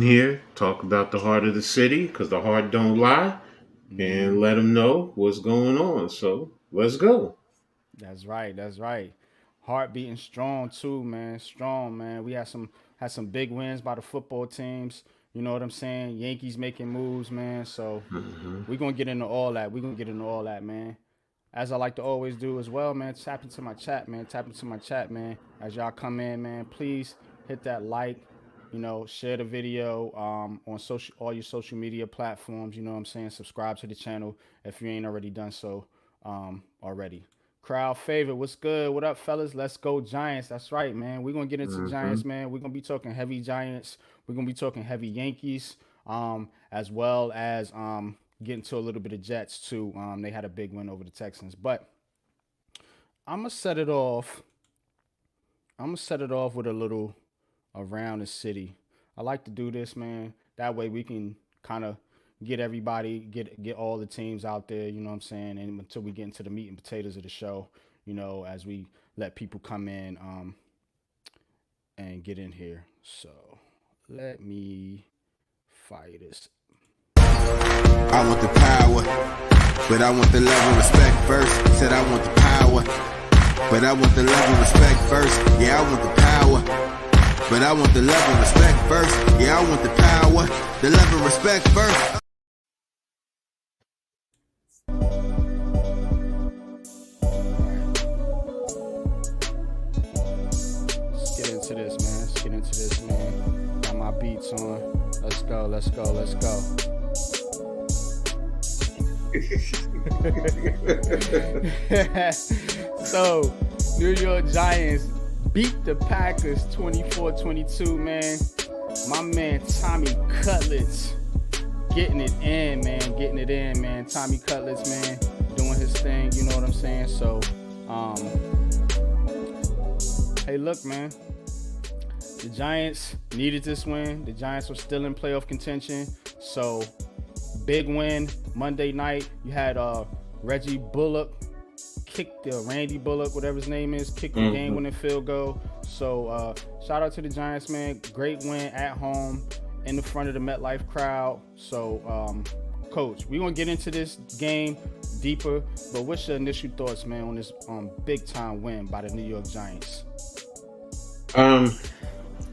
Here, talk about the heart of the city because the heart don't lie, and Hmm. let them know what's going on. So let's go. That's right. That's right. Heart beating strong too, man. Strong, man. We had some big wins by the football teams. You know what I'm saying? Yankees making moves, man. So Hmm. we're gonna get into all that. We're gonna get into all that, man. As I like to always do as well, man. Tap into my chat, man. Tap into my chat, man. As y'all come in, man, please hit that like. Share the video on social all your social media platforms. You know what I'm saying? Subscribe to the channel if you ain't already done so already. Crowd favorite, what's good? What up, fellas? Let's go Giants. That's right, man. We're gonna get into Hmm. Giants, man. We're gonna be talking heavy Giants. We're gonna be talking heavy Yankees, as well as getting to a little bit of Jets too. They had a big win over the Texans. But I'm gonna set it off. I'm gonna set it off with a little around the city. I like to do this, man. That way we can kind of get everybody, get all the teams out there. You know what I'm saying? And until we get into the meat and potatoes of the show, as we let people come in and get in here. So let me fire this. I want the power, but I want the love and respect first. Said I want the power, but I want the love and respect first. Yeah, I want the power, but I want the love and respect first. Yeah, I want the power, the love and respect first. All right, let's get into this, man. Let's get into this, man. Got my beats on. Let's go. Let's go. Let's go. So, New York Giants beat the Packers 24-22, man. My man Tommy Cutlets getting it in, man. Getting it in, man. Tommy Cutlets, man, doing his thing. You know what I'm saying? So, um, hey, look, man. The Giants needed this win. The Giants were still in playoff contention. So, big win Monday night. You had Reggie Bullock kick the Randy Bullock, whatever his name is, kick the game Hmm. winning field goal. So shout out to the Giants, man. Great win at home in the front of the MetLife crowd. So, Coach, we're gonna get into this game deeper. But what's your initial thoughts, man, on this big time win by the New York Giants? Um,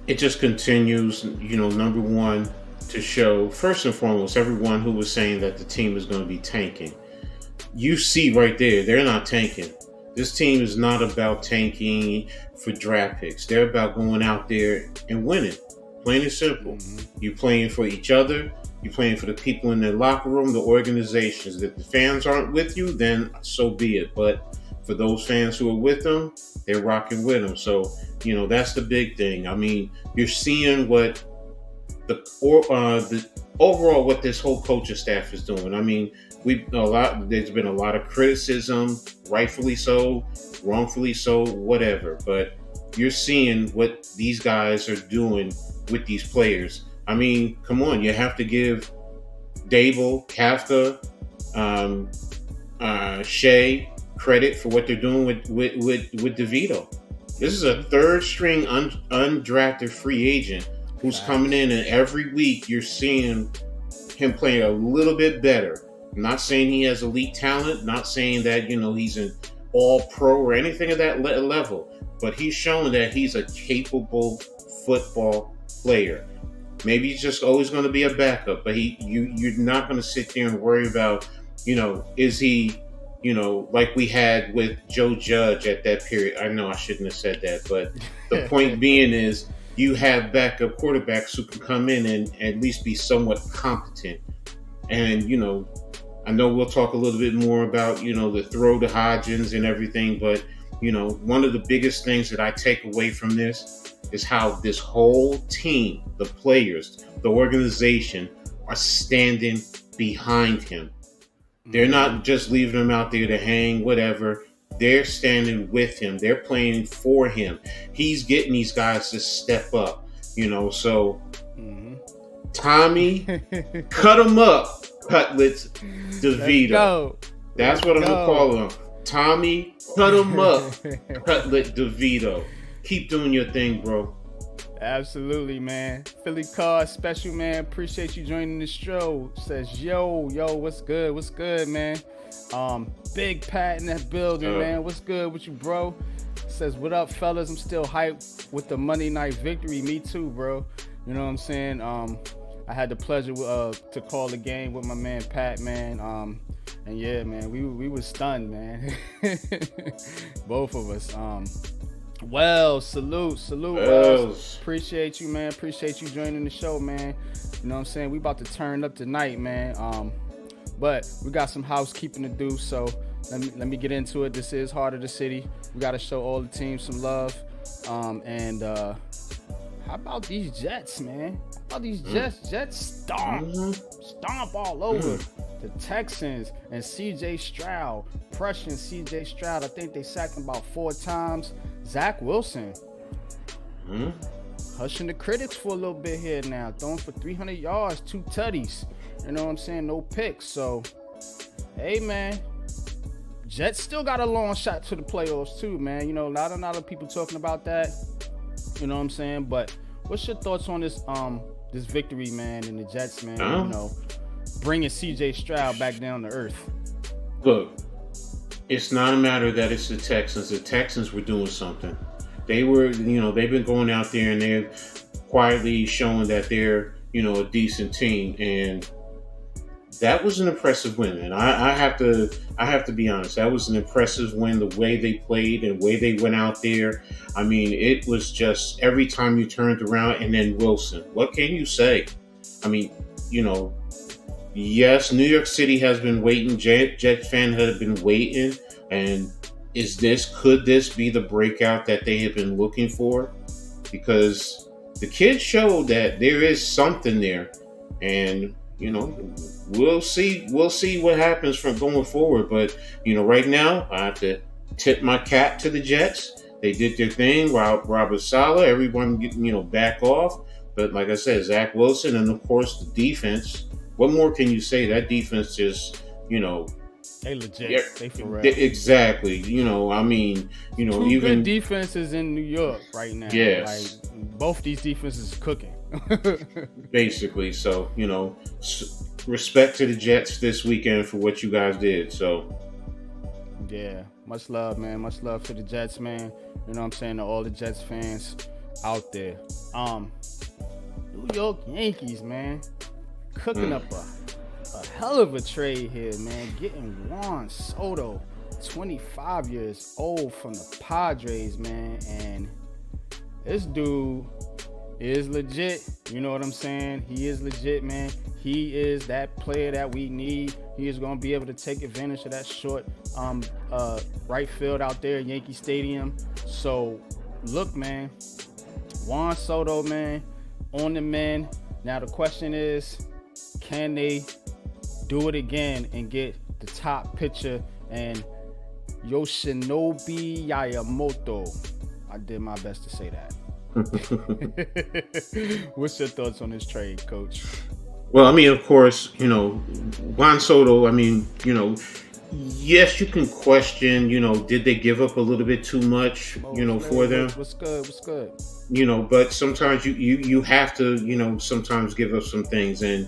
it just continues. Number one to show first and foremost everyone who was saying that the team is going to be tanking. You see right there, they're not tanking. This team is not about tanking for draft picks. They're about going out there and winning. Plain and simple. Mm-hmm. You're playing for each other. You're playing for the people in the locker room, the organizations. If the fans aren't with you, then so be it. But for those fans who are with them, they're rocking with them. So, that's the big thing. I mean, you're seeing what the overall what this whole coaching staff is doing. I mean, we a lot. There's been a lot of criticism, rightfully so, wrongfully so, whatever. But you're seeing what these guys are doing with these players. I mean, come on, you have to give Dable, Kafka, um, Shea credit for what they're doing with DeVito. This is a Mm-hmm. third string undrafted free agent who's coming Facts. in, and every week you're seeing him playing a little bit better. I'm not saying he has elite talent, not saying that he's an all pro or anything of that level, but he's showing that he's a capable football player. Maybe he's just always going to be a backup, but you're not going to sit there and worry about, is he, like we had with Joe Judge at that period. I know I shouldn't have said that, but the point being is you have backup quarterbacks who can come in and at least be somewhat competent. And, I know we'll talk a little bit more about, the throw to Hodgins and everything, but, one of the biggest things that I take away from this is how this whole team, the players, the organization are standing behind him. They're Mm-hmm. not just leaving him out there to hang, whatever. They're standing with him. They're playing for him. He's getting these guys to step up, So Mm-hmm. Tommy, cut him up, Cutlets Let's DeVito. go. That's Let's what I'm gonna go. call him. Tommy, cut him up, Cutlet DeVito. Keep doing your thing, bro. Absolutely, man. Philly Car special, man. Appreciate you joining the show. Says, yo, what's good, man? Big Pat in that building, man. What's good with you, bro? Says, what up, fellas? I'm still hyped with the Monday night victory. Me too, bro. You know what I'm saying? I had the pleasure to call the game with my man Pat, man. And yeah, man, we was stunned, man. Both of us. Well, salute, Wells. Appreciate you, man. Appreciate you joining the show, man. You know what I'm saying? We about to turn up tonight, man. But we got some housekeeping to do, so let me get into it. This is Heart of the City. We got to show all the teams some love. And how about these Jets, man? How about these Jets? Jets stomp all over the Texans and C.J. Stroud, pressuring C.J. Stroud. I think they sacked him about 4 times. Zach Wilson, hushing the critics for a little bit here now, throwing for 300 yards, 2 tutties. You know what I'm saying? No picks. So, hey, man, Jets still got a long shot to the playoffs too, man. You know, not a lot of people talking about that. You know what I'm saying? But what's your thoughts on this this victory, man, and the Jets, man? You know, bringing C.J. Stroud back down to earth. Look, it's not a matter that it's the Texans. The Texans were doing something. They were, they've been going out there and they're quietly showing that they're, a decent team. And that was an impressive win. And I have to be honest. That was an impressive win. The way they played and the way they went out there. I mean, it was just every time you turned around, and then Wilson. What can you say? I mean, yes, New York City has been waiting. Jet fans have been waiting. And could this be the breakout that they have been looking for? Because the kids showed that there is something there. And, we'll see what happens from going forward. But, right now, I have to tip my cap to the Jets. They did their thing. Robert Saleh, everyone, back off. But like I said, Zach Wilson, and of course the defense. What more can you say? That defense just, they legit. Yeah, they for real. Exactly. Two even good defenses in New York right now. Yes. Like, both these defenses cooking. Basically. So, respect to the Jets this weekend for what you guys did. So, yeah. Much love, man. Much love to the Jets, man. You know what I'm saying? To all the Jets fans out there. New York Yankees, man. Cooking up a hell of a trade here, man. Getting Juan Soto, 25 years old, from the Padres, man. And this dude is legit. You know what I'm saying? He is legit, man. He is that player that we need. He is going to be able to take advantage of that short right field out there at Yankee Stadium. So, look, man. Juan Soto, man, on the mend. Now, the question is, can they do it again and get the top pitcher and Yoshinobu Yamamoto? I did my best to say that. What's your thoughts on this trade, Coach? Well, I mean, of course, Juan Soto, I mean, yes, you can question, did they give up a little bit too much, for them? What's good? But sometimes you have to, sometimes give up some things. And,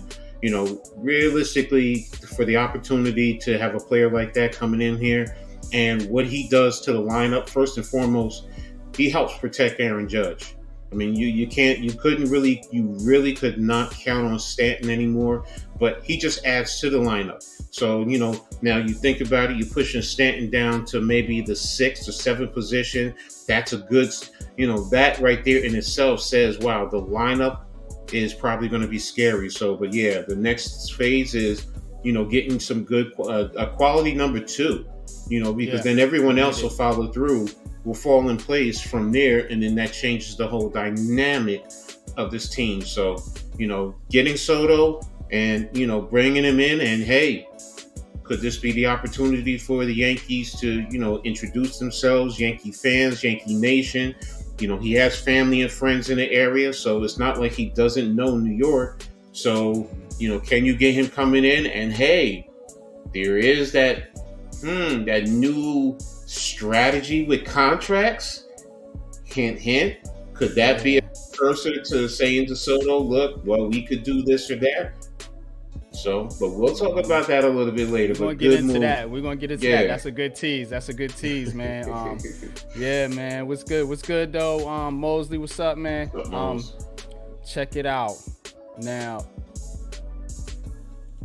realistically, for the opportunity to have a player like that coming in here and what he does to the lineup, first and foremost, he helps protect Aaron Judge. I mean, you really could not count on Stanton anymore, but he just adds to the lineup. So, now you think about it, you're pushing Stanton down to maybe the 6th or 7th position. That's a good, that right there in itself says, wow, the lineup is probably going to be scary. So, but yeah, the next phase is, getting some good, a quality number 2, because then everyone else will follow through, will fall in place from there. And then that changes the whole dynamic of this team. So, getting Soto and, bringing him in, and hey, could this be the opportunity for the Yankees to, introduce themselves, Yankee fans, Yankee Nation? He has family and friends in the area, so it's not like he doesn't know New York. So, can you get him coming in? And hey, there is that new strategy with contracts. Hint, hint. Could that be a precursor to saying to Soto, look, well, we could do this or that? So, but we'll talk about that a little bit later. We're gonna get into that. We're gonna get into that. That's a good tease, man. Yeah, man. What's good though? Mosley, what's up, man? Check it out. Now,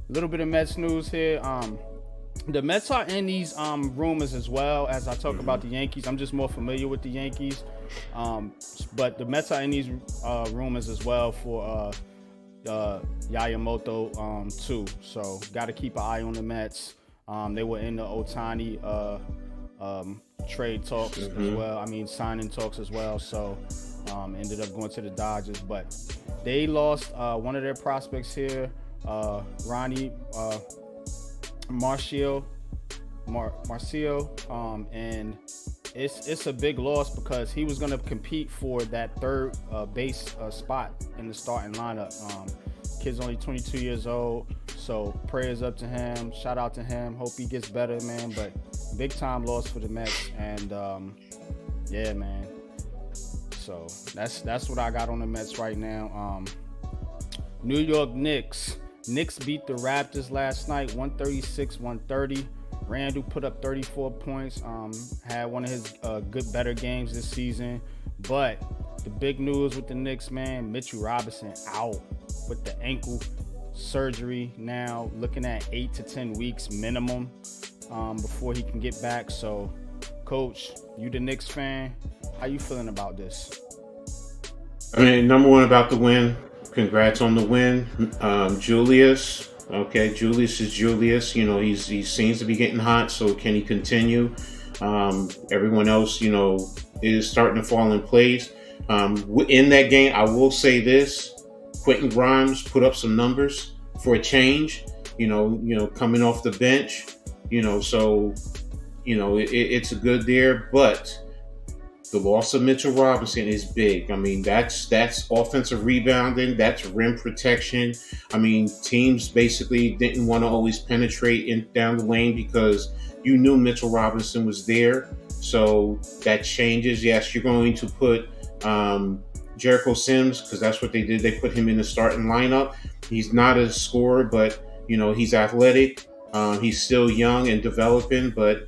a little bit of Mets news here. The Mets are in these rumors as well as I talk about the Yankees. I'm just more familiar with the Yankees. But the Mets are in these rumors as well for Yamamoto too. So got to keep an eye on the Mets. They were in the Ohtani trade talks as well. I mean signing talks as well. So ended up going to the Dodgers, but they lost one of their prospects here, Ronnie Marcio, and it's a big loss because he was going to compete for that third base spot in the starting lineup. Kid's only 22 years old, so prayers up to him. Shout out to him. Hope he gets better, man. But big time loss for the Mets, and yeah, man. So that's what I got on the Mets right now. New York Knicks. Knicks beat the Raptors last night, 136-130. Randall put up 34 points. Had one of his better games this season. But the big news with the Knicks, man, Mitchell Robinson out with the ankle surgery now, looking at 8 to 10 weeks minimum before he can get back. So, Coach, you the Knicks fan, how you feeling about this? I mean, number one about the win. Congrats on the win. Julius. Okay, Julius is Julius. You know, he seems to be getting hot, so can he continue? Everyone else, you know, is starting to fall in place. In that game, I will say this. Quentin Grimes put up some numbers for a change, you know, coming off the bench, you know, so, you know, it's a good there, but the loss of Mitchell Robinson is big. I mean, that's offensive rebounding, that's rim protection. I mean, teams basically didn't want to always penetrate down the lane because you knew Mitchell Robinson was there. So that changes. Yes, you're going to put Jericho Sims, because that's what they did. They put him in the starting lineup. He's not a scorer, but, you know, he's athletic. He's still young and developing, but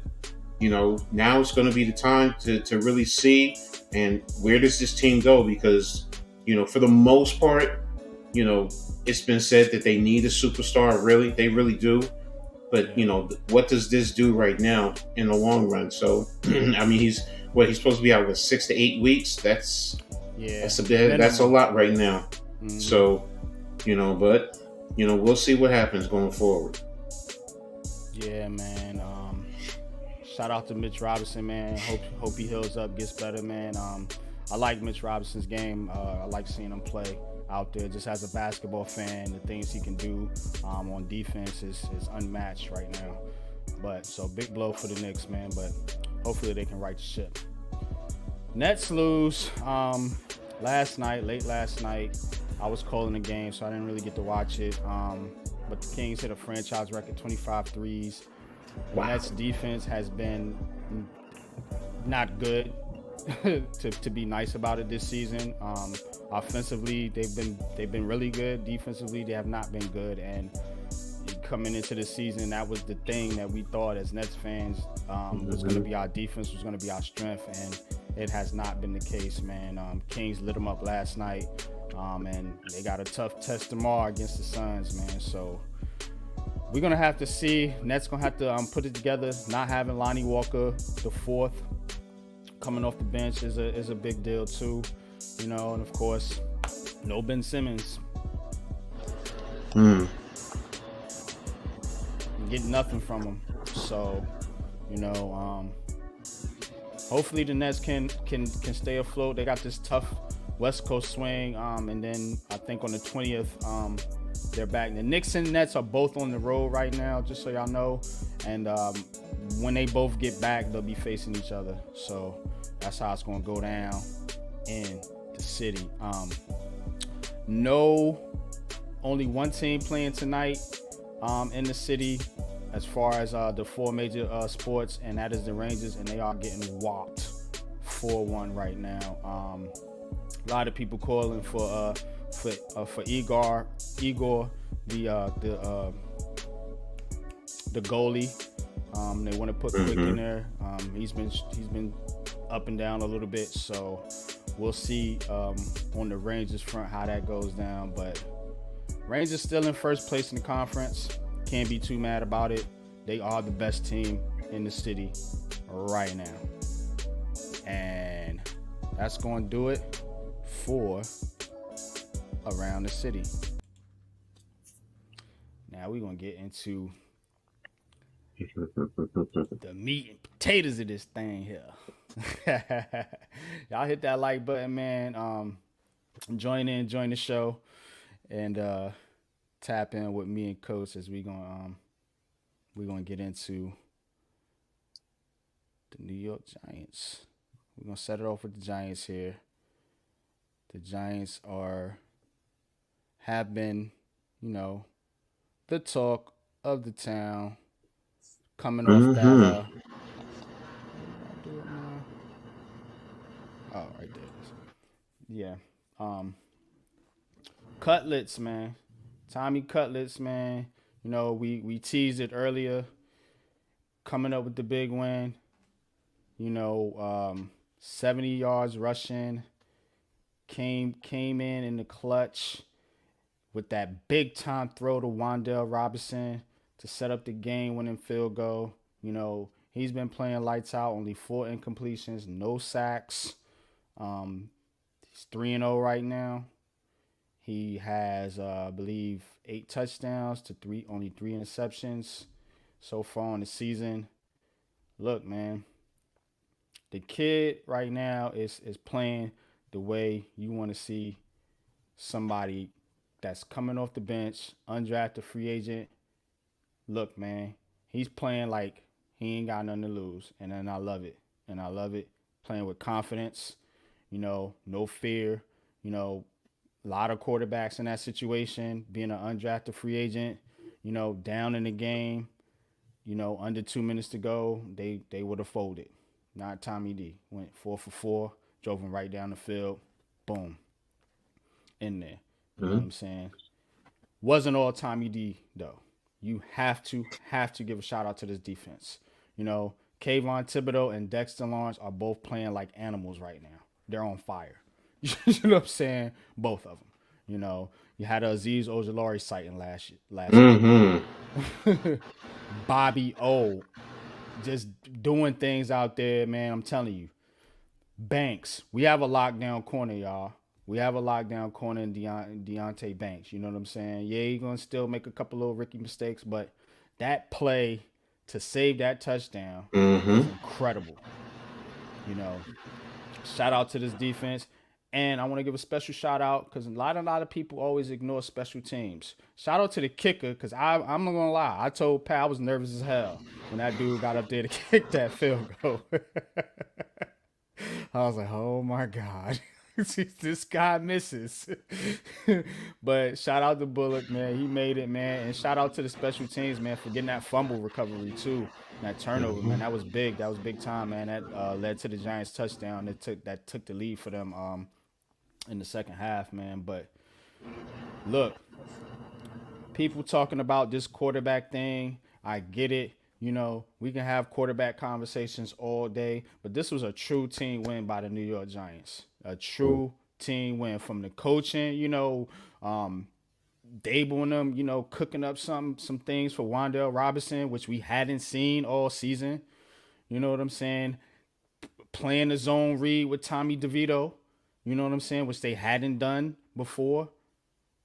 you know, now it's going to be the time to really see and where does this team go? Because, you know, for the most part, you know, it's been said that they need a superstar. Really, they really do. But, you know, what does this do right now in the long run? So, I mean, he's supposed to be out with 6 to 8 weeks. That's a lot right now. Mm-hmm. So, you know, but, you know, we'll see what happens going forward. Yeah, man. Shout out to Mitch Robinson, man. Hope he heals up, gets better, man. I like Mitch Robinson's game. I like seeing him play out there. Just as a basketball fan, the things he can do on defense is unmatched right now. But so big blow for the Knicks, man. But hopefully they can right the ship. Nets lose late last night. I was calling the game, so I didn't really get to watch it. But the Kings hit a franchise record 25 threes. Wow. Nets defense has been not good, to be nice about it this season. Offensively, they've been really good. Defensively, they have not been good. And coming into the season, that was the thing that we thought as Nets fans was going to be our defense, was going to be our strength, and it has not been the case, man. Kings lit them up last night, and they got a tough test tomorrow against the Suns, man. So we're going to have to see. Nets going to have to put it together. Not having Lonnie Walker, the fourth, coming off the bench is a big deal too. You know, and of course, no Ben Simmons. Get nothing from him. So, you know, hopefully the Nets can stay afloat. They got this tough West Coast swing. And then I think on the 20th, they're back. The Knicks and Nets are both on the road right now, just so y'all know. And when they both get back, they'll be facing each other. So that's how it's going to go down in the city. Only one team playing tonight in the city as far as the four major sports, and that is the Rangers, and they are getting whopped 4-1 right now. A lot of people calling for Igor, the goalie. They want to put Quick in there. He's been up and down a little bit, so we'll see on the Rangers front how that goes down. But Rangers still in first place in the conference. Can't be too mad about it. They are the best team in the city right now. And that's going to do it for Around the City. Now we're going to get into the meat and potatoes of this thing here. Y'all hit that like button, man. Join the show, and tap in with me and Coach as we're gonna get into the New York Giants. We're gonna set it off with the Giants here. The Giants have been, the talk of the town. Coming off that. Oh, right there. Yeah. Cutlets, man. Tommy Cutlets, man. We teased it earlier. Coming up with the big win. 70 yards rushing. Came in the clutch with that big time throw to Wan'Dale Robinson to set up the game-winning field goal. He's been playing lights out, only 4 incompletions, no sacks. He's 3-0 right now. He has, I believe, 8 touchdowns to only 3 interceptions so far in the season. Look, man, the kid right now is playing the way you want to see somebody that's coming off the bench, undrafted free agent. Look, man, he's playing like he ain't got nothing to lose. And then I love it. Playing with confidence, no fear. A lot of quarterbacks in that situation, being an undrafted free agent, down in the game, under 2 minutes to go, they would have folded. Not Tommy D. Went 4 for 4, drove him right down the field. Boom. In there. You know what I'm saying? Wasn't all Tommy D, though. You have to give a shout out to this defense. Kayvon Thibodeau and Dexter Lawrence are both playing like animals right now. They're on fire. You know what I'm saying? Both of them. You had Azeez Ojulari sighting last year. Bobby O, just doing things out there, man. I'm telling you. Banks, we have a lockdown corner, y'all. We have a lockdown corner in Deonte Banks. You know what I'm saying? Yeah, he's going to still make a couple little Ricky mistakes, but that play to save that touchdown was incredible. Shout out to this defense. And I want to give a special shout out because a lot of people always ignore special teams. Shout out to the kicker because I'm not going to lie. I told Pat I was nervous as hell when that dude got up there to kick that field goal. I was like, oh, my God. This guy misses. But shout out to Bullock, man. He made it, man. And shout out to the special teams, man, for getting that fumble recovery, too. That turnover, man, that was big. That was big time, man. That led to the Giants' touchdown. That took the lead for them in the second half, man. But, look, people talking about this quarterback thing, I get it. We can have quarterback conversations all day, but this was a true team win by the New York Giants. A true team win from the coaching, Dable and them, cooking up some things for Wan'Dale Robinson, which we hadn't seen all season. You know what I'm saying? Playing the zone read with Tommy DeVito, you know what I'm saying, which they hadn't done before.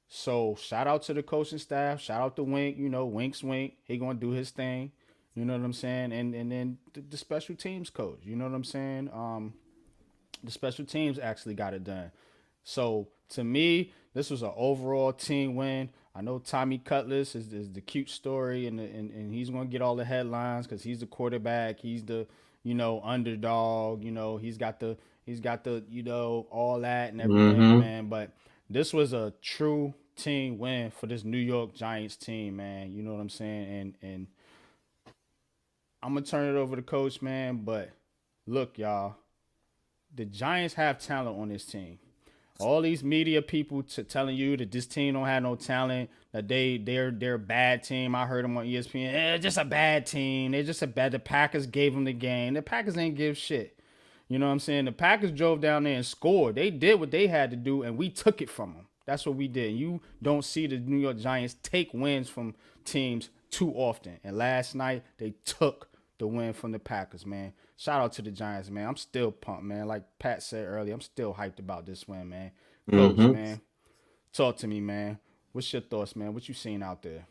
So shout out to the coaching staff. Shout out to Wink, Wink's Wink. He gonna do his thing. You know what I'm saying? And then the special teams coach, you know what I'm saying? The special teams actually got it done. So to me, this was an overall team win. I know Tommy Cutlets is the cute story, and he's going to get all the headlines because he's the quarterback. He's the, underdog. He's got the all that and everything, man. But this was a true team win for this New York Giants team, man. You know what I'm saying? And I'm going to turn it over to Coach, man. But look, y'all, the Giants have talent on this team. All these media people telling you that this team don't have no talent, that they're a bad team. I heard them on ESPN. Just a bad team. They're just a bad. The Packers gave them the game. The Packers ain't give shit. You know what I'm saying? The Packers drove down there and scored. They did what they had to do, and we took it from them. That's what we did. You don't see the New York Giants take wins from teams too often. And last night, they took the win from the Packers, man. Shout out to the Giants, man. I'm still pumped, man. Like Pat said earlier, I'm still hyped about this win, man. Coach, man, talk to me, man. What's your thoughts, man? What you seen out there?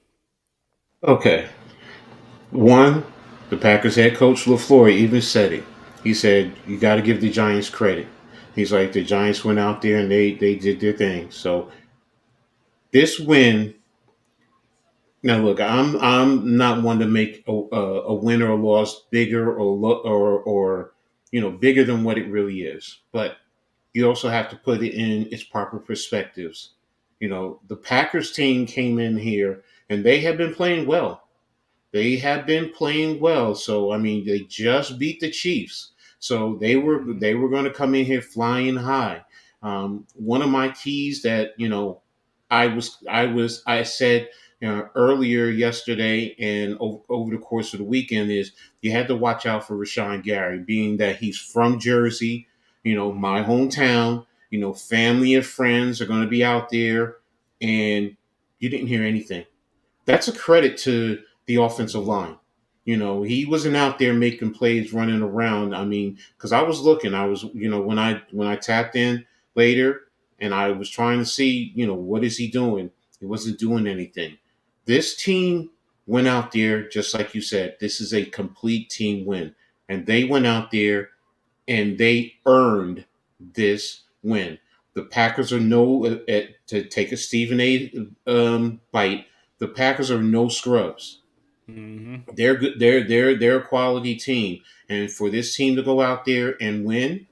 Okay. One, the Packers head coach LaFleur even said it. He said, you got to give the Giants credit. He's like, the Giants went out there and they did their thing. So this win, now look, I'm not one to make a win or a loss bigger or bigger than what it really is. But you also have to put it in its proper perspectives. The Packers team came in here and they have been playing well. They have been playing well. So I mean, they just beat the Chiefs. So they were going to come in here flying high. One of my keys that I said earlier yesterday and over the course of the weekend is you had to watch out for Rashawn Gary, being that he's from Jersey, my hometown. Family and friends are going to be out there, and you didn't hear anything. That's a credit to the offensive line. He wasn't out there making plays, running around. I mean, because I was looking, when I tapped in later, and I was trying to see, what is he doing? He wasn't doing anything. This team went out there, just like you said. This is a complete team win, and they went out there and they earned this win. The Packers are to take a Stephen A. Bite. The Packers are no scrubs. They're good. They're a quality team, and for this team to go out there and win,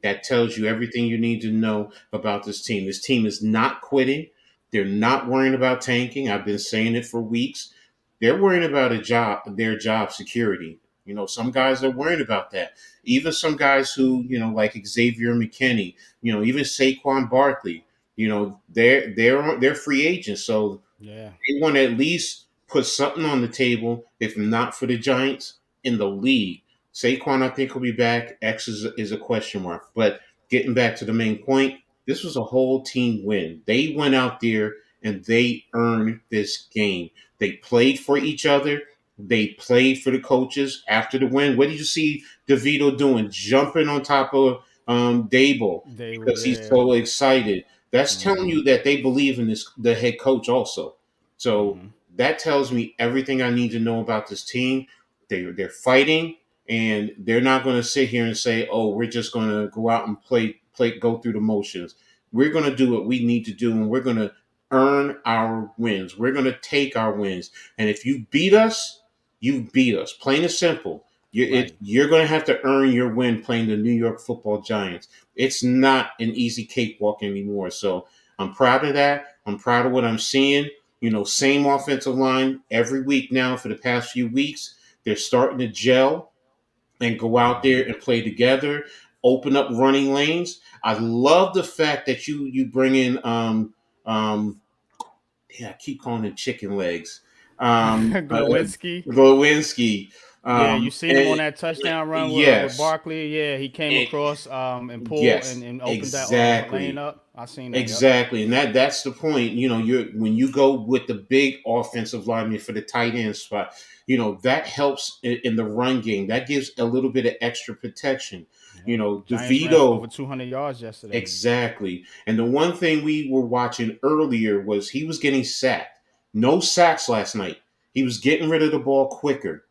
that tells you everything you need to know about this team. This team is not quitting. They're not worrying about tanking. I've been saying it for weeks. They're worrying about their job security. Some guys are worried about that. Even some guys who, like Xavier McKinney, even Saquon Barkley, they're free agents. So Yeah. they want to at least put something on the table, if not for the Giants, in the league. Saquon, I think, will be back. X is a question mark. But getting back to the main point, this was a whole team win. They went out there and they earned this game. They played for each other. They played for the coaches after the win. What did you see DeVito doing? Jumping on top of Dable They were because he's there. so excited. That's telling you that they believe in the head coach also. So that tells me everything I need to know about this team. They're fighting, and they're not going to sit here and say, "Oh, we're just going to go out and go through the motions." We're going to do what we need to do, and we're going to earn our wins. We're going to take our wins, and if you beat us, you beat us. Plain and simple. Right. You're going to have to earn your win playing the New York Football Giants. It's not an easy cakewalk anymore. So I'm proud of that. I'm proud of what I'm seeing. Same offensive line every week now for the past few weeks. They're starting to gel and go out there and play together, open up running lanes. I love the fact that you bring in um yeah, I keep calling it chicken legs. Glowinski. Glowinski. Yeah, you seen him on And that touchdown run with yes, Barkley. Yeah, he came it, across and pulled yes, and opened that lane exactly. up. I seen that. Yep. Exactly, and that's the point. When you go with the big offensive lineman for the tight end spot, that helps in the run game. That gives a little bit of extra protection. Yep. Giants ran for over Devito, 200 yards yesterday. exactly. And the one thing we were watching earlier was he was getting sacked. No sacks last night. He was getting rid of the ball quicker,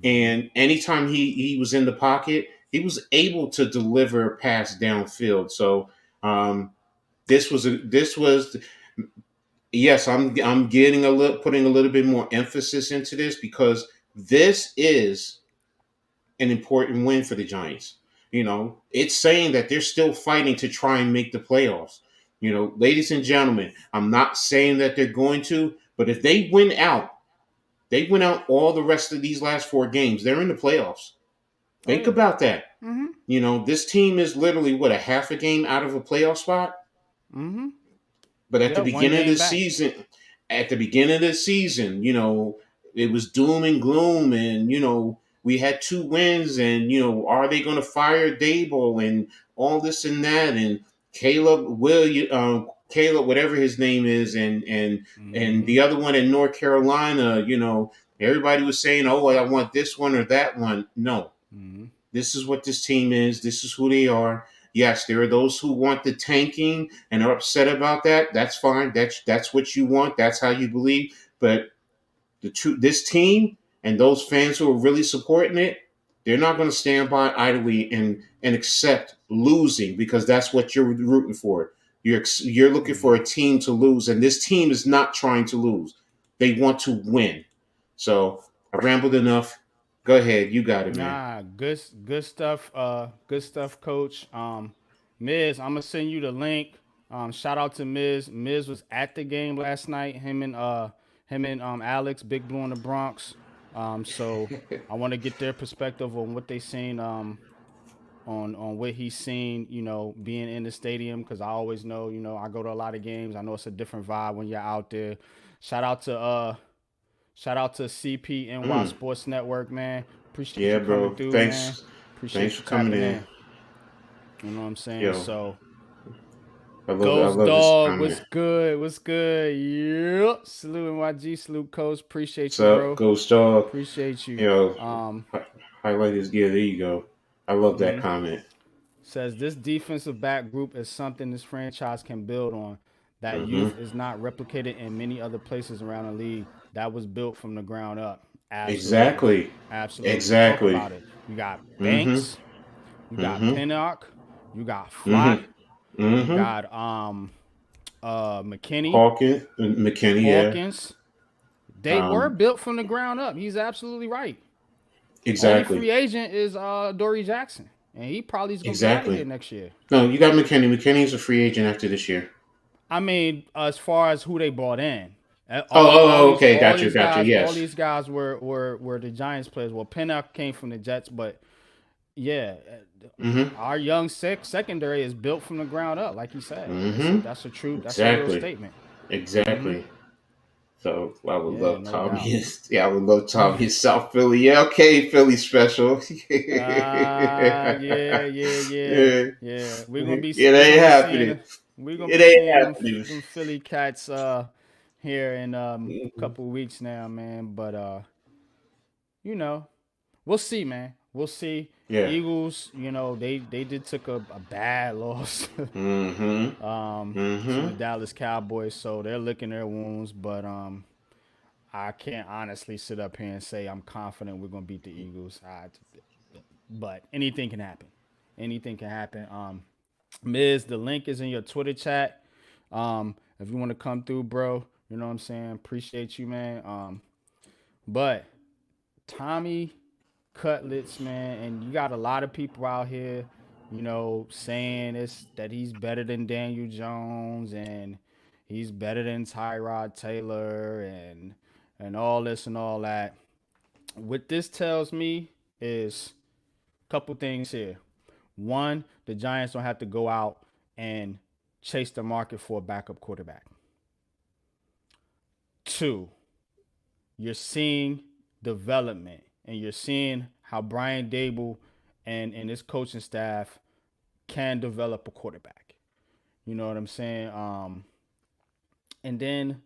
and anytime he was in the pocket, he was able to deliver a pass downfield. So. This was yes, I'm getting putting a little bit more emphasis into this because this is an important win for the Giants. It's saying that they're still fighting to try and make the playoffs. Ladies and gentlemen, I'm not saying that they're going to, but if they win out all the rest of these last four games, they're in the playoffs. Oh Think yeah. about that. This team is literally what, a half a game out of a playoff spot. Mm-hmm. But Yeah, one game back. at the beginning of the season, it was doom and gloom, and we had 2 wins, and are they going to fire Dable and all this and that, and Caleb, whatever his name is, and Mm-hmm. the other one in North Carolina, everybody was saying, oh, I want this one or that one. No, Mm-hmm. this is what this team is. This is who they are. Yes, there are those who want the tanking and are upset about that. That's fine. That's what you want. That's how you believe. But this team and those fans who are really supporting it, they're not going to stand by idly and accept losing, because that's what you're rooting for. You're looking for a team to lose, and this team is not trying to lose. They want to win. So I rambled enough. Go ahead. You got it, man. Nah, good stuff. Good stuff, Coach. Miz, I'm gonna send you the link. Shout out to Miz. Miz was at the game last night. Him and Alex, Big Blue in the Bronx. So I want to get their perspective on what they seen. On what he's seen, being in the stadium, because I always know, I go to a lot of games. I know it's a different vibe when you're out there. Shout out to CPNY Mm. Sports Network, man. Appreciate Yeah, you coming bro. through, man. Thanks. Thanks Appreciate you for coming tapping in. in. You know what I'm saying? Yo, So, I Ghost love this Dog, what's comment. good? What's good? Yep. Salute NYG, salute Coach. Appreciate What's you, up, bro. Ghost Dog? Appreciate you. Yo, Um, highlight his gear. There you go. I love that comment. Says this defensive back group is something this franchise can build on. That Mm-hmm. youth is not replicated in many other places around the league. That was built from the ground up. Absolutely. Exactly. Absolutely. Talk Exactly. about it. You got Mm-hmm. Banks, you got Mm-hmm. Pinnock, you got Flock, Mm-hmm. you Mm-hmm. got McKinney, Hawkins, McKinney, yeah. Hawkins. They were Um, built from the ground up. He's absolutely right. Only exactly. free agent is Dory Jackson. And he probably is gonna be out of here Exactly. next year. No, you got McKinney. McKinney's a free agent after this year. I mean, as far as who they brought in, Oh, all all these okay. all Got you. these Got you. guys, all Yes. these guys were the Giants players. Well, Pinnock came from the Jets, but yeah, Mm-hmm. our young secondary is built from the ground up, like you said. Mm-hmm. That's a real Exactly. statement. Hmm. Exactly. So I would Yeah, love no Tommy. doubt. Yeah, I would love Tommy in South Philly. Yeah, okay, Philly special. Yeah, yeah, yeah, Yeah, yeah. We're gonna be it we're ain't gonna be seeing happening. we're gonna It be ain't seeing happening. them Philly cats here in couple weeks now, man. But you know, we'll see, man. We'll see. Yeah. Eagles, they did took a bad loss Mm-hmm. to Mm-hmm. the Dallas Cowboys, so they're licking their wounds. But I can't honestly sit up here and say I'm confident we're gonna beat the Eagles. But anything can happen. Anything can happen. Miz, the link is in your Twitter chat. If you want to come through, bro, you know what I'm saying. Appreciate you, man. But Tommy Cutlets, man, and you got a lot of people out here, saying that he's better than Daniel Jones and he's better than Tyrod Taylor and all this and all that. What this tells me is a couple things here. One, the Giants don't have to go out and chase the market for a backup quarterback. Two, you're seeing development and you're seeing how Brian Dable and his coaching staff can develop a quarterback. You know what I'm saying? And then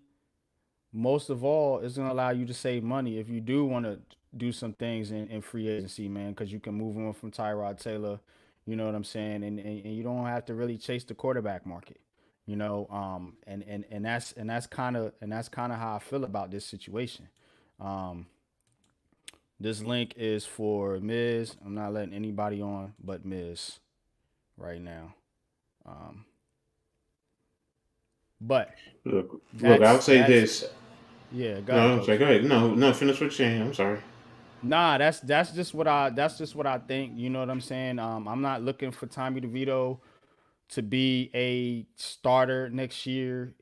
most of all, it's gonna allow you to save money if you do want to do some things in free agency, man, because you can move on from Tyrod Taylor. You know what I'm saying, and you don't have to really chase the quarterback market. And that's kind of how I feel about this situation. Um, this link is for Miz. I'm not letting anybody on but Miz right now. Um, but Look. I'll say that's this. yeah. Go ahead, No, I'm sorry. coach. Go ahead. No, no. Finish what you're saying. I'm sorry. Nah, that's just what I think. You know what I'm saying? I'm not looking for Tommy DeVito to be a starter next year.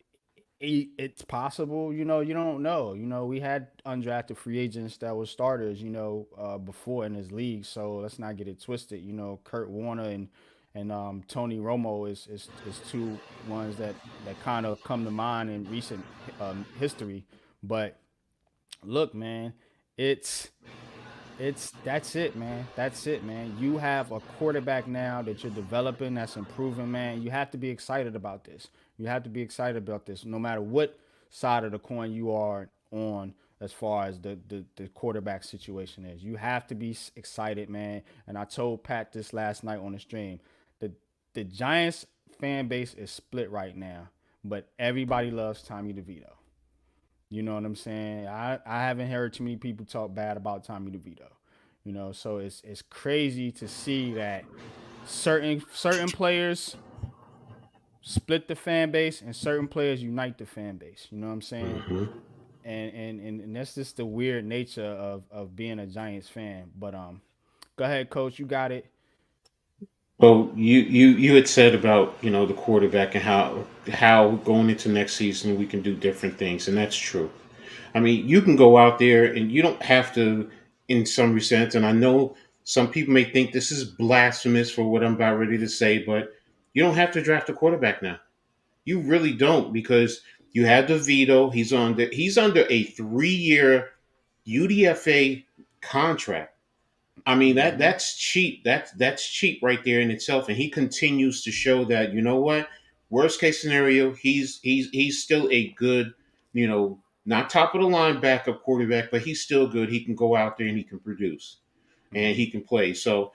It's possible, you don't know. We had undrafted free agents that were starters, before in this league. So let's not get it twisted. Kurt Warner and Tony Romo is two ones that kind of come to mind in recent history. But look, man, it's it's that's it, man. That's it, man. You have a quarterback now that you're developing that's improving, man. You have to be excited about this. You have to be excited about this, no matter what side of the coin you are on as far as the quarterback situation is. You have to be excited, man. And I told Pat this last night on the stream. The the Giants fan base is split right now, but everybody loves Tommy DeVito. You know what I'm saying? I haven't heard too many people talk bad about Tommy DeVito. So it's crazy to see that certain players split the fan base and certain players unite the fan base. You know what I'm saying? Hmm. And that's just the weird nature of being a Giants fan. But go ahead, coach, you got it. Well, you had said about the quarterback and how going into next season we can do different things, and that's true. I mean, you can go out there and you don't have to, in some sense, and I know some people may think this is blasphemous for what I'm about ready to say, but you don't have to draft a quarterback now. You really don't because you have the veto. He's under a 3-year UDFA contract. I mean Mm-hmm. that's cheap. That's cheap right there in itself. And he continues to show that what. Worst case scenario, he's still a good, not top of the line backup quarterback, but he's still good. He can go out there and he can produce and Mm-hmm. he can play. So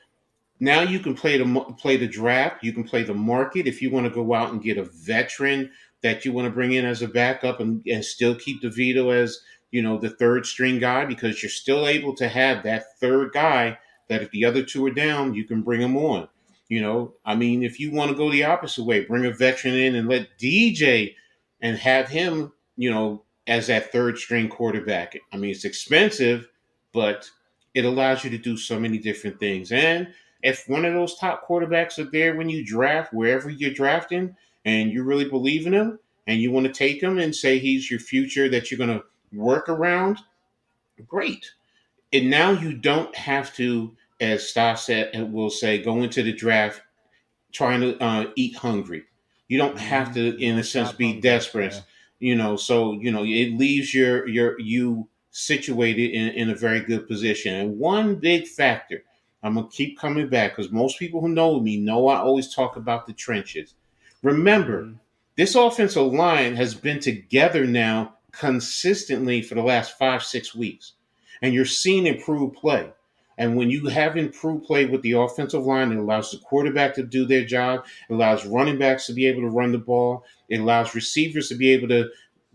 now you can play the draft. You can play the market if you want to go out and get a veteran that you want to bring in as a backup and still keep DeVito as the third string guy because you're still able to have that third guy that if the other two are down, you can bring them on. I mean, if you want to go the opposite way, bring a veteran in and let DJ and have him, as that third string quarterback. I mean, it's expensive, but it allows you to do so many different things. And if one of those top quarterbacks are there when you draft, wherever you're drafting, and you really believe in him, and you want to take him and say he's your future that you're going to work around, great. And now you don't have to, as Stas said, will say, go into the draft trying to eat hungry. You don't have Mm-hmm. to, You're in a gonna sense, shop be hungry. desperate. Yeah. So it leaves you situated in a very good position. And one big factor, I'm gonna keep coming back because most people who know me know I always talk about the trenches. Remember, Mm-hmm. this offensive line has been together now consistently for the last 5-6 weeks, and you're seeing improved play. And when you have improved play with the offensive line, it allows the quarterback to do their job. It allows running backs to be able to run the ball. It allows receivers to be able to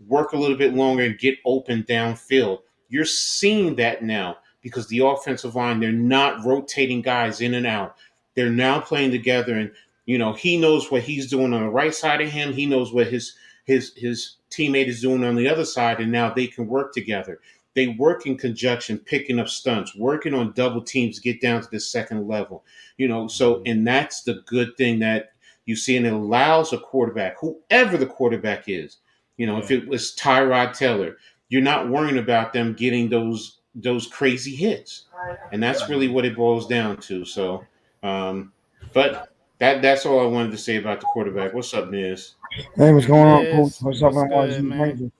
work a little bit longer and get open downfield. You're seeing that now because the offensive line, they're not rotating guys in and out. They're now playing together and he knows what he's doing on the right side of him. He knows what his teammate is doing on the other side, and now they can work together. They work in conjunction, picking up stunts, working on double teams to get down to the second level. So Mm-hmm. and that's the good thing that you see, and it allows a quarterback, whoever the quarterback is, if Yeah. it was Tyrod Taylor, you're not worrying about them getting those crazy hits, and that's really Mm-hmm. what it boils down to. So, but that's all I wanted to say about the quarterback. What's up, Niz? Hey, what's going on, Coach? Niz, What's up, what's good, NYG? man? Thank you.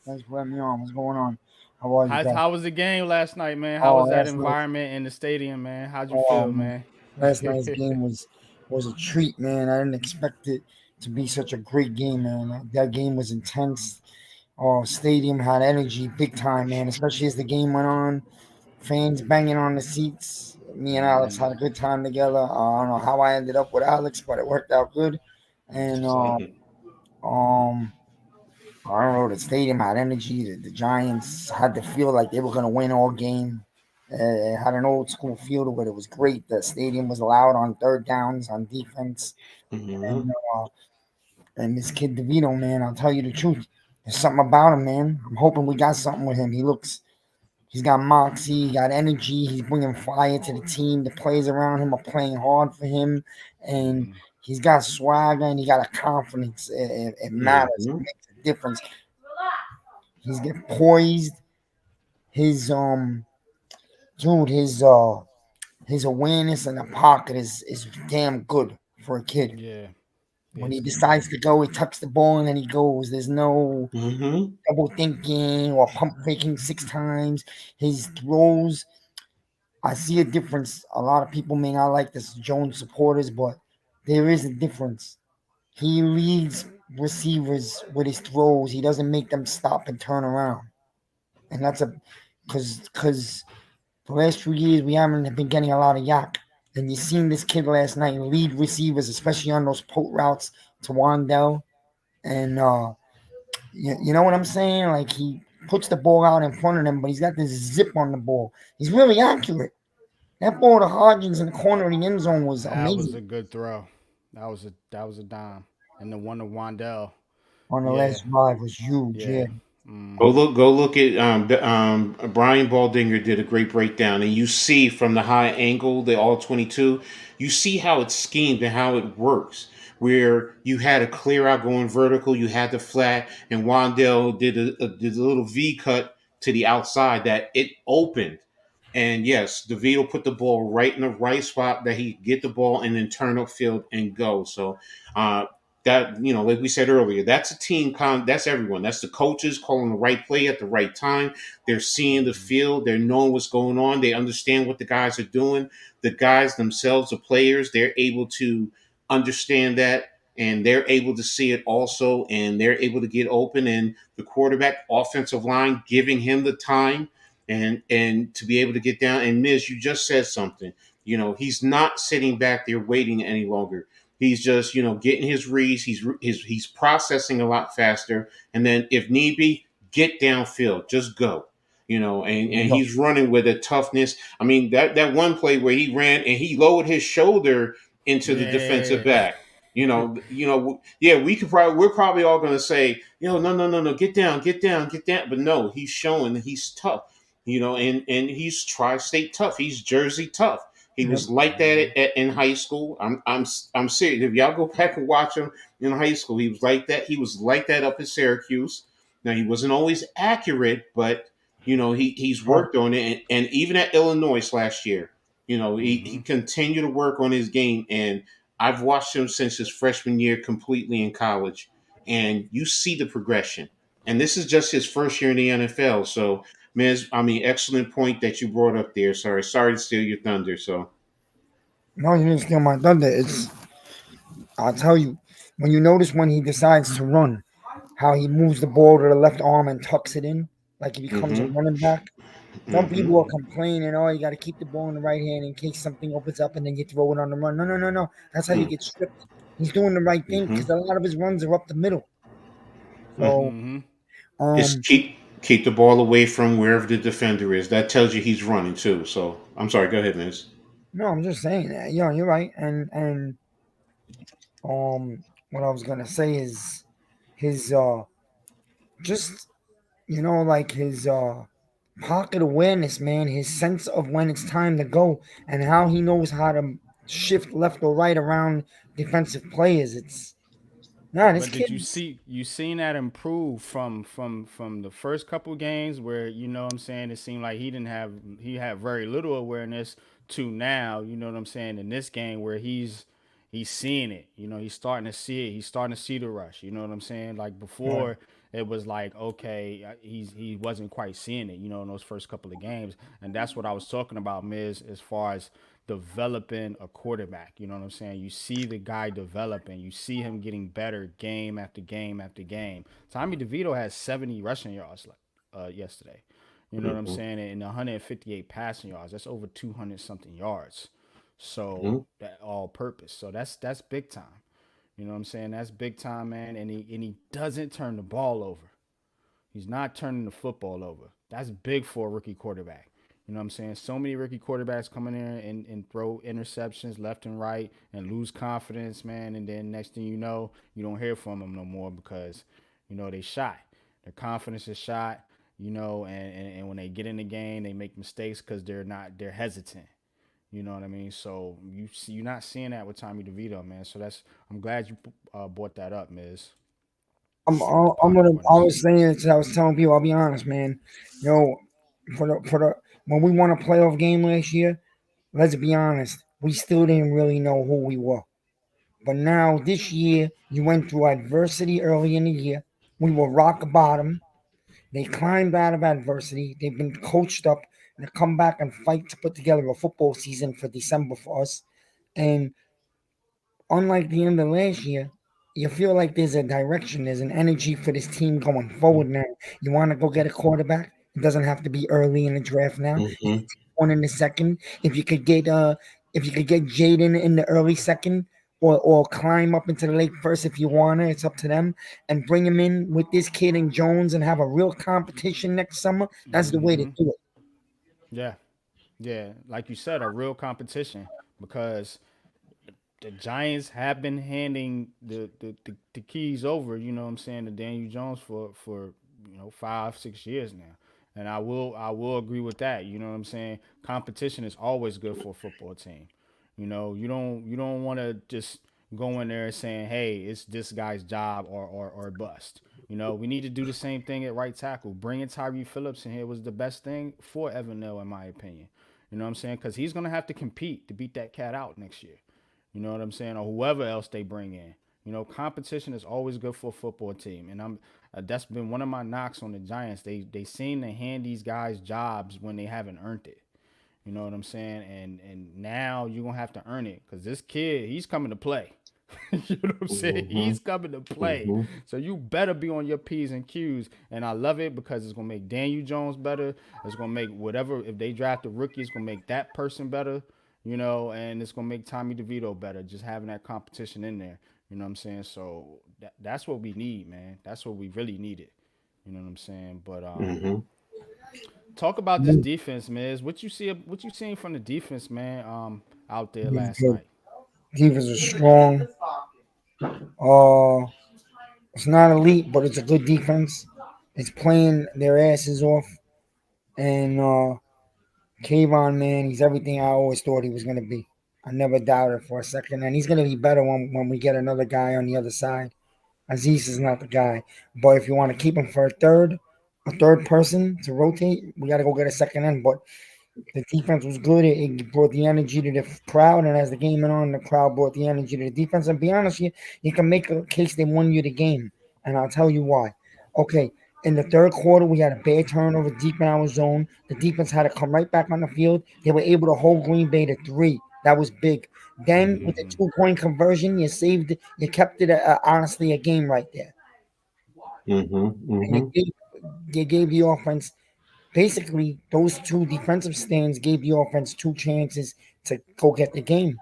Thanks for having me on. What's going on? How are you guys? How was the game last night, man? How Oh, was that last night, environment in the stadium, man? How'd you feel, um, man? last night's game was a treat, man. I didn't expect it to be such a great game, man. That game was intense. Oh, stadium had energy, big time, man. Especially as the game went on, fans banging on the seats. Me and Alex Mm-hmm. had a good time together. I don't know how I ended up with Alex, but it worked out good. That's And what's up. um, I don't know. The stadium had energy. The Giants had to feel like they were going to win all game. It had an old school feel to it. It was great. The stadium was loud on third downs on defense. Hmm. And, uh, and this kid DeVito, man, I'll tell you the truth. There's something about him, man. I'm hoping we got something with him. He's got moxie, he got energy. He's bringing fire to the team. The players around him are playing hard for him, and Mm-hmm. he's got swagger and he got a confidence. It matters. It Hmm. makes a difference. He's get poised. His dude, his awareness in the pocket is damn good for a kid. Yeah. When he It's decides to go, he tucks the ball and then he goes. There's no double thinking or pump faking 6 times. His throws, I see a difference. A lot of people may not like this Jones supporters, but there is a difference. He leads receivers with his throws. He doesn't make them stop and turn around. And that's a because the last few years we haven't been getting a lot of yak. And you seen this kid last night lead receivers, especially on those post routes to Wandell. And you know what I'm saying? Like he puts the ball out in front of him, but he's got this zip on the ball. He's really accurate. That ball to Hodgins in the corner of the end zone was That was amazing a good throw. That was a dime. And the one to Wandell. on the Yeah. last drive was huge. Yeah, Yeah. Go look at Brian Baldinger did a great breakdown, and you see from the high angle, the all 22, you see how it's schemed and how it works. Where you had a clear out going vertical, you had the flat, and Wandell did a little V cut to the outside that it opened. And yes, DeVito put the ball right in the right spot that he could get the ball and then turn upfield and go. So uh, that like we said earlier, that's a that's everyone. That's the coaches calling the right play at the right time. They're seeing the field, they're knowing what's going on, they understand what the guys are doing. The guys themselves, the players, they're able to understand that and they're able to see it also, and they're able to get open, and the quarterback offensive line giving him the time and to be able to get down. And Miz, you just said something. He's not sitting back there waiting any longer. He's just, getting his reads. He's processing a lot faster. And then if need be, get downfield. Just go. And he's running with a toughness. I mean, that one play where he ran and he lowered his shoulder into the defensive Yeah. back. Yeah, we're probably all going to say, no, no, get down. But no, he's showing that he's tough. And he's tri-state tough. He's Jersey tough. He yep. was like that in high school. I'm serious. If y'all go back and watch him in high school, he was like that. He was like that up in Syracuse. Now he wasn't always accurate, but he's worked on it. And even at Illinois last year, he continued to work on his game. And I've watched him since his freshman year completely in college. And you see the progression. And this is just his first year in the NFL. So Miz, excellent point that you brought up there. Sorry to steal your thunder. So, No, you didn't steal my thunder. I'll tell you, when you notice when he decides to run, how he moves the ball to the left arm and tucks it in, like he becomes a running back. Some people are complaining, you got to keep the ball in the right hand in case something opens up and then you throw it on the run. No. That's how you get stripped. He's doing the right thing because a lot of his runs are up the middle. So, just keep the ball away from wherever the defender is. That tells you he's running too. So, I'm sorry. Go ahead, Miz. No, I'm just saying that. You're right. And what I was gonna say is his just like his pocket awareness, man, his sense of when it's time to go and how he knows how to shift left or right around defensive players. This But did kid. you seen that improve from the first couple games where what I'm saying, it seemed like he had very little awareness to now, you know what I'm saying, in this game where he's seeing it, he's starting to see it, he's starting to see the rush, you know what I'm saying? Like before it was like, okay, he wasn't quite seeing it, in those first couple of games. And that's what I was talking about, Miz, as far as developing a quarterback. You know what I'm saying? You see the guy developing. You see him getting better game after game after game. Tommy DeVito has 70 rushing yards yesterday. You know what I'm saying? And 158 passing yards. That's over 200 something yards. So that all purpose. So that's big time. You know what I'm saying? That's big time, man. And he doesn't turn the ball over. He's not turning the football over. That's big for a rookie quarterback. You know what I'm saying? So many rookie quarterbacks come in there and throw interceptions left and right and lose confidence, man. And then next thing you know, you don't hear from them no more because, they shot. Their confidence is shot, and when they get in the game, they make mistakes because they're hesitant. You know what I mean? So you're not seeing that with Tommy DeVito, man. So I'm glad you brought that up, Miz. I was saying it. I was telling people. I'll be honest, man. For the when we won a playoff game last year, let's be honest, we still didn't really know who we were. But now this year, you went through adversity early in the year. We were rock bottom. They climbed out of adversity. They've been coached up and come back and fight to put together a football season for December for us. And unlike the end of last year, you feel like there's a direction, there's an energy for this team going forward now. You want to go get a quarterback? It doesn't have to be early in the draft now. Mhm. One in the second. If you could get Jaden in the early second, or climb up into the late first if you want to, it's up to them. And bring him in with this kid and Jones and have a real competition next summer. That's the way to do it. Yeah. Yeah. Like you said, a real competition because the Giants have been handing the keys over, you know what I'm saying, to Daniel Jones for 5-6 years now. And I will agree with that. You know what I'm saying? Competition is always good for a football team. You don't want to just go in there saying, "Hey, it's this guy's job or bust." We need to do the same thing at right tackle. Bringing Tyree Phillips in here was the best thing for Evan Neal, in my opinion. You know what I'm saying? Because he's gonna have to compete to beat that cat out next year. You know what I'm saying? Or whoever else they bring in. Competition is always good for a football team, and that's been one of my knocks on the Giants. They seem to hand these guys jobs when they haven't earned it. You know what I'm saying? And now you're gonna have to earn it because this kid, he's coming to play. You know what I'm saying? He's coming to play. So you better be on your P's and Q's. And I love it because it's gonna make Daniel Jones better. It's gonna make whatever, if they draft a rookie, it's gonna make that person better. And it's gonna make Tommy DeVito better, just having that competition in there. You know what I'm saying? So that's what we need, man. That's what we really needed. You know what I'm saying? But talk about this defense, man. What you seen from the defense, man, out there last night? Defense is strong. It's not elite, but it's a good defense. It's playing their asses off. And Kayvon, man, he's everything I always thought he was going to be. I never doubted for a second. And he's going to be better when we get another guy on the other side. Aziz is not the guy. But if you want to keep him for a third person to rotate, we got to go get a second end. But the defense was good. It brought the energy to the crowd. And as the game went on, the crowd brought the energy to the defense. And be honest with you can make a case they won you the game. And I'll tell you why. Okay, in the third quarter, we had a bad turnover deep in our zone. The defense had to come right back on the field. They were able to hold Green Bay to 3. That was big. Then with the 2-point conversion, you kept it honestly a game right there. And they gave the offense, basically those 2 defensive stands gave the offense 2 chances to go get the game.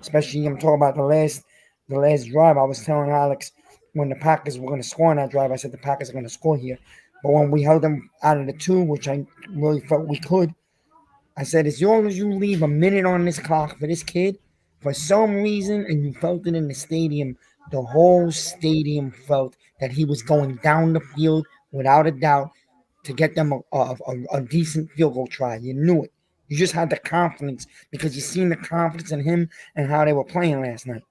Especially I'm talking about the last drive. I was telling Alex when the Packers were going to score on that drive, I said the Packers are going to score here. But when we held them out of the 2, which I really felt we could, I said, as long as you leave a minute on this clock for this kid, for some reason, and you felt it in the stadium, the whole stadium felt that he was going down the field without a doubt to get them a decent field goal try. You knew it. You just had the confidence because you seen the confidence in him and how they were playing last night.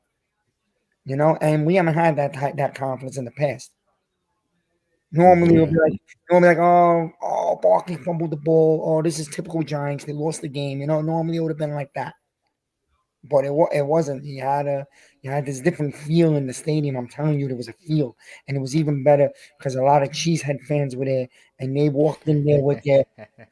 And we haven't had that confidence in the past. Normally, it'll be like, oh, Barkley fumbled the ball. Oh, this is typical Giants. They lost the game. Normally it would have been like that. But it wasn't. You had this different feel in the stadium. I'm telling you, there was a feel. And it was even better because a lot of Cheesehead fans were there, and they walked in there with their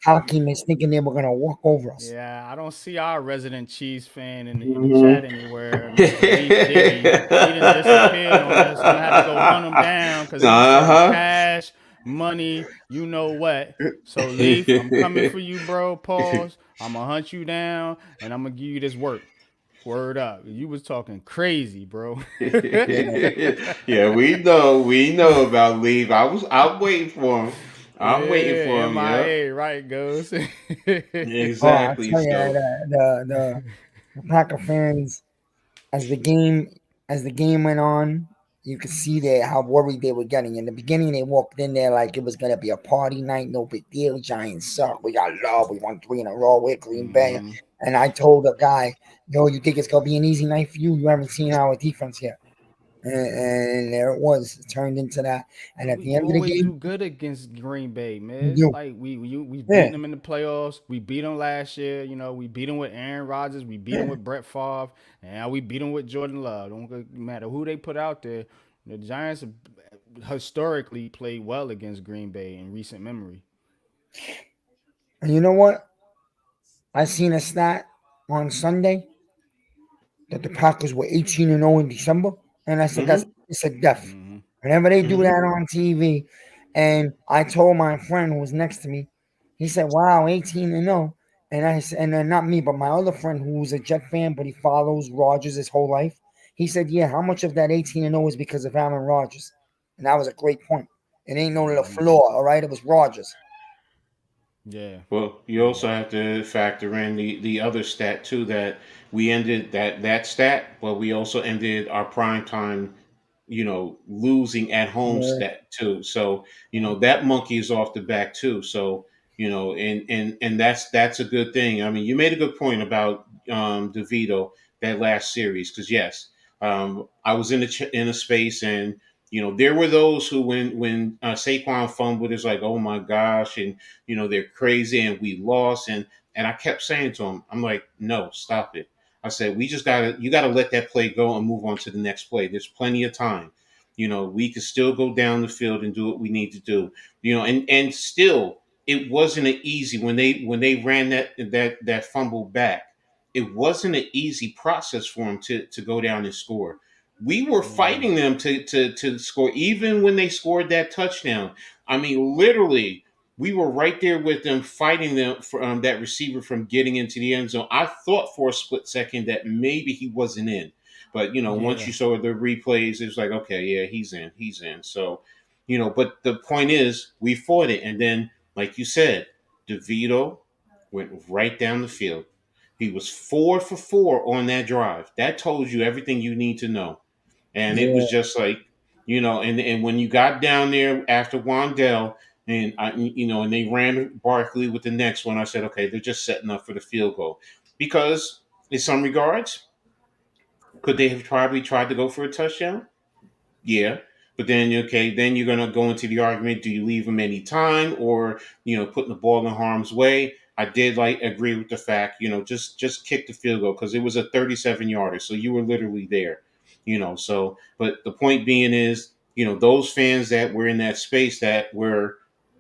cockiness thinking they were going to walk over us. Yeah, I don't see our resident Cheese fan in the chat anywhere. Mr. Leaf Diddy. He didn't disappear on us. I'm going to have to go run him down because he's cash, money, you know what. So, Leaf, I'm coming for you, bro. Pause. I'm going to hunt you down, and I'm going to give you this work. Word up. You was talking crazy, bro. Yeah, we know about Leaf. I'm waiting for him. I'm waiting for him. MIA, right, goes. Exactly. The Packer fans, as the game went on, you could see how worried they were getting. In the beginning, they walked in there like it was gonna be a party night, no big deal. Giants suck. We got love. We won 3 in a row with Green Bay. And I told the guy, yo, you think it's gonna be an easy night for you? You haven't seen our defense yet. and there it was. It turned into that. And at We the end of the always game, do good against Green Bay, we man. do. Like we Yeah. beaten them in the playoffs. We beat them last year. You know, we beat them with Aaron Rodgers. We beat them Yeah. with Brett Favre, and now we beat them with Jordan Love. Don't matter who they put out there. The Giants have historically played well against Green Bay in recent memory. And you know what? I seen a stat on Sunday that the Packers were 18-0 in December, and I said that's Mm-hmm. it's a death. Mm-hmm. Whenever they do Mm-hmm. that on TV, and I told my friend who was next to me, he said, "Wow, 18-0." And I said, and then not me, but my other friend who's a Jet fan, but he follows Rodgers his whole life. He said, "Yeah, how much of that 18-0 is because of Aaron Rodgers?" And that was a great point. It ain't no little Mm-hmm. flaw, all right? It was Rodgers. Yeah. Well, you Yeah. also have to factor in the other stat too, that we ended that stat, but we also ended our prime time, losing at home Yeah, stat too. So, that monkey is off the back too. So, and that's a good thing. I mean, you made a good point about DeVito that last series, because yes, I was in a space, and there were those who, when Saquon fumbled, it's like, oh my gosh, and they're crazy and we lost, and I kept saying to him, I'm like, no, stop it. I said, you gotta let that play go and move on to the next play. There's plenty of time. We can still go down the field and do what we need to do. And still, it wasn't an easy, when they ran that fumble back. It wasn't an easy process for him to go down and score. We were Mm-hmm. fighting them to score, even when they scored that touchdown. I mean, literally, we were right there with them, fighting them for that receiver from getting into the end zone. I thought for a split second that maybe he wasn't in, but once Yeah. you saw the replays, it was like, okay, yeah, he's in. So, but the point is, we fought it, and then, like you said, DeVito went right down the field. He was 4 for 4 on that drive. That told you everything you need to know. And it yeah, was just like, and when you got down there after Wandell, and they ran Barkley with the next one, I said, okay, they're just setting up for the field goal. Because in some regards, could they have probably tried to go for a touchdown? Yeah. But then, okay, then you're going to go into the argument: do you leave them any time, or putting the ball in harm's way? I did agree with the fact, just kick the field goal, because it was a 37 yarder, so you were literally there. So, but the point being is, those fans that were in that space, that were,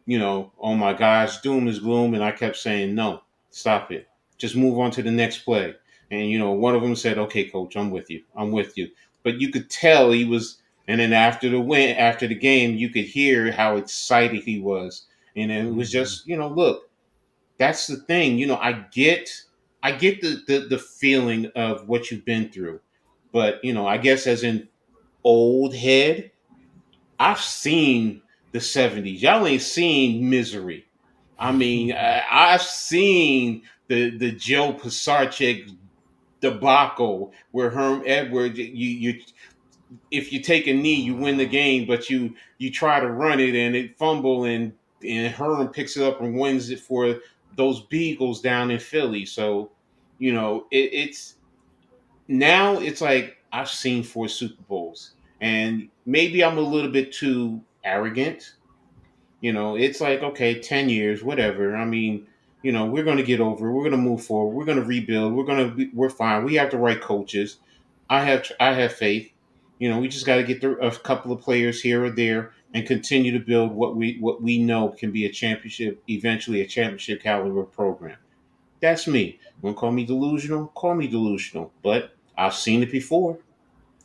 oh my gosh, doom is gloom, and I kept saying, no, stop it, just move on to the next play. And one of them said, okay, coach, I'm with you. But you could tell he was. And then after the game, you could hear how excited he was, and it was Mm-hmm. just, look, that's the thing. I get the feeling of what you've been through, but I guess, as an old head, I've seen the '70s. Y'all ain't seen misery. I mean, I've seen the Joe Pisarcik debacle, where Herm Edwards, you if you take a knee, you win the game, but you try to run it and it fumble, and Herm picks it up and wins it for those Beagles down in Philly. So, it's now, it's like I've seen 4 Super Bowls, and maybe I'm a little bit too arrogant. It's like, okay, 10 years, whatever. I mean, we're going to get over it. We're going to move forward. We're going to rebuild. We're fine. We have the right coaches. I have faith. We just got to get a couple of players here or there and continue to build what we know can be eventually a championship caliber program. That's me. You want to call me delusional? Call me delusional. But I've seen it before.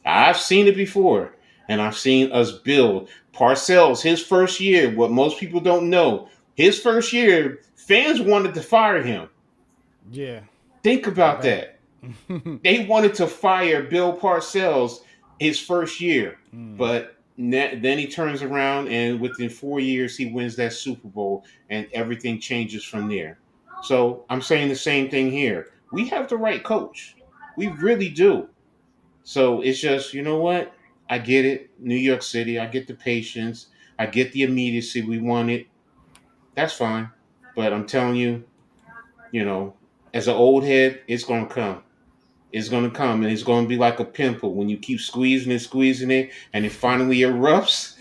I've seen it before, and I've seen us build. Parcells, his first year, what most people don't know, his first year, fans wanted to fire him. Yeah. Think I about bet. that. They wanted to fire Bill Parcells his first year, Mm. but then he turns around, and within 4 years, he wins that Super Bowl, and everything changes from there. So I'm saying the same thing here. We have the right coach. We really do. So it's just, you know what? I get it. New York City, I get the patience. I get the immediacy we wanted. That's fine. But I'm telling you, you know, as an old head, it's going to come. is going to come, and it's going to be like a pimple when you keep squeezing it, and it finally erupts,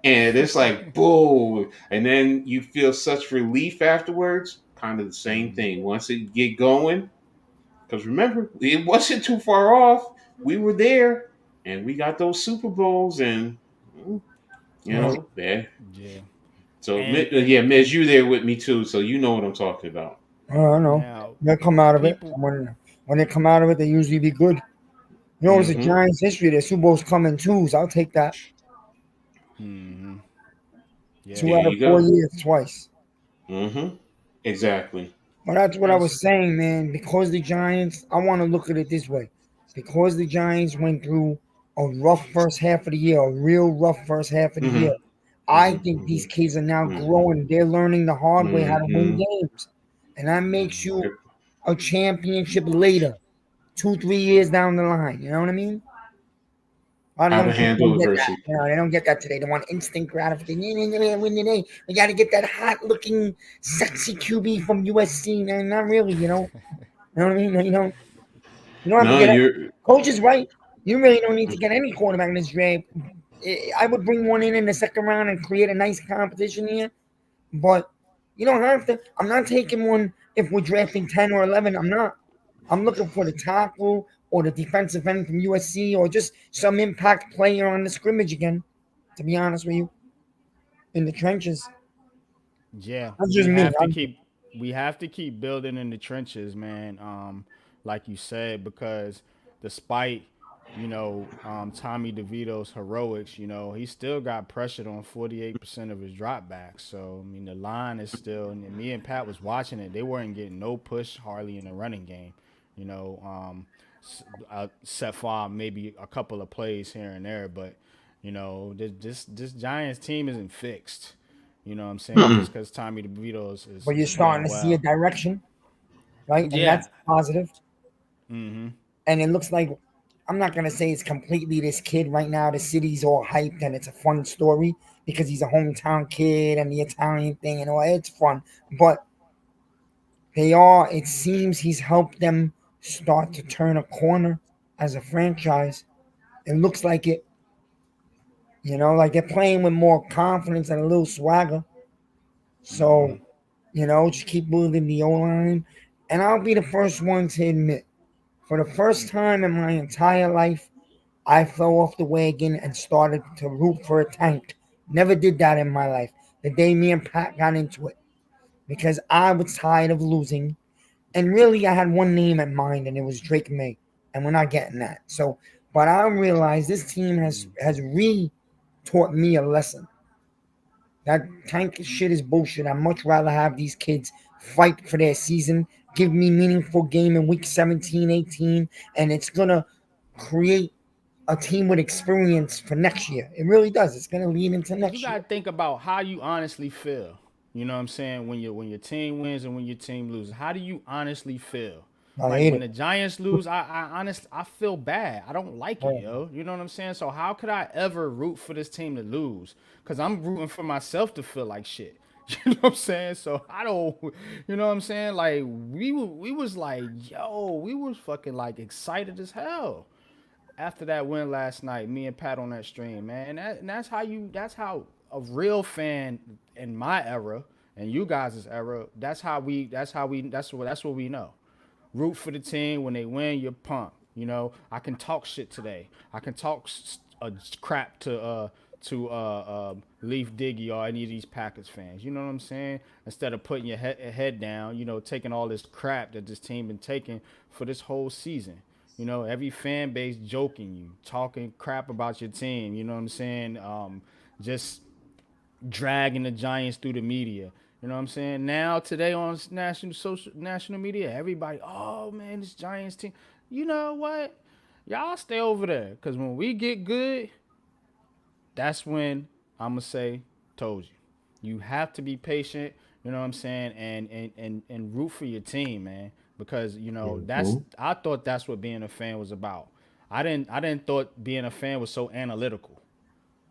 and it's like boom, and then you feel such relief afterwards. Kind of the same thing once it get going, because remember, it wasn't too far off. We were there, and we got those Super Bowls, and Right. there. Yeah. So And yeah, Miz, you there with me too, so you know what I'm talking about. I know. now They'll come out of it. people. When they come out of it, they usually be good. You know, it's a Hmm. Giants history. Their Super Bowls come in twos. I'll take that. Hmm. Yeah. Two There out of you four go. years, twice. Hmm. Exactly. But that's what I And was saying, man. Because the Giants, I want to look at it this way. Because the Giants went through a rough first half of the year, a real rough first half of the Hmm. year, I Hmm. think these Hmm. kids are now Hmm. growing. They're learning the hard way how to win Hmm. games. And that makes you a championship later, 2, 3 years down the line. You know what I mean? A lot of How to young people handle don't get that. adversity. You know, they don't get that today. They want instant gratification. Win today. We got to get that hot-looking, sexy QB from USC. No, not really. You know what I mean? You don't have to No, get it. you're. Coach is right. You really don't need to get any quarterback in this draft. I would bring one in the second round and create a nice competition here, but you don't have to. I'm not taking one if we're drafting 10 or 11. I'm not. I'm looking for the tackle or the defensive end from USC or just some impact player on the scrimmage again, to be honest with you, in the trenches. yeah, That's just me. we have to keep building in the trenches, man. Like you said, because despite Tommy DeVito's heroics, he still got pressured on 48% of his dropbacks. So I mean, the line is still. And me and Pat was watching it. They weren't getting no push hardly in the running game. You know, set for maybe a couple of plays here and there, but this Giants team isn't fixed. You know what I'm saying? Just because Tommy DeVito But you're is playing starting to see a well. direction, right? And Yeah. that's positive. Mm-hmm. And it looks like I'm not gonna say it's completely this kid right now. The city's all hyped and it's a fun story because he's a hometown kid and the Italian thing and all. It's fun, but they are. It seems he's helped them start to turn a corner as a franchise. It looks like it. Like they're playing with more confidence and a little swagger. So, just keep moving the O line. And I'll be the first one to admit, for the first time in my entire life, I fell off the wagon and started to root for a tank. Never did that in my life. The day me and Pat got into it. Because I was tired of losing. And really, I had one name in mind, and it was Drake May. And we're not getting that. So, but I realized this team has re-taught me a lesson. That tank shit is bullshit. I'd much rather have these kids fight for their season, give me meaningful game in week 17, 18, and it's going to create a team with experience for next year. It really does. It's going to lead into You next year. gotta think about how you honestly feel. You know what I'm saying? When your team wins and when your team loses, how do you honestly feel? I Like hate when it. the Giants lose, I feel bad. I don't like it, Right. yo. You know what I'm saying? So how could I ever root for this team to lose? Cause I'm rooting for myself to feel like shit. You know what I'm saying? So I don't, you know what I'm saying? Like we was like, yo, we was fucking like excited as hell after that win last night, me and Pat on that stream, man. And that's how a real fan in my era and you guys' era, that's what we know. Root for the team when they win, you're pumped. I can talk shit today. I can talk crap to Leaf Diggy or any of these Packers fans. You know what I'm saying? Instead of putting your head down, taking all this crap that this team been taking for this whole season. Every fan base joking you, talking crap about your team. You know what I'm saying? Just dragging the Giants through the media. You know what I'm saying? Now today on national media, everybody, oh man, this Giants team. You know what? Y'all stay over there, cause when we get good, that's when I'm gonna say, told you. You have to be patient, you know what I'm saying, and root for your team, man. Because Mhm. I thought that's what being a fan was about. I didn't thought being a fan was so analytical.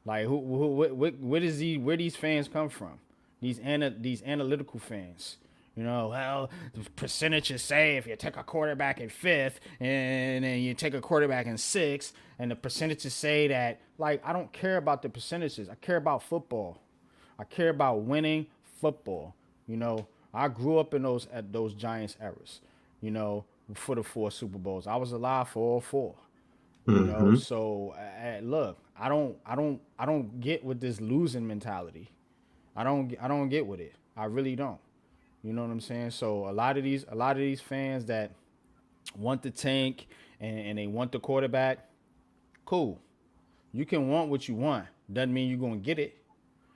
Like what is where these fans come from? These analytical fans. You know, well, the percentages say if you take a quarterback in fifth and then you take a quarterback in sixth, and the percentages say that, like, I don't care about the percentages. I care about football. I care about winning football. You know, I grew up in those Giants eras, you know, for the 4 Super Bowls. I was alive for all 4. You know, Mm-hmm. so look, I don't get with this losing mentality. I don't get with it. I really don't. You know what I'm saying? So a lot of these fans that want the tank and they want the quarterback, cool. You can want what you want. Doesn't mean you're gonna get it.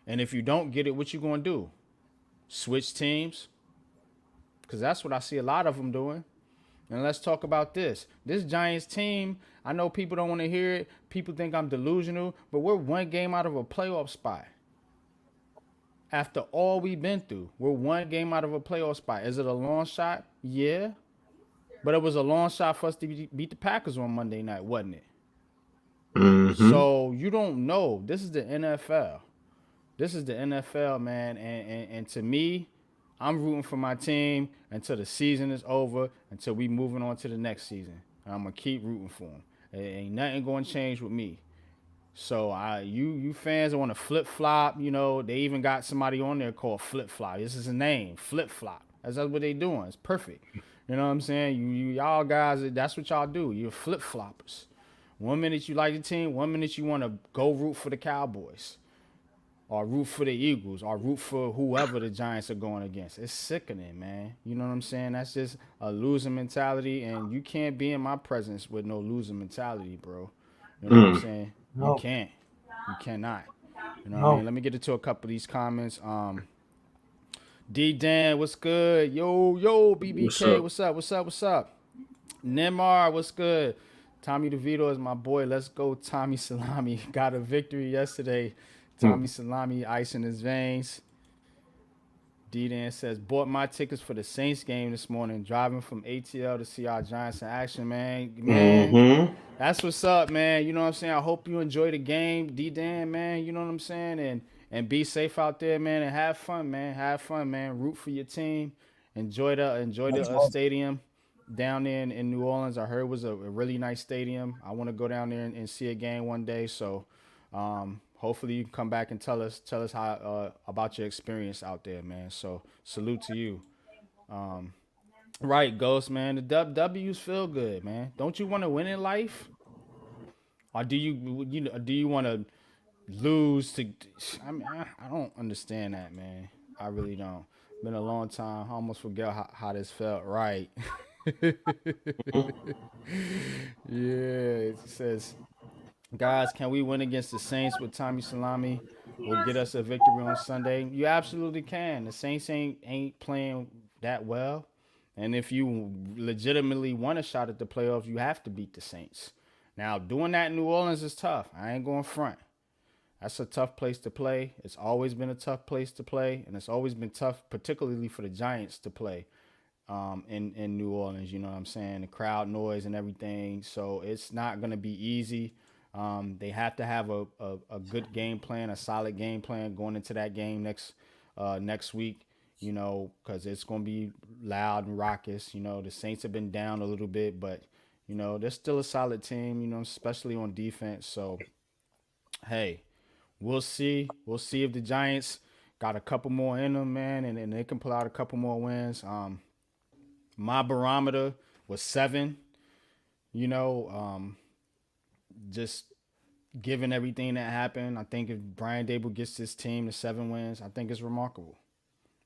And if you don't get it, what you gonna do? Switch teams? Because that's what I see a lot of them doing. And let's talk about this. This Giants team, I know people don't want to hear it. People think I'm delusional, but we're 1 game out of a playoff spot. After all we've been through, we're 1 game out of a playoff spot. Is it a long shot? Yeah. But it was a long shot for us to beat the Packers on Monday night, wasn't it? Mm-hmm. So you don't know. This is the NFL. This is the NFL, man. And to me, I'm rooting for my team until the season is over, until we moving on to the next season. And I'm gonna keep rooting for them. Ain't nothing gonna change with me. So you fans that want to flip flop, you know, they even got somebody on there called Flip Flop. This is a name, Flip Flop. That's what they doing. It's perfect. You know what I'm saying? Y'all guys, that's what y'all do. You're flip floppers. 1 minute you like the team, 1 minute you want to go root for the Cowboys, or root for the Eagles, or root for whoever the Giants are going against. It's sickening, man. You know what I'm saying? That's just a losing mentality, and you can't be in my presence with no losing mentality, bro. You know what I'm Mm. saying? You No, can't. You cannot. You know what I mean? no. Let me get into a couple of these comments. D Dan, what's good? Yo, What's BBK, up? what's up? What's up? What's up? Neymar, what's good? Tommy DeVito is my boy. Let's go, Tommy Salami. Got a victory yesterday. Tommy Mm. Salami, ice in his veins. D Dan says, bought my tickets for the Saints game this morning, driving from ATL to see our Giants in action, man. Man, Mm-hmm. that's what's up, man. You know what I'm saying? I hope you enjoy the game, D Dan, man. You know what I'm saying? And be safe out there, man, and have fun, man. Have fun, man. Root for your team. Enjoy the That's all. stadium down there in New Orleans. I heard it was a really nice stadium. I want to go down there and see a game one day. So hopefully you can come back and tell us how about your experience out there, man. So salute to you. Right, Ghost, man. The W's feel good, man. Don't you want to win in life? Or do you want to lose to? I mean, I don't understand that, man. I really don't. Been a long time. I almost forget how this felt. Right. Yeah. It says, guys, can we win against the Saints with Tommy Salami? Will get us a victory on Sunday. You absolutely can. The Saints ain't playing that well, and if you legitimately want a shot at the playoffs, you have to beat the Saints. Now, doing that in New Orleans is tough. I ain't going front. That's a tough place to play. It's always been a tough place to play, and it's always been tough, particularly for the Giants to play in New Orleans. You know what I'm saying? The crowd noise and everything. So it's not going to be easy. They have to have a good game plan, a solid game plan going into that game next week. You know, because it's going to be loud and raucous. You know, the Saints have been down a little bit, but you know they're still a solid team. You know, especially on defense. So hey, we'll see. We'll see if the Giants got a couple more in them, man, and they can pull out a couple more wins. My barometer was 7. You know, just given everything that happened, I think if Brian Dable gets this team to 7 wins, I think it's remarkable.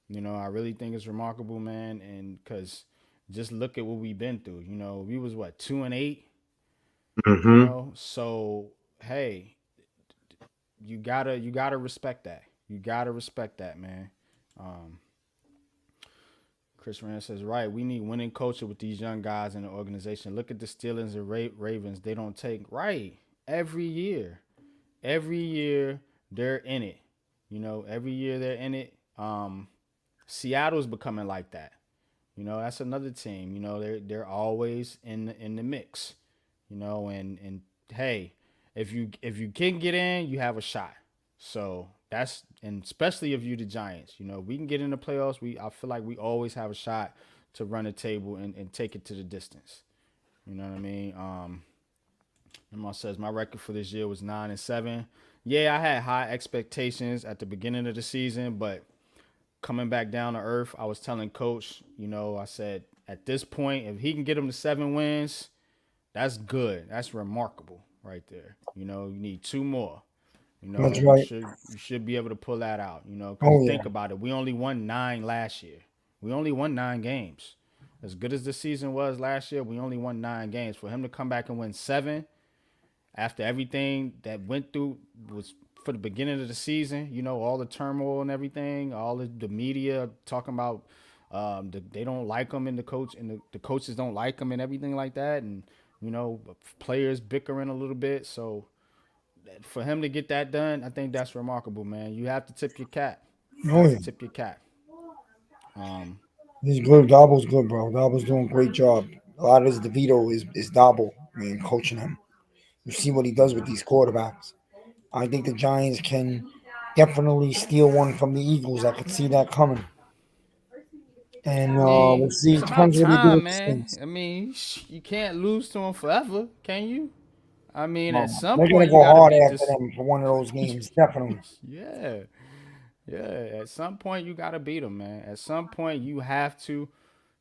You know, I really think it's remarkable, man, and because just look at what we've been through. You know, we was what 2-8. You Mm-hmm. know, so hey, you gotta respect that. You gotta respect that, man. Um, Chris Rand says, right, we need winning culture with these young guys in the organization. Look at the Steelers and Ravens. They don't take right every year. Every year they're in it. You know, every year they're in it. Seattle's becoming like that. You know, that's another team. You know, they're always in the mix. You know, and hey, if you can get in, you have a shot. So that's, and especially if you the Giants, we can get in the playoffs. I feel like we always have a shot to run the table and take it to the distance. You know what I mean? Remember, says my record for this year was 9-7. Yeah, I had high expectations at the beginning of the season, but coming back down to earth, I was telling coach, I said at this point, if he can get him to 7 wins, that's good. That's remarkable right there. You need two more. That's You right. should be able to pull that out. Because Oh yeah. think about it, we only won 9 last year. We only won 9 games. As good as the season was last year, we only won 9 games. For him to come back and win 7 after everything that went through was for the beginning of the season, all the turmoil and everything, all the media talking about they don't like him and the coach and the coaches don't like him and everything like that, and players bickering a little bit. So for him to get that done, I think that's remarkable, man. You have to tip your cap. You Oh have yeah. to tip your cap. Um, He's good. Dabo's good, bro. Dabo's doing a great job. A lot of his DeVito is Dabo, man, coaching him. You see what he does with these quarterbacks. I think the Giants can definitely steal one from the Eagles. I could see that coming. And I we'll mean, see. it's It about depends what he do time, with the man. Saints. I mean, you can't lose to him forever, can you? I mean, at No, some they're gonna point you go got to hard beat after this. them for one of those games, definitely. Yeah, yeah. At some point you got to beat them, man. At some point you have to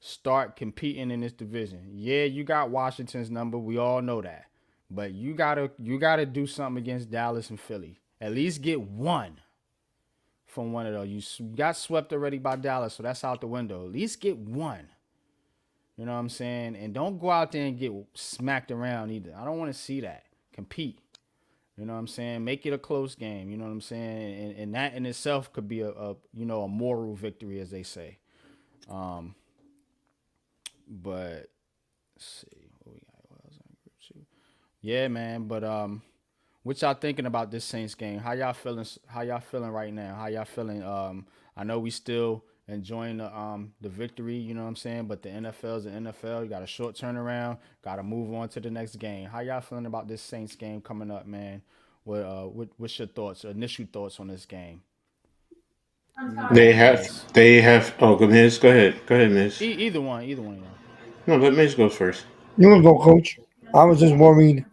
start competing in this division. Yeah, you got Washington's number. We all know that, but you gotta do something against Dallas and Philly. At least get one from one of those. You got swept already by Dallas, so that's out the window. At least get one. You know what I'm saying? And don't go out there and get smacked around either. I don't want to see that. Compete. You know what I'm saying? Make it a close game. You know what I'm saying? And that in itself could be a moral victory, as they say. Um, but let's see what we got. What else on group two? Yeah, man. But what y'all thinking about this Saints game? How y'all feeling? How y'all feeling right now? How y'all feeling? I know we still enjoying the victory. You know what I'm saying? But the NFL is the NFL. You got a short turnaround. Got to move on to the next game. How y'all feeling about this Saints game coming up, man? What's your thoughts? Initial thoughts on this game? You can go, Miz. They have. Oh, go Miz. Go ahead, Miz. Either one of y'all. No, let Miz go first. You can go, coach. I was just worried.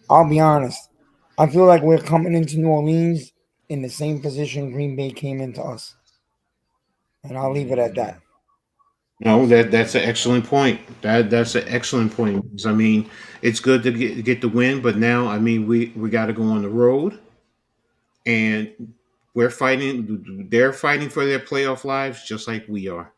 I'll be honest. I feel like we're coming into New Orleans in the same position Green Bay came into us. And I'll leave it at that. No, that's an excellent point. That's an excellent point. I mean, it's good to get the win, but now I mean we got to go on the road, and we're fighting. They're fighting for their playoff lives just like we are.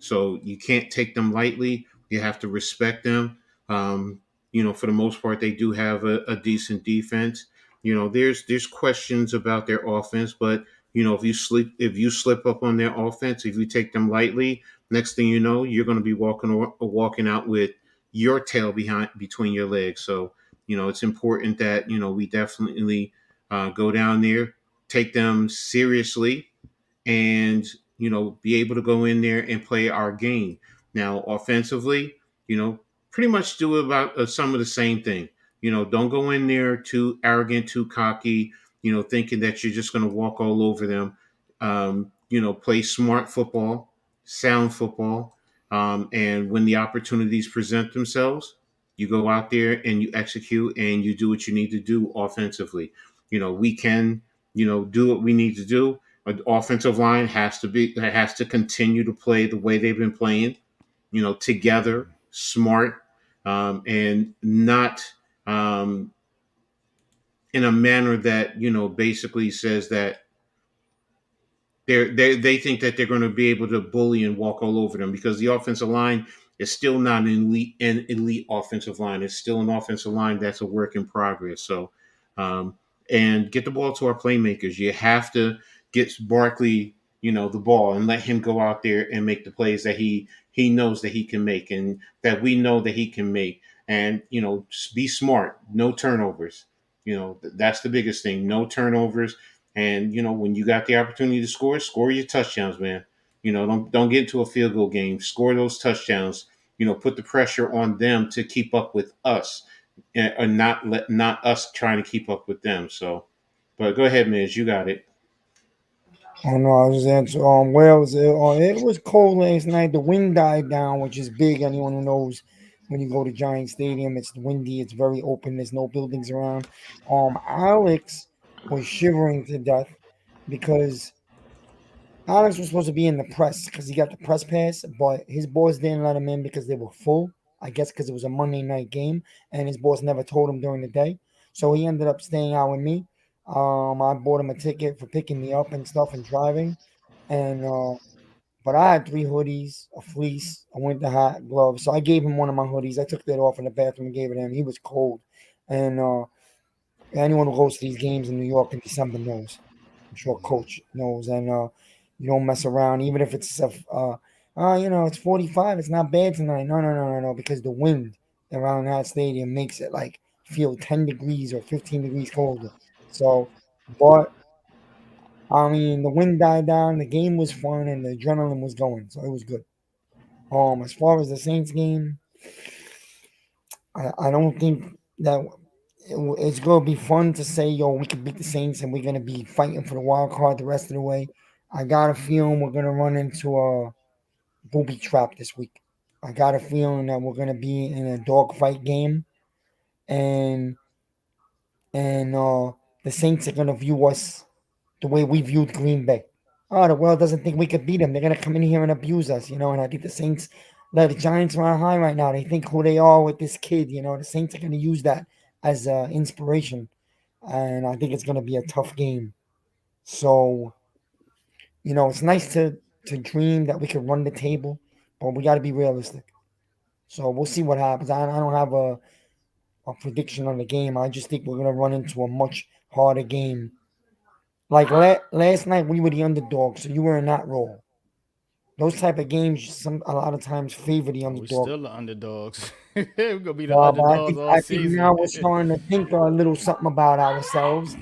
So you can't take them lightly. You have to respect them. For the most part, they do have a decent defense. There's questions about their offense, but if you slip up on their offense, if you take them lightly, next thing you know, you're going to be walking out with your tail behind between your legs. So it's important that we definitely go down there, take them seriously, and be able to go in there and play our game. Now, offensively, pretty much do about some of the same thing. Don't go in there too arrogant, too cocky. Thinking that you're just going to walk all over them. Play smart football, sound football, and when the opportunities present themselves, you go out there and you execute and you do what you need to do offensively. We can, do what we need to do. An offensive line has to continue to play the way they've been playing, together, smart, and not in a manner that basically says that they think that they're going to be able to bully and walk all over them, because the offensive line is still not an elite offensive line. It's still an offensive line that's a work in progress. So, and get the ball to our playmakers. You have to get Barkley, the ball, and let him go out there and make the plays that he knows that he can make, and that we know that he can make. And be smart. No turnovers. That's the biggest thing. No turnovers. And when you got the opportunity to score your touchdowns, man. Don't get into a field goal game. Score those touchdowns. Put the pressure on them to keep up with us, and not us trying to keep up with them. So, But go ahead, Miz. You got it. Oh no, I was just answering. Where was it? It was cold last night. The wind died down, which is big. Anyone who knows, when you go to Giant Stadium, it's windy. It's very open. There's no buildings around. Alex was shivering to death because Alex was supposed to be in the press because he got the press pass, but his boss didn't let him in because they were full. I guess because it was a Monday night game, and his boss never told him during the day. So he ended up staying out with me. I bought him a ticket for picking me up and stuff and driving. And but I had three hoodies, a fleece, a winter hat, gloves. So I gave him one of my hoodies. I took that off in the bathroom and gave it to him. He was cold. And anyone who goes to these games in New York in December knows. I'm sure Coach knows. And you don't mess around, even if it's it's 45. It's not bad tonight. No, no, no, no, no, because the wind around that stadium makes it like feel 10 degrees or 15 degrees colder. So, but I mean, the wind died down, the game was fun, and the adrenaline was going, so it was good. As far as the Saints game, I don't think that it's going to be fun to say, yo, we could beat the Saints and we're going to be fighting for the wild card the rest of the way. I got a feeling we're going to run into a booby trap this week. I got a feeling that we're going to be in a dogfight game, and and the Saints are going to view us the way we viewed Green Bay. Oh, the world doesn't think we could beat them. They're going to come in here and abuse us, And I think the Saints, like the Giants are on high right now. They think who they are with this kid, The Saints are going to use that as inspiration. And I think it's going to be a tough game. So, it's nice to dream that we could run the table, but we got to be realistic. So we'll see what happens. I don't have a prediction on the game. I just think we're going to run into a much harder game. Like last night, we were the underdog, so you were in that role. Those type of games, a lot of times favor the We're underdog. still the underdogs. We're gonna be the But underdogs all I think season. now we're starting to think a little something about ourselves.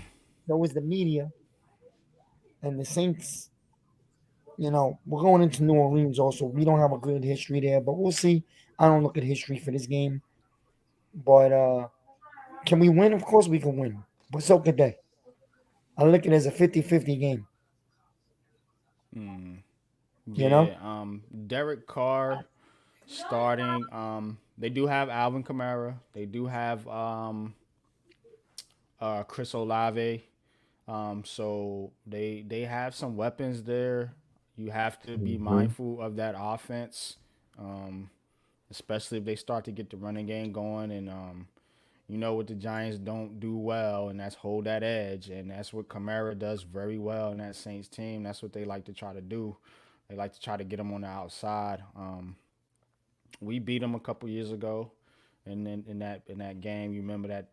So is the media and the Saints. We're going into New Orleans also. We don't have a good history there, but we'll see. I don't look at history for this game, but can we win? Of course we can win, but so could they. I look at it as a 50-50 game. Mm, You know, yeah. Derek Carr starting. They do have Alvin Kamara. They do have Chris Olave. So they have some weapons there. You have to be Mm-hmm. mindful of that offense, um, especially if they start to get the running game going. And you know what the Giants don't do well, and that's hold that edge. And that's what Kamara does very well in that Saints team. That's what they like to try to do. They like to try to get them on the outside. We beat them a couple years ago, and then in that game, you remember that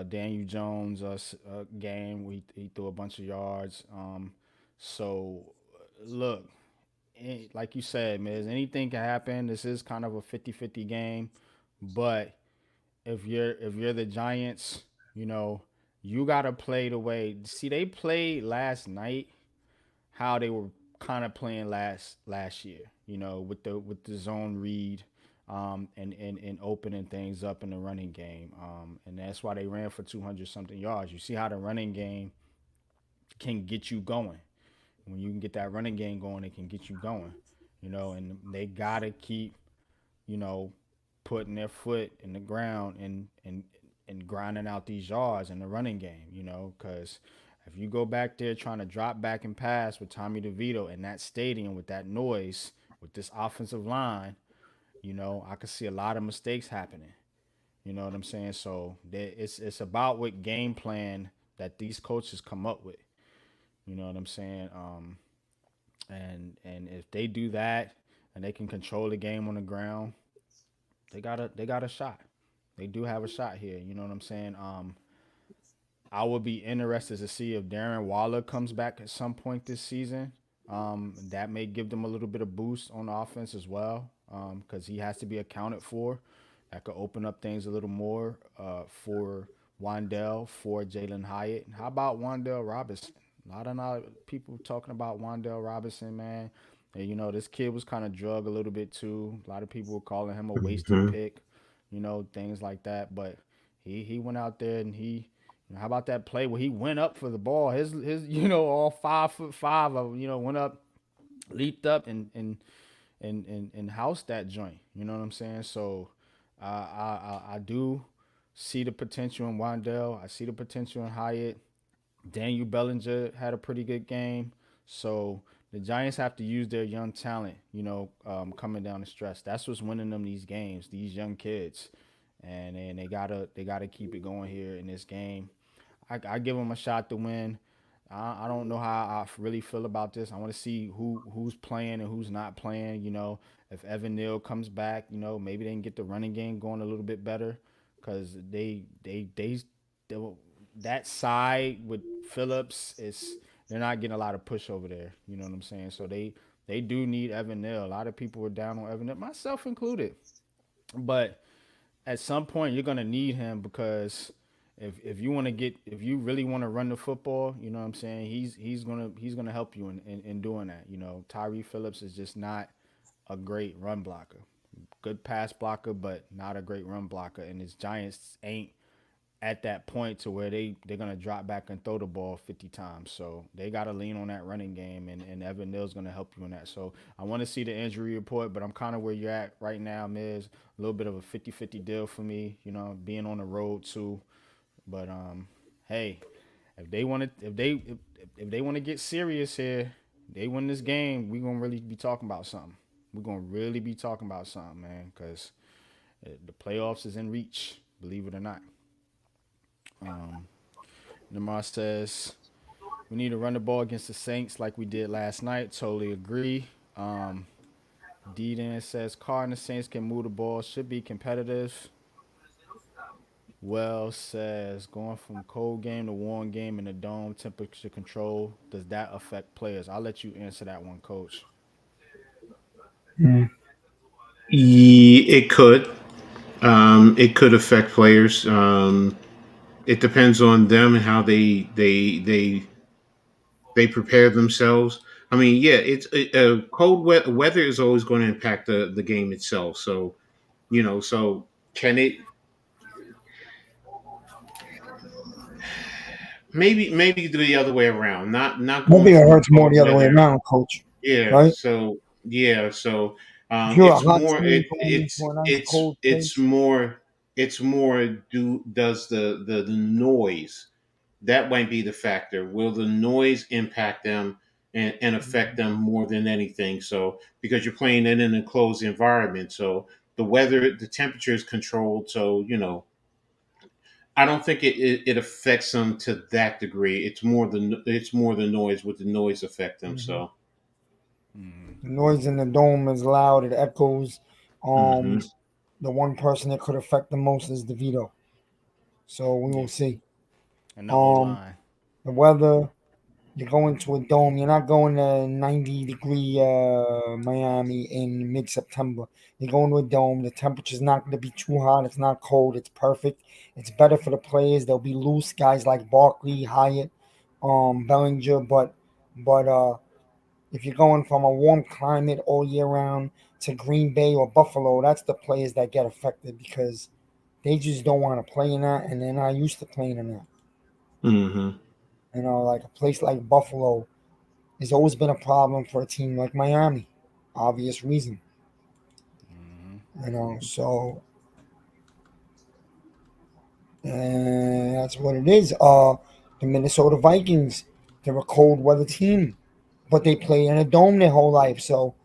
Daniel Jones game. He threw a bunch of yards. So look, like you said, Miz, anything can happen. This is kind of a 50-50 game, but if you're the Giants, you know, you gotta play the way. See, they played last night how they were kind of playing last year. You know, with the zone read, and opening things up in the running game. And that's why they ran for 200 something yards. You see how the running game can get you going. When you can get that running game going, it can get you going. You know, and they gotta keep, you know, putting their foot in the ground and grinding out these yards in the running game, because if you go back there trying to drop back and pass with Tommy DeVito in that stadium with that noise, with this offensive line, I could see a lot of mistakes happening. You know what I'm saying? So it's about what game plan that these coaches come up with. You know what I'm saying? And if they do that and they can control the game on the ground, they got a shot. They do have a shot here. You know what I'm saying? I would be interested to see if Darren Waller comes back at some point this season. That may give them a little bit of boost on offense as well, because he has to be accounted for. That could open up things a little more for Wandell, for Jalen Hyatt. How about Wandell Robinson? A lot of people talking about Wandell Robinson, man. And this kid was kind of drug a little bit too. A lot of people were calling him a wasted Mm-hmm. pick, things like that. But he went out there and he How about that play where he went up for the ball? His all 5'5" of went up, leaped up and housed that joint. You know what I'm saying? So I do see the potential in Wandell. I see the potential in Hyatt. Daniel Bellinger had a pretty good game. So the Giants have to use their young talent, coming down the stretch. That's what's winning them these games, these young kids. And they gotta keep it going here in this game. I give them a shot to win. I don't know how I really feel about this. I want to see who's playing and who's not playing. If Evan Neal comes back, maybe they can get the running game going a little bit better, because they that side with Phillips is they're not getting a lot of push over there. You know what I'm saying? So they do need Evan Neal. A lot of people were down on Evan Neal, myself included. But at some point you're gonna need him, because if you really want to run the football, you know what I'm saying, he's gonna help you in doing that. Tyree Phillips is just not a great run blocker. Good pass blocker, but not a great run blocker. And his Giants ain't at that point to where they're gonna drop back and throw the ball 50 times. So they gotta lean on that running game, and Evan Neal's gonna help you in that. So I want to see the injury report, but I'm kind of where you're at right now, Miz. A little bit of a 50-50 deal for me, being on the road too. But hey, if they want to if they want to get serious here, they win this game, we're gonna really be talking about something. We're gonna really be talking about something, man, because the playoffs is in reach, believe it or not. Namar says we need to run the ball against the Saints like we did last night. Totally agree. D-Dan says Carr and the Saints can move the ball, should be competitive. Wells says going from cold game to warm game in the dome, temperature control, does that affect players? I'll let you answer that one, Coach. It could. It could affect players. It depends on them and how they prepare themselves. I mean, yeah, cold weather is always going to impact the game itself. So so can it maybe the other way around, not I think going it from hurts more cold the other way weather. around, coach. Yeah, Right? so yeah, so If you're a it's hot more team going into a nice cold it's place, more it's more do does the noise, that might be the factor. Will the noise impact them and affect them more than anything? So because you're playing in an enclosed environment, so the temperature is controlled. So I don't think it affects them to that degree. It's more the noise. Would the noise affect them? mhm, So. the noise in the dome is loud. It echoes. Hmm. Um, the one person that could affect the most is DeVito. So we will Yeah, see. and the O Um, line. the weather. You're going to a dome. You're not going to 90-degree Miami in mid-September. You're going to a dome. The temperature's not going to be too hot. It's not cold. It's perfect. It's better for the players. They'll be loose. Guys like Barkley, Hyatt, Bellinger. But if you're going from a warm climate all year round to Green Bay or Buffalo, that's the players that get affected, because they just don't want to play in that, and they're not used to playing in that. Hmm. Like a place like Buffalo has always been a problem for a team like Miami. Obvious reason. So that's what it is. The Minnesota Vikings, they're a cold weather team, but they play in a dome their whole life. So,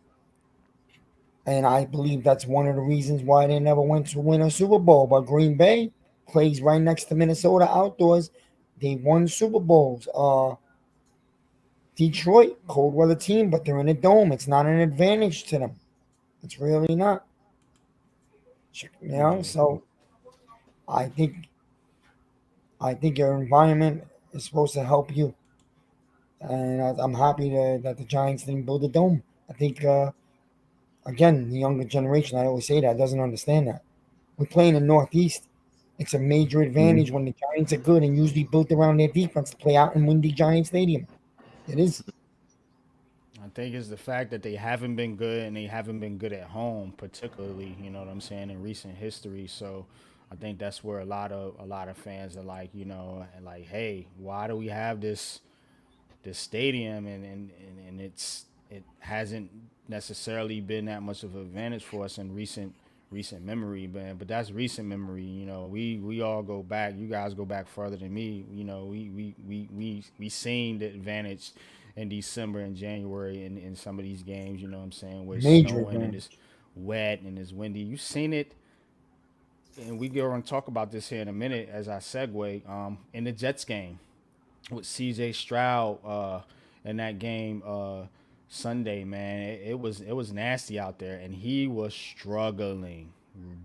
and I believe that's one of the reasons why they never went to win a Super Bowl. But Green Bay plays right next to Minnesota outdoors. They won Super Bowls. Detroit, cold weather team, but they're in a dome. It's not an advantage to them. It's really not. Yeah. So I think I think your environment is supposed to help you, and I'm happy that the Giants didn't build a dome. I think again, the younger generation, I always say that, doesn't understand that. We play in the Northeast. It's a major advantage when the Giants are good and usually built around their defense to play out in windy Giant Stadium. It is. I think it's the fact that they haven't been good, and they haven't been good at home, particularly, you know what I'm saying, in recent history. So I think that's where a lot of fans are like, like, hey, why do we have this stadium and it hasn't necessarily been that much of an advantage for us in recent memory, but that's recent memory. We all go back. You guys go back further than me. We seen the advantage in December and January in some of these games. You know what I'm saying? Where it's Major snowing and it's advantage. wet and it's windy. You seen it, and we go and talk about this here in a minute as I segue. In the Jets game with C.J. Stroud in that game Sunday, man, it was nasty out there, and he was struggling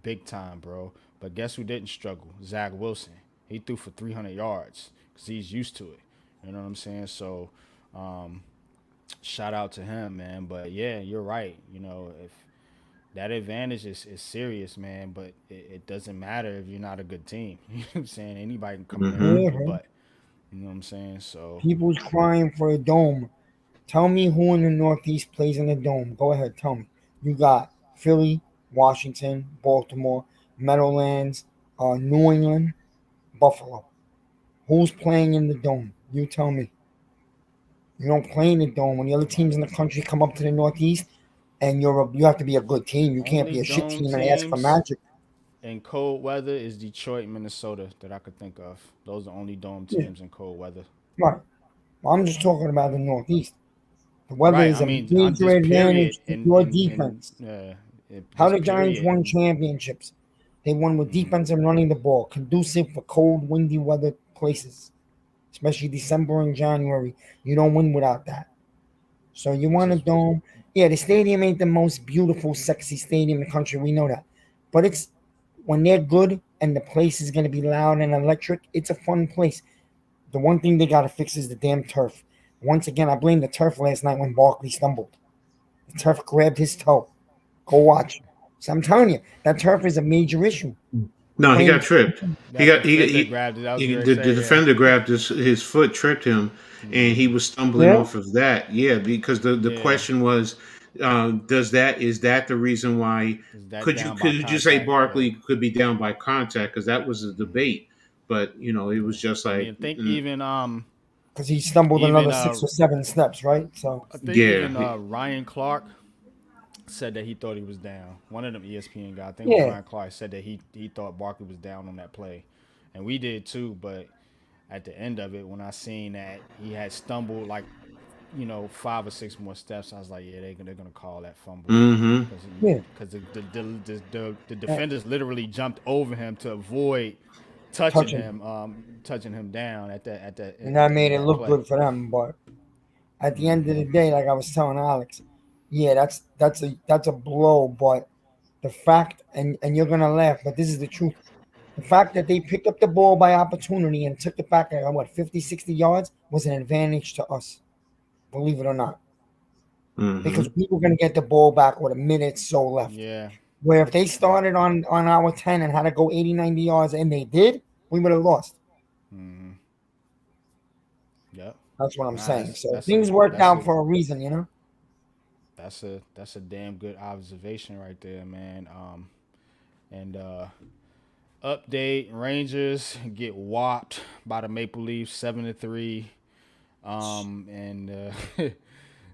big time, bro. But guess who didn't struggle? Zach Wilson. He threw for 300 yards because he's used to it. You know what I'm saying? So, shout out to him, man. But yeah, you're right. If that advantage is serious, man, but it doesn't matter if you're not a good team. You know what I'm saying? Anybody can come in there and Hmm. whoop Yeah, your man. butt. You know what I'm saying? So People's crying for a dome. Tell me who in the Northeast plays in the dome. Go ahead, tell me. You got Philly, Washington, Baltimore, Meadowlands, New England, Buffalo. Who's playing in the dome? You tell me. You don't play in the dome when the other teams in the country come up to the Northeast, and you have to be a good team. You can't only be a shit dome team and ask for teams magic. in cold weather is Detroit, Minnesota that I could think of. Those are the only dome Yeah, teams in cold weather. right. I'm just talking about the Northeast. The weather Right. is I a mean, I'm major just advantage period to in your in in defense. How just the Giants period. won championships. They won with Mm, defense and running the ball, conducive for cold, windy weather places, especially December and January. You don't win without that. So you want a just dome. Yeah, the stadium ain't the most beautiful, sexy stadium in the country. We know that. But it's when they're good and the place is going to be loud and electric, it's a fun place. The one thing they got to fix is the damn turf. Once again, I blame the turf last night when Barkley stumbled. The turf grabbed his toe. Go watch. So I'm telling you, that turf is a major issue. No, he got Playing, tripped. He that got defender grabbed it. I was gonna the say, yeah. defender grabbed his foot, tripped him, and he was stumbling yeah, off of that. Yeah, because the Yeah. question was, is that the reason why? Is that Could you down by could you say contact? Yeah. Barkley could be down by contact? Because that was a debate, but it Yeah. was just I like, mean, I think even because he stumbled even another 6 or 7 steps, right? So I think yeah, even Ryan Clark said that he thought he was down. One of them ESPN guys, I think it was yeah, Ryan Clark, said that he thought Barkley was down on that play, and we did too. But at the end of it, when I seen that he had stumbled like 5 or 6 more steps, I was like, yeah, they're gonna call that fumble mm-hmm. because yeah. because the Uh, defenders literally jumped over him to avoid touching, touching him down and at that the end made of it that look play. good for them. But at the end of the Hmm. day, like I was telling Alex, yeah, that's a blow. But the fact, and you're gonna laugh, but this is the truth. The fact that they picked up the ball by opportunity and took it back at what 50, 60 yards was an advantage to us. Believe it or not, Mm-hmm. because we were gonna get the ball back with a minute so left. Yeah. Where if they Yep. started on our 10 and had to go 80, 90 yards, and they did, we would have lost. Hmm. Yep. That's what I'm Nah, saying. that's So that's a things worked that's out a for a reason. that's a damn good observation right there, man. And update: Rangers get whopped by the Maple Leafs 7-3. And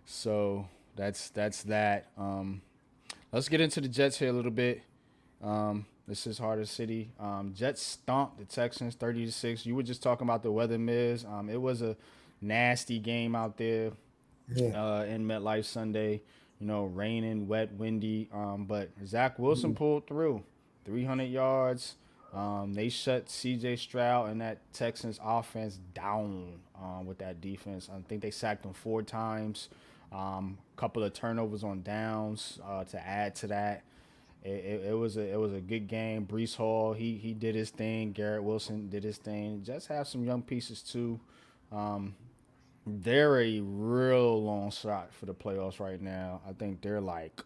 so that's that. Let's get into the Jets here a little bit. This is Harder City. Jets stomped the Texans 30-6. You were just talking about the weather, Miz. It was a nasty game out there Yeah. in MetLife Sunday. Raining, wet, windy. But Zach Wilson pulled through, 300 yards. They shut C.J. Stroud and that Texans offense down with that defense. I think they sacked him 4 times. Couple of turnovers on downs to add to that. It was a good game. Brees Hall he did his thing. Garrett Wilson did his thing. Just have some young pieces too. They're a real long shot for the playoffs right now. I think they're like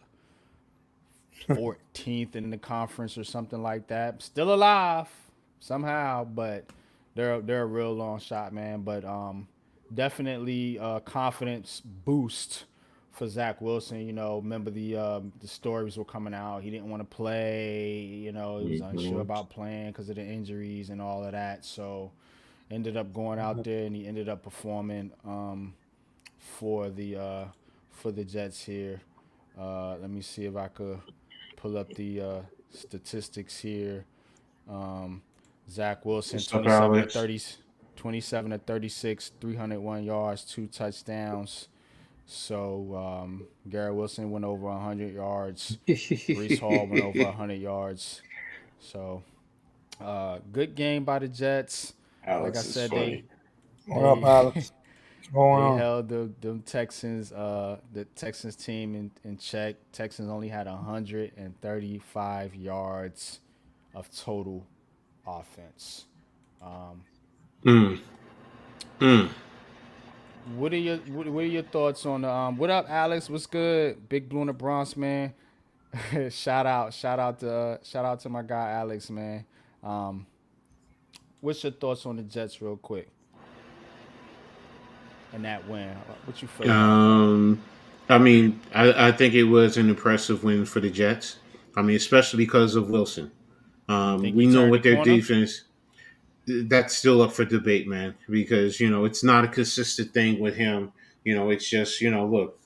14th in the conference or something like that. Still alive somehow, but they're a real long shot, man. But definitely confidence boost for Zach Wilson. Remember the stories were coming out. He didn't want to play. He was unsure Mhm. about playing because of the injuries and all of that. So ended up going out there and he ended up performing for the Jets here. Let me see if I could pull up the statistics here. Um, Zach Wilson, What's up, Alex? 27 to 36, 301 yards, 2 touchdowns. So Garrett Wilson went over 100 yards. Brees Hall went over 100 yards. So good game by the Jets. Like I Alex is said, funny. What up, they Alex? What's going they on? held the Texans team in check. Texans only had 135 yards of total offense. Um, Mm, mm. what are your thoughts on the what up, Alex? What's good? Big Blue in the Bronx, man. Shout out to my guy Alex, man. Um, what's your thoughts on the Jets, real quick, and that win? What you feel about that? Um, I mean, I think it was an impressive win for the Jets. I mean, especially because of Wilson. Think he We know turned the what their corner? defense. That's still up for debate, man, because it's not a consistent thing with him. It's just look,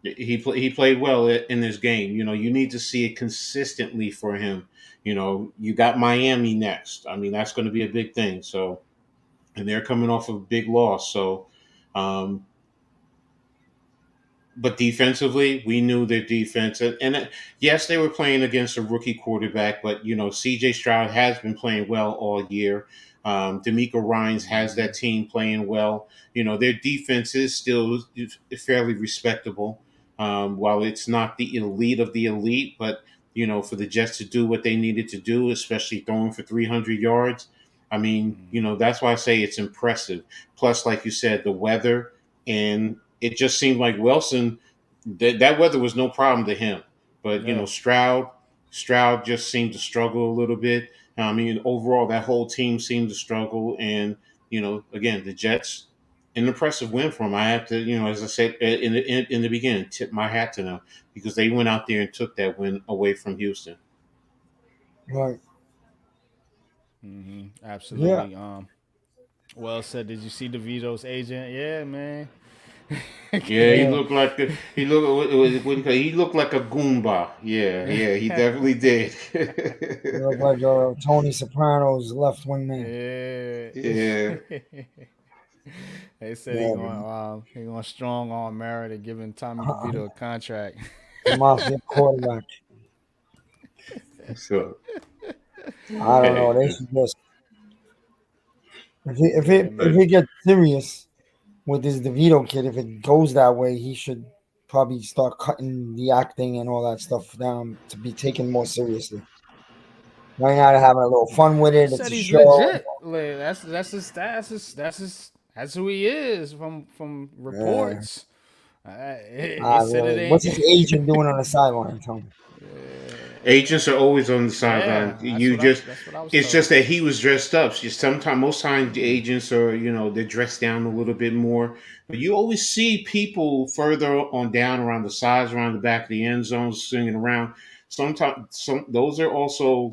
he played well in this game. You need to see it consistently for him. You got Miami next. I mean, that's going to be a big thing. So, and they're coming off a big loss. So, um, but defensively, we knew their defense, and yes, they were playing against a rookie quarterback. But C.J. Stroud has been playing well all year. D'Amico Ryans has that Mm-hmm. team playing well. Their defense is still fairly respectable, while it's not the elite of the elite. But for the Jets to do what they needed to do, especially throwing for 300 yards, I mean, Mm-hmm. that's why I say it's impressive. Plus, like you said, the weather, and it just seemed like Wilson, that weather was no problem to him. But Yeah. Stroud just seemed to struggle a little bit. I mean, overall, that whole team seemed to struggle. And again, the Jets, an impressive win for them. I have to, as I said in the beginning, tip my hat to them because they went out there and took that win away from Houston. Right. Mm-hmm. Yeah. Absolutely. Well said. Did you see DeVito's agent? Yeah, man. Yeah, he Yeah. looked like he looked like a Goomba. Yeah, yeah, he definitely did. You look like Tony Soprano's left wing man. Yeah. Yeah. They said Yeah, man. he going strong on merit and giving Tommy DeVito a contract. The mafia quarterback. So I don't know. hey, They should just if Yeah, it if but man. it gets serious with this DeVito kid, if it goes that way, he should probably start cutting the acting and all that stuff down to be taken more seriously. Right now, they're having a little fun with He it. It's said a he's show. legit. Like, that's who he is from Yeah. reports. He said it What's ain't. his agent doing on the sideline? Tell me. agents are always on the sideline. Yeah, that's what I was It's just told. that he was dressed up. Sometimes, most times, the agents are, they're dressed down a little bit more. But you always see people further on down around the sides, around the back of the end zones, swinging around. Sometimes, those are also,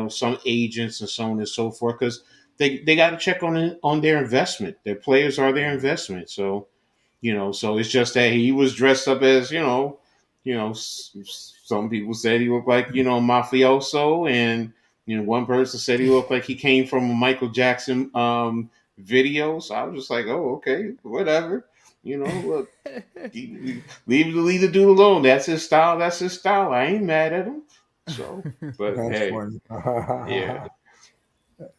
some agents and so on and so forth because they got to check on their investment. Their players are their investment. So so it's just that he was dressed up as some people said he looked like mafioso, and one person said he looked like he came from a Michael Jackson video. So I was just like, oh, okay, whatever. Look, leave the dude alone. That's his style. That's his style. I ain't mad at him. So, but That's hey, funny. yeah,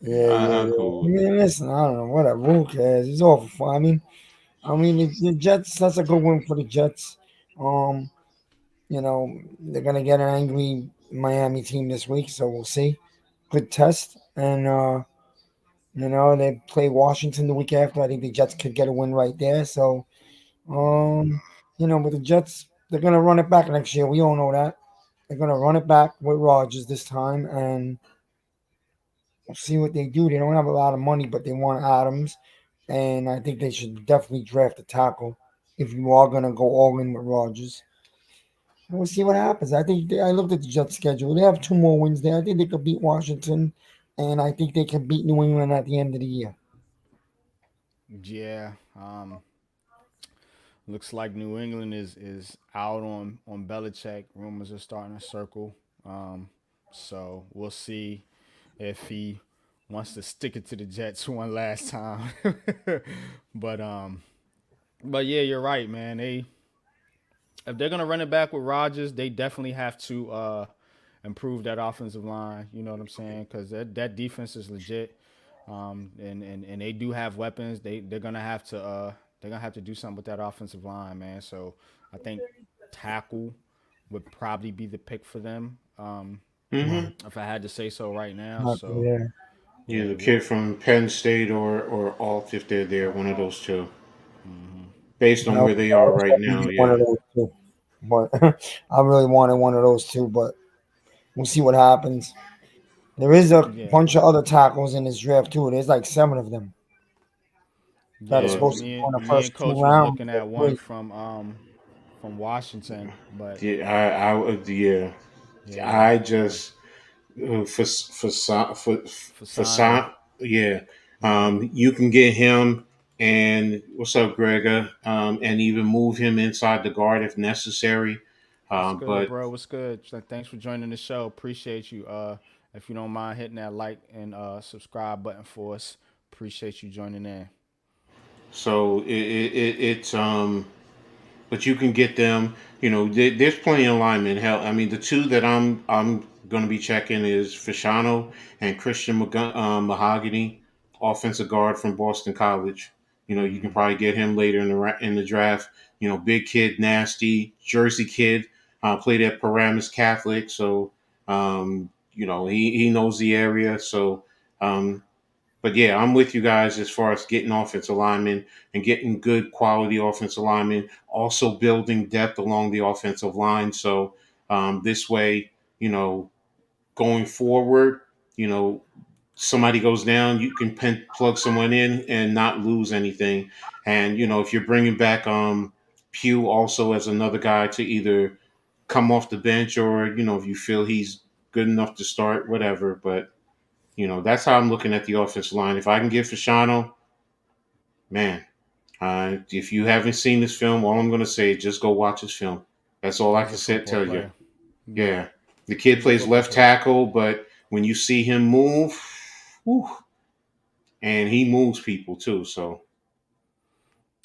Yeah, yeah, I'm yeah. I cool with it. mean, listen, I don't know. Whatever. Who cares? It's all for fun. I mean, the Jets. That's a good win for the Jets. Um, they're gonna get an angry Miami team this week, so we'll see. Good test, and they play Washington the week after. I think the Jets could get a win right there. So, um, with the Jets, they're gonna run it back next year. We all know that they're gonna run it back with Rodgers this time, and we'll see what they do. They don't have a lot of money, but they want Adams, and I think they should definitely draft a tackle. if you are gonna go all in with Rodgers. We'll see what happens. I looked at the Jets schedule. They have 2 more wins there. I think they could beat Washington, and I think they can beat New England at the end of the year. Yeah. Looks like New England is out on Belichick. Rumors are starting to circle. So we'll see if he wants to stick it to the Jets one last time. but but yeah, you're right, man. They if they're gonna run it back with Rodgers, they definitely have to improve that offensive line. You know what I'm saying? Because that defense is legit, and they do have weapons. They're gonna have to do something with that offensive line, man. So I think tackle would probably be the pick for them, Hmm. if I had to say so right now. Not So there. Yeah, yeah, the kid from Penn State or Alt, if they're there, one of those two. mm-hmm. Based on I where they are was right hoping to now, get one yeah. of those two, but I really wanted one of those two. But we'll see what happens. There is a Yeah, bunch of other tackles in this draft too. There's like 7 of them that are yeah. But supposed to go in the Me and first two Coach was rounds. looking They're at one great. from Washington, but yeah, I would, yeah. yeah, I just Fasano. for yeah. Mm-hmm. You can get him and what's up, Grega? And even move him inside the guard if necessary. What's good, But bro? What's good? Thanks for joining the show. Appreciate you. If you don't mind hitting that like and subscribe button for us, appreciate you joining in. so it's but you can get them. You know, there's plenty of linemen. Hell, I mean, the two that I'm going to be checking is Fashano and Christian Mahogany, offensive guard from Boston College. You know, you can Mm-hmm. probably get him later in the draft. You know, big kid, nasty Jersey kid. Played at Paramus Catholic, so you know he knows the area. So um, but yeah, I'm with you guys as far as getting offensive linemen and getting good quality offensive linemen, also building depth along the offensive line. So this way, you know, going forward, you know, somebody goes down, you can plug someone in and not lose anything. And you know, if you're bringing back Pugh also as another guy to either come off the bench or you know if you feel he's good enough to start, whatever. But you know, that's how I'm looking at the offensive line. If I can get Fashano, man, if you haven't seen this film, all I'm going to say is just go watch this film. That's all I He's can a say, football tell you. player. Yeah, Yeah. The kid he's a plays football left player. tackle, but when you see him move, whew, and he moves people too. So,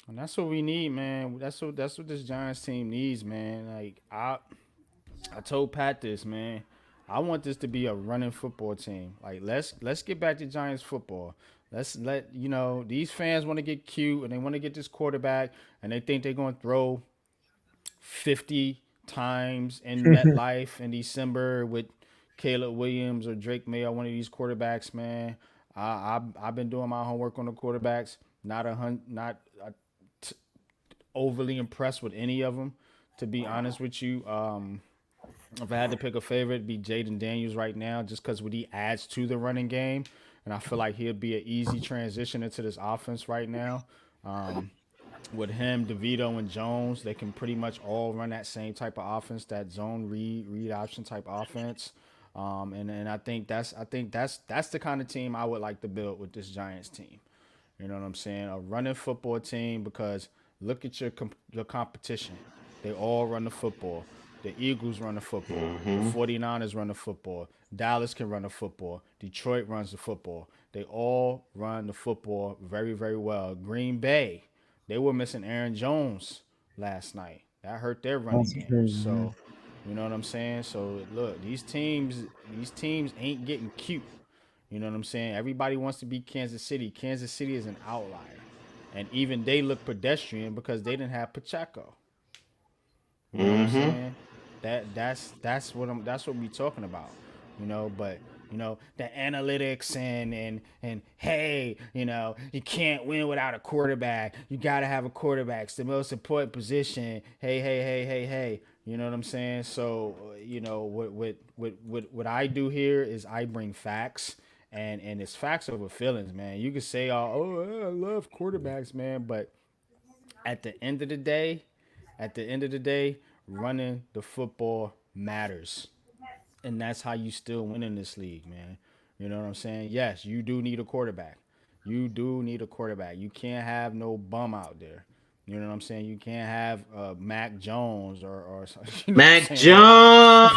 And that's what we need, man. That's what this Giants team needs, man. Like I told Pat this, man. I want this to be a running football team. Like let's get back to Giants football. Let's let these fans want to get cute and they want to get this quarterback and they think they're going to throw 50 times in MetLife in December with Caleb Williams or Drake May or one of these quarterbacks, man. I've been doing my homework on the quarterbacks. Not overly impressed with any of them, to be honest with you. If I had to pick a favorite, it'd be Jaden Daniels right now, just because what he adds to the running game, and I feel like he'll be an easy transition into this offense right now. Um, with him, DeVito, and Jones, they can pretty much all run that same type of offense, that zone read option type offense. And I think that's the kind of team I would like to build with this Giants team. You know what I'm saying? A running football team because look at your competition. They all run the football. The Eagles run the football. The hmm 49ers run the football. Dallas can run the football. Detroit runs the football. They all run the football very, very well. Green Bay, they were missing Aaron Jones last night. That hurt their running That's game. crazy, man. So, you know what I'm saying? So look, these teams ain't getting cute. You know what I'm saying? Everybody wants to be Kansas City. Kansas City is an outlier. And even they look pedestrian because they didn't have Pacheco. You know what I'm hmm saying? That's what we talking about. But the analytics and hey, you can't win without a quarterback. You gotta have a quarterback. It's the most important position. Hey. You know what I'm saying? So what I do here is I bring facts and it's facts over feelings, man. You could say, oh, I love quarterbacks, man, but at the end of the day, running the football matters. And that's how you still win in this league, man. You know what I'm saying? Yes, you do need a quarterback. You do need a quarterback. You can't have no bum out there. You know what I'm saying? You can't have Mac Jones or you know what I'm Mac saying? Jones.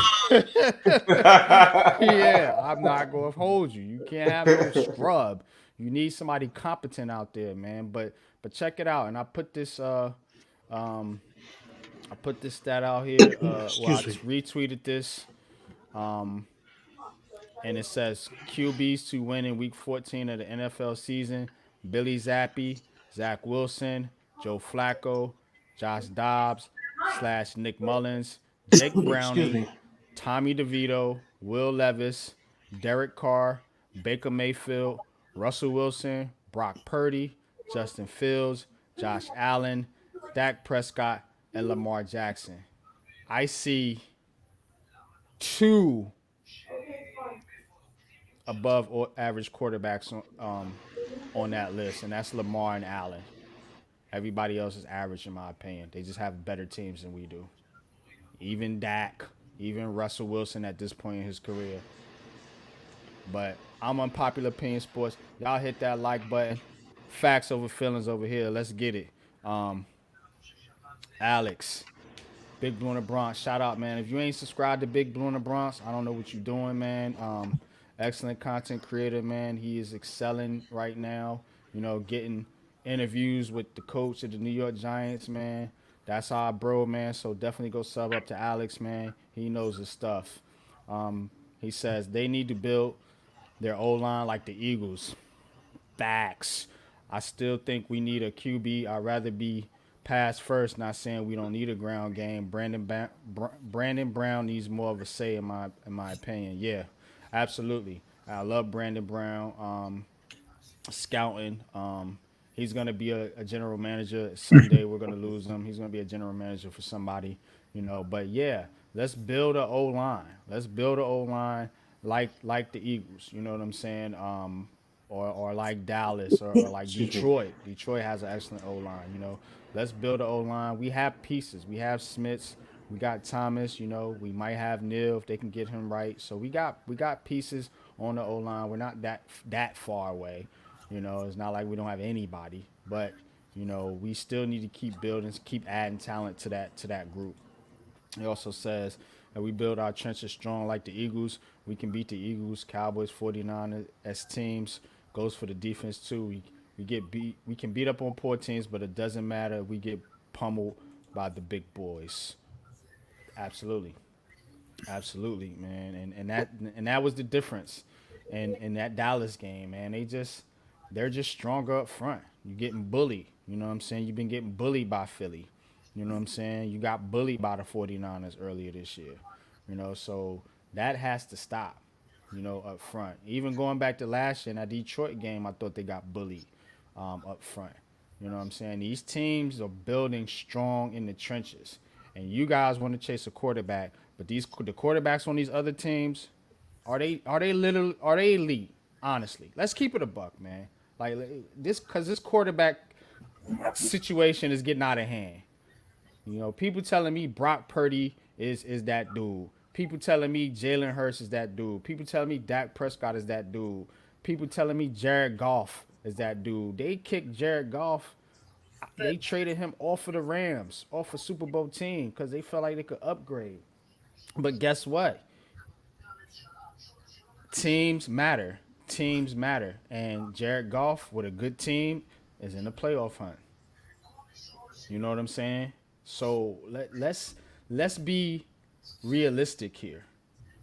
Yeah, I'm not gonna hold you. You can't have no scrub. You need somebody competent out there, man. But check it out. And um I put this stat out here. Well, I Excuse me. retweeted this. And it says QBs to win in Week 14 of the NFL season: Billy Zappi, Zach Wilson, Joe Flacco, Josh Dobbs / Nick Mullins, Jake Excuse Browning, me. Tommy DeVito, Will Levis, Derek Carr, Baker Mayfield, Russell Wilson, Brock Purdy, Justin Fields, Josh Allen, Dak Prescott, and Lamar Jackson. I see two above average quarterbacks on that list, and that's Lamar and Allen. Everybody else is average, in my opinion. They just have better teams than we do. Even Dak, even Russell Wilson at this point in his career. But I'm Unpopular Opinion Sports. Y'all hit that like button. Facts over feelings over here. Let's get it. Alex, Big Blue in the Bronx. Shout out, man. If you ain't subscribed to Big Blue in the Bronx, I don't know what you're doing, man. Excellent content creator, man. He is excelling right now. You know, getting interviews with the coach of the New York Giants, man. That's our bro, man. So definitely go sub up to Alex, man. He knows his stuff. He says they need to build their O-line like the Eagles. Facts. I still think we need a QB. I'd rather be pass first, not saying we don't need a ground game. Brandon Brown needs more of a say in my opinion. Yeah, absolutely. I love Brandon Brown. Scouting. He's gonna be a general manager someday. We're gonna lose him. He's gonna be a general manager for somebody, you know. But yeah, let's build an O line. Let's build an O line like the Eagles. You know what I'm saying? Or like Dallas or like Detroit. Detroit has an excellent O line. You know, let's build an O line. We have pieces. We have Smiths. We got Thomas. You know, we might have Neal if they can get him right. So we got pieces on the O line. We're not that far away. You know, it's not like we don't have anybody, but you know, we still need to keep building, keep adding talent to that group. He also says that we build our trenches strong like the Eagles. We can beat the Eagles, Cowboys, 49ers as teams. Goes for the defense too. We get beat. We can beat up on poor teams, but it doesn't matter. We get pummeled by the big boys. Absolutely, absolutely, man. And that was the difference in that Dallas game, man. They're just stronger up front. You're getting bullied. You know what I'm saying? You've been getting bullied by Philly. You know what I'm saying? You got bullied by the 49ers earlier this year. You know, so that has to stop, you know, up front. Even going back to last year in that Detroit game, I thought they got bullied up front. You know what I'm saying? These teams are building strong in the trenches. And you guys want to chase a quarterback, but the quarterbacks on these other teams, are they elite? Honestly, let's keep it a buck, man. Like because this quarterback situation is getting out of hand. You know, people telling me Brock Purdy is that dude. People telling me Jalen Hurts is that dude. People telling me Dak Prescott is that dude. People telling me Jared Goff is that dude. They kicked Jared Goff. They traded him off of the Rams, off a Super Bowl team, because they felt like they could upgrade. But guess what? Teams matter. Teams matter. And Jared Goff with a good team is in the playoff hunt. You know what I'm saying? So let's be realistic here.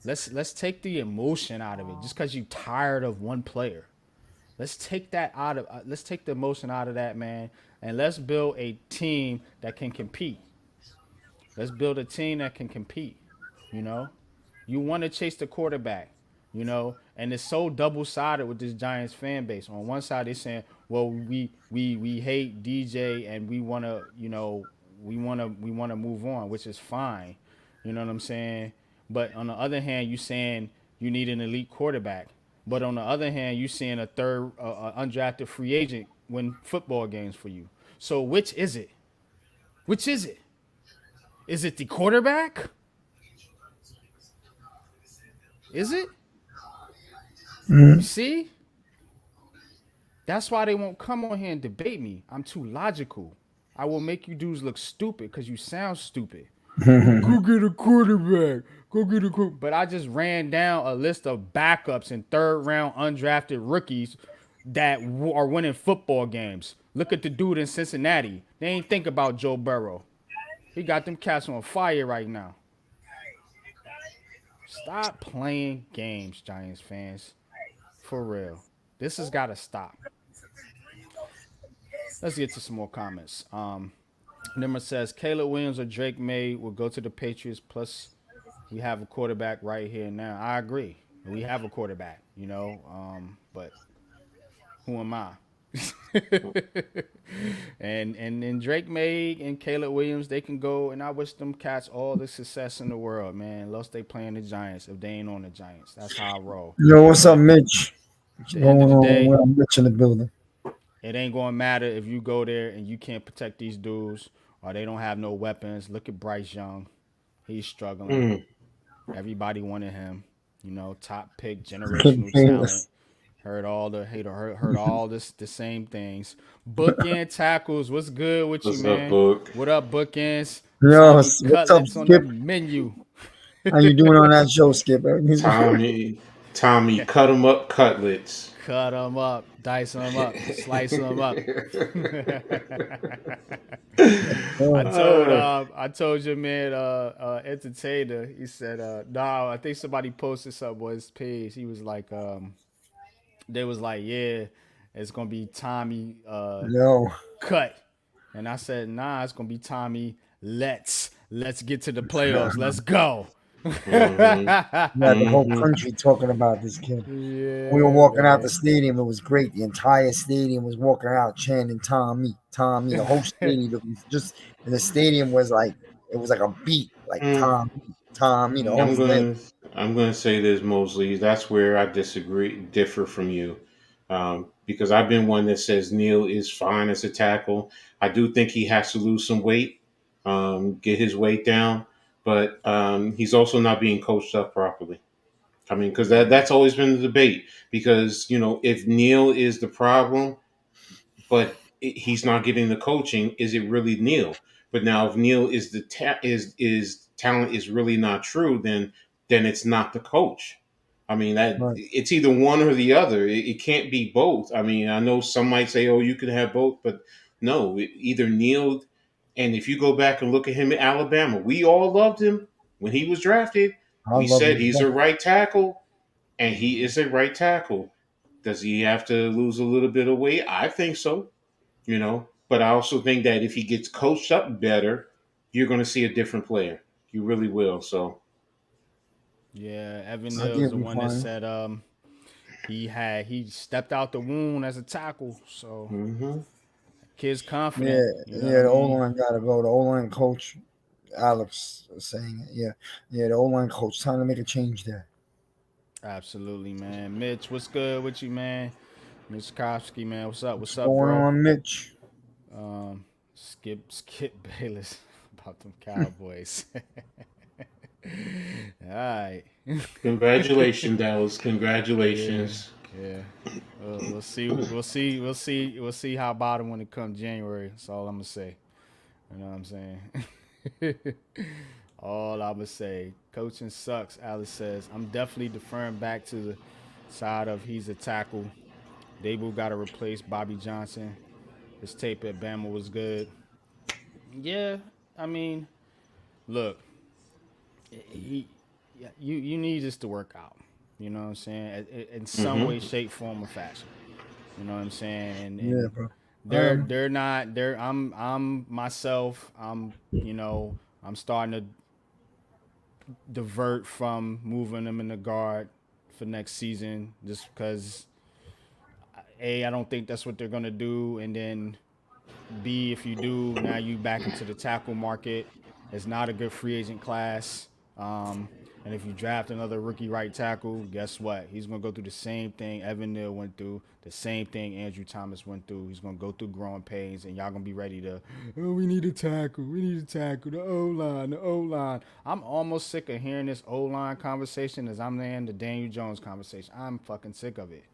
Let's take the emotion out of it. Just because you're tired of one player, let's take the emotion out of that, man, and let's build a team that can compete. Let's build a team that can compete. You know, you want to chase the quarterback. You know, and it's so double-sided with this Giants fan base. On one side, they're saying, "Well, we hate DJ and we want to, you know, we want to move on," which is fine. You know what I'm saying? But on the other hand, you saying you need an elite quarterback. But on the other hand, you seeing a third undrafted free agent win football games for you. So which is it? Which is it? Is it the quarterback? Is it? You see? That's why they won't come on here and debate me. I'm too logical. I will make you dudes look stupid because you sound stupid. Go get a quarterback. Go get a quarterback. But I just ran down a list of backups and third-round undrafted rookies that are winning football games. Look at the dude in Cincinnati. They ain't think about Joe Burrow. He got them cats on fire right now. Stop playing games, Giants fans. For real. This has got to stop. Let's get to some more comments. Nimmer says, Caleb Williams or Drake May will go to the Patriots. Plus, we have a quarterback right here now. I agree. We have a quarterback, but who am I? and Drake May and Caleb Williams, they can go, and I wish them cats all the success in the world, man. Unless they playing the Giants, if they ain't on the Giants. That's how I roll. Yo, what's up, Mitch? At the end of the day, I'm Mitch in the building. It ain't gonna matter if you go there and you can't protect these dudes or they don't have no weapons. Look at Bryce Young. He's struggling. Everybody wanted him. Top pick, generational talent. Heard all the same things. Bookend tackles. What's good with you, man? What up, Bookends? Yo, what's up, Skip? On the menu. How you doing on that show, Skip? Tommy, cut them up cutlets. Cut them up, dice them up, slice them up. I told you, man, entertainer. He said, "No, I think somebody posted something on his page. He was like, they was like, yeah, it's gonna be Tommy cut," and I said, "Nah, it's gonna be Tommy. Let's get to the playoffs. Let's go." The whole country talking about this kid. Yeah, we were walking out the stadium. It was great. The entire stadium was walking out chanting Tommy. The whole stadium just, and the stadium was like, it was like a beat, like Tommy. The whole thing. I'm going to say this, Mosley. That's where I differ from you, because I've been one that says Neal is fine as a tackle. I do think he has to lose some weight, get his weight down. But he's also not being coached up properly. I mean, because that's always been the debate. Because, if Neal is the problem, but he's not getting the coaching, is it really Neal? But now, if Neal is is talent is really not true, then it's not the coach. I mean, it's either one or the other. It can't be both. I mean, I know some might say, "Oh, you can have both," but no, either Neal. And if you go back and look at him in Alabama, we all loved him when he was drafted. We said he's a right tackle, and he is a right tackle. Does he have to lose a little bit of weight? I think so, But I also think that if he gets coached up better, you're going to see a different player. You really will. So, yeah, Evan Neal's the one that said he stepped out the wound as a tackle. So. Mm-hmm. Kid's confident. The O-line got to go. The O-line coach, Alex, was saying it. Yeah, the O-line coach, time to make a change there. Absolutely, man. Mitch, what's good with you, man? Mitch Kofsky, man, what's up? What's up, going bro? on, Mitch? Skip Bayless about them Cowboys. All right. Congratulations, Dallas. Congratulations. Yeah. We'll see how about him when it comes January. That's all I'm gonna say. You know what I'm saying? All I'm gonna say. Coaching sucks, Alice says. I'm definitely deferring back to the side of he's a tackle. Dable got to replace Bobby Johnson. His tape at Bama was good. Yeah, I mean, look, you need this to work out. You know what I'm saying? In some way, shape, form, or fashion. You know what I'm saying? And bro. They're not. I'm myself. I'm starting to divert from moving them in the guard for next season, just because I don't think that's what they're gonna do, and then B, if you do, now you back into the tackle market. It's not a good free agent class. And if you draft another rookie right tackle, guess what? He's going to go through the same thing Evan Neal went through, the same thing Andrew Thomas went through. He's going to go through growing pains, and y'all going to be ready to, oh, we need a tackle. We need a tackle. The O-line, the O-line. I'm almost sick of hearing this O-line conversation as I'm in the Daniel Jones conversation. I'm fucking sick of it.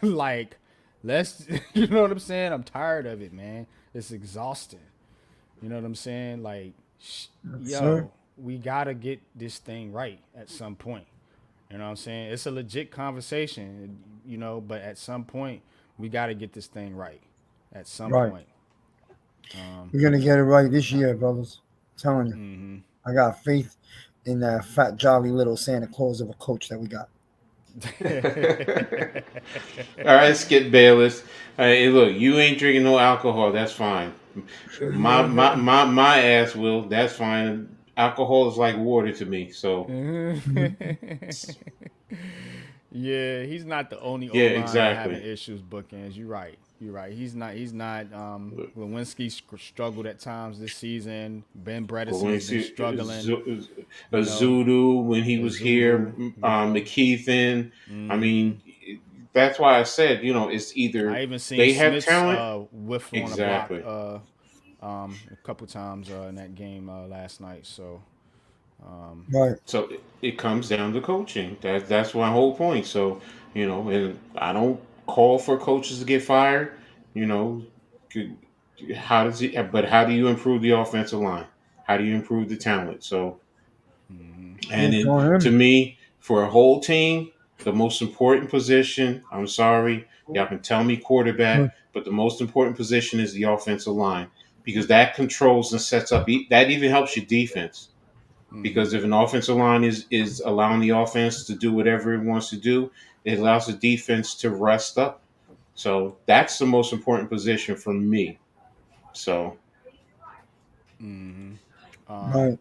Like, let's, you know what I'm saying? I'm tired of it, man. It's exhausting. You know what I'm saying? Like, yo, we got to get this thing right at some point. You know what I'm saying? It's a legit conversation, you know, but at some point, we got to get this thing right at some point. We're going to get it right this year, brothers. I'm telling you. I got faith in that fat, jolly little Santa Claus of a coach that we got. All right, Skip Bayless. Hey, look, you ain't drinking no alcohol. That's fine. My ass will. That's fine. Alcohol is like water to me. So yeah, he's not the only yeah, O-line exactly. having issues bookends. You're right. You're right. He's not. Lewinsky struggled at times this season. Ben Bredesen has been struggling. Zudu when he was here. McKeithen. I mean, that's why I said, you know, it's either I even seen they Smith's, have talent. whiff Exactly. on a block a couple times in that game last night. So. Right. So it comes down to coaching. That's my whole point. So, you know, and I don't call for coaches to get fired. You know, how does it? But how do you improve the offensive line? How do you improve the talent? So, and to me, for a whole team, the most important position. I'm sorry, y'all can tell me quarterback, but the most important position is the offensive line because that controls and sets up. That even helps your defense. Because if an offensive line is allowing the offense to do whatever it wants to do, it allows the defense to rest up. So that's the most important position for me. So, Right.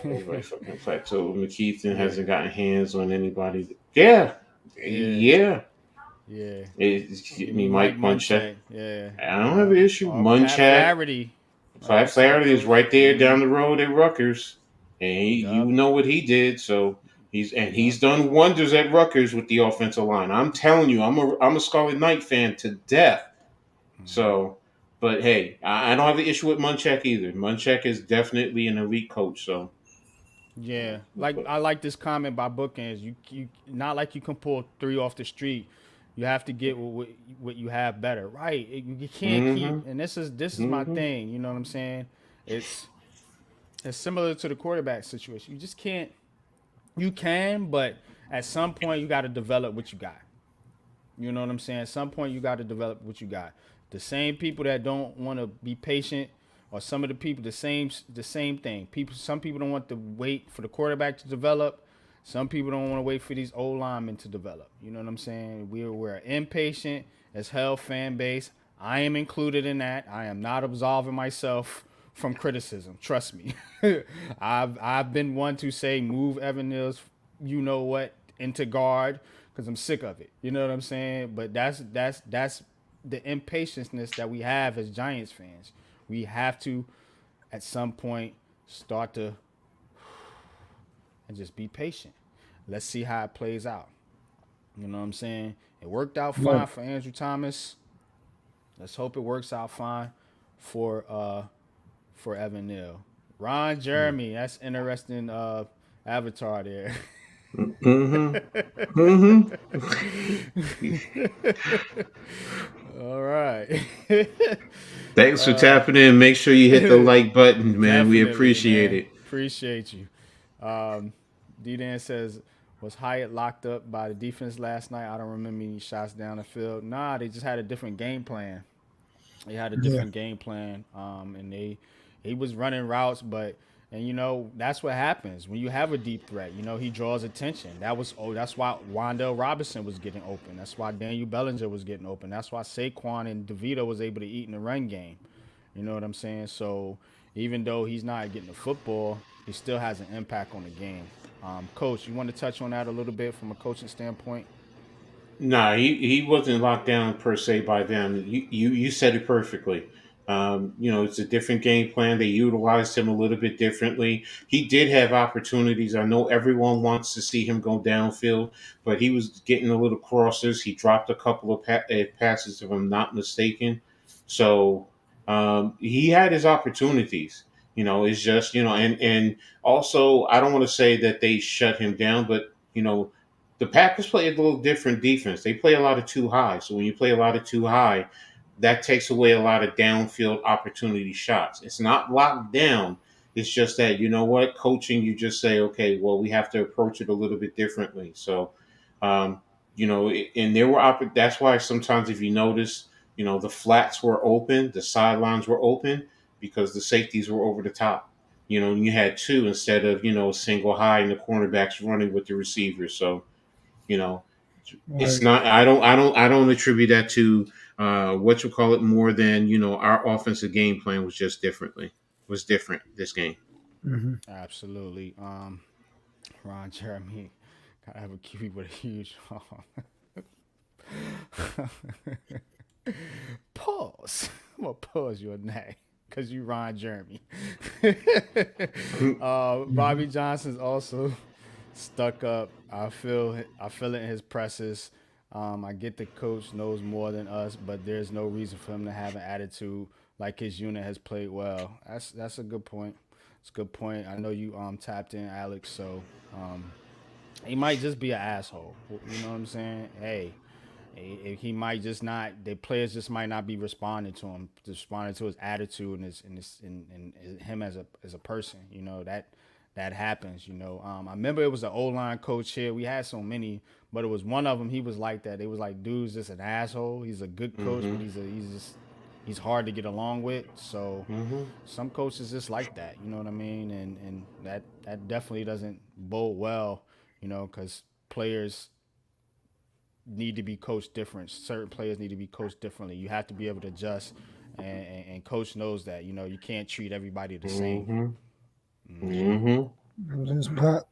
everybody fucking plateau. McKeithen hasn't gotten hands on anybody. Yeah. I mean, Mike Munchak. Yeah. I don't have an issue. Munchak. Pat Flaherty is right there down the road at Rutgers, and you know what he did. So he's done wonders at Rutgers with the offensive line. I'm telling you, I'm a Scarlet Knight fan to death. So, but hey, I don't have an issue with Munchak either. Munchak is definitely an elite coach. So. Yeah, I like this comment by Bookends. You not like you can pull 3 off the street. You have to get what you have better, right? You can't keep, and this is my thing. You know what I'm saying? It's similar to the quarterback situation. You just can't. You can, but at some point you got to develop what you got. You know what I'm saying? At some point you got to develop what you got. The same people that don't want to be patient. Or some of the people, the same thing. Some people don't want to wait for the quarterback to develop. Some people don't want to wait for these old linemen to develop. You know what I'm saying? We're impatient as hell fan base. I am included in that. I am not absolving myself from criticism. Trust me. I've been one to say move Evan Neal's, you know what, into guard because I'm sick of it. You know what I'm saying? But that's the impatience that we have as Giants fans. We have to, at some point, start to and just be patient. Let's see how it plays out. You know what I'm saying? It worked out fine for Andrew Thomas. Let's hope it works out fine for Evan Neal. Ron Jeremy, that's interesting avatar there. All right. Thanks for tapping in. Make sure you hit the like button, man. We appreciate it. Appreciate you. D-Dan says, was Hyatt locked up by the defense last night? I don't remember any shots down the field. Nah, they just had a different game plan. They had a different game plan, and he was running routes, and you know that's what happens when you have a deep threat. You know he draws attention. That's why Wan'Dale Robinson was getting open. That's why Daniel Bellinger was getting open. That's why Saquon and DeVito was able to eat in the run game. You know what I'm saying? So even though he's not getting the football, he still has an impact on the game. Coach, you want to touch on that a little bit from a coaching standpoint? Nah, he wasn't locked down per se by them. You said it perfectly. It's a different game plan. They utilized him a little bit differently. He did have opportunities. I know everyone wants to see him go downfield, but he was getting a little crosses. He dropped a couple of passes, if I'm not mistaken. So he had his opportunities. It's just and also I don't want to say that they shut him down, but the Packers play a little different defense. They play a lot of too high. So when you play a lot of too high, that takes away a lot of downfield opportunity shots. It's not locked down. It's just that coaching. You just say, okay, well, we have to approach it a little bit differently. So, and there were that's why sometimes if you notice, the flats were open, the sidelines were open because the safeties were over the top. And you had two instead of single high and the cornerbacks running with the receivers. So, you know, it's Right. not. I don't attribute that to what you call it more than our offensive game plan was different this game. Hmm. Absolutely. Ron Jeremy gotta have a QB with a huge arm. Pause. I'm gonna pause your name because you Ron Jeremy. Bobby Johnson's also stuck up. I feel it in his presses. I get the coach knows more than us, but there's no reason for him to have an attitude like his unit has played well. That's a good point. It's a good point. I know you tapped in Alex, so um, he might just be an asshole. You know what I'm saying? Hey, he might just not. The players just might not be responding to him, responding to his attitude and him as a person. That happens. I remember it was an O line coach here. We had so many, but it was one of them. He was like that. It was like, dude's just an asshole. He's a good coach, but Hmm. he's hard to get along with. So Hmm. some coaches just like that. You know what I mean? And that definitely doesn't bode well. Because players need to be coached different. Certain players need to be coached differently. You have to be able to adjust, and coach knows that. You can't treat everybody the same. Hmm. Hmm. Hmm. Just Pat.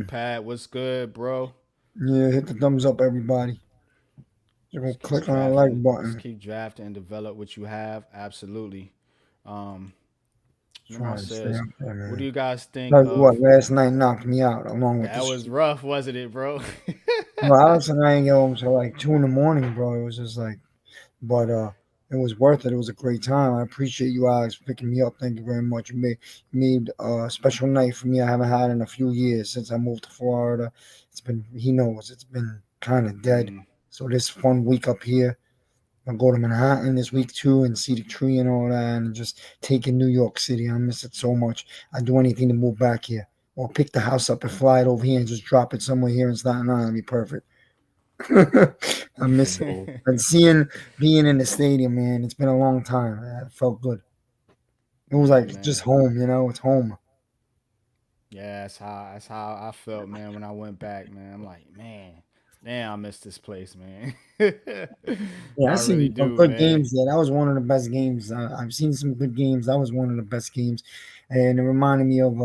Pat, what's good, bro? Yeah, hit the thumbs up, everybody. Just go Just keep click on the like drafting. Just button. keep drafting and develop what you have. Absolutely. Um, Lamar Trying to stay says, up there, "What do man. you guys think Tell you what, of?" last night knocked me out along with That this. was rough, wasn't it, bro? Well, honestly, I ain't get home till like 2 in the morning, bro. It was just like, but it was worth it. It was a great time. I appreciate you guys for picking me up. Thank you very much. You made a special night for me. I haven't had in a few years since I moved to Florida. He knows it's been kind of dead. Mm, So this fun week up here. I'll go to Manhattan this week too and see the tree and all that and just take in New York City. I miss it so much. I'd do anything to move back here. Or pick the house up and fly it over here and just drop it somewhere here in Staten Island. It'd be perfect. I miss it. So, And being in the stadium, man, it's been a long time. It felt good. It was yeah, like just man. home, it's home. Yeah, that's how I felt, man, when I went back, man. I'm like, man, damn, I miss this place, man. Yeah, I I really seen some do, good man. games there. That was one of the best games. I've seen some good games. That was one of the best games, and it reminded me of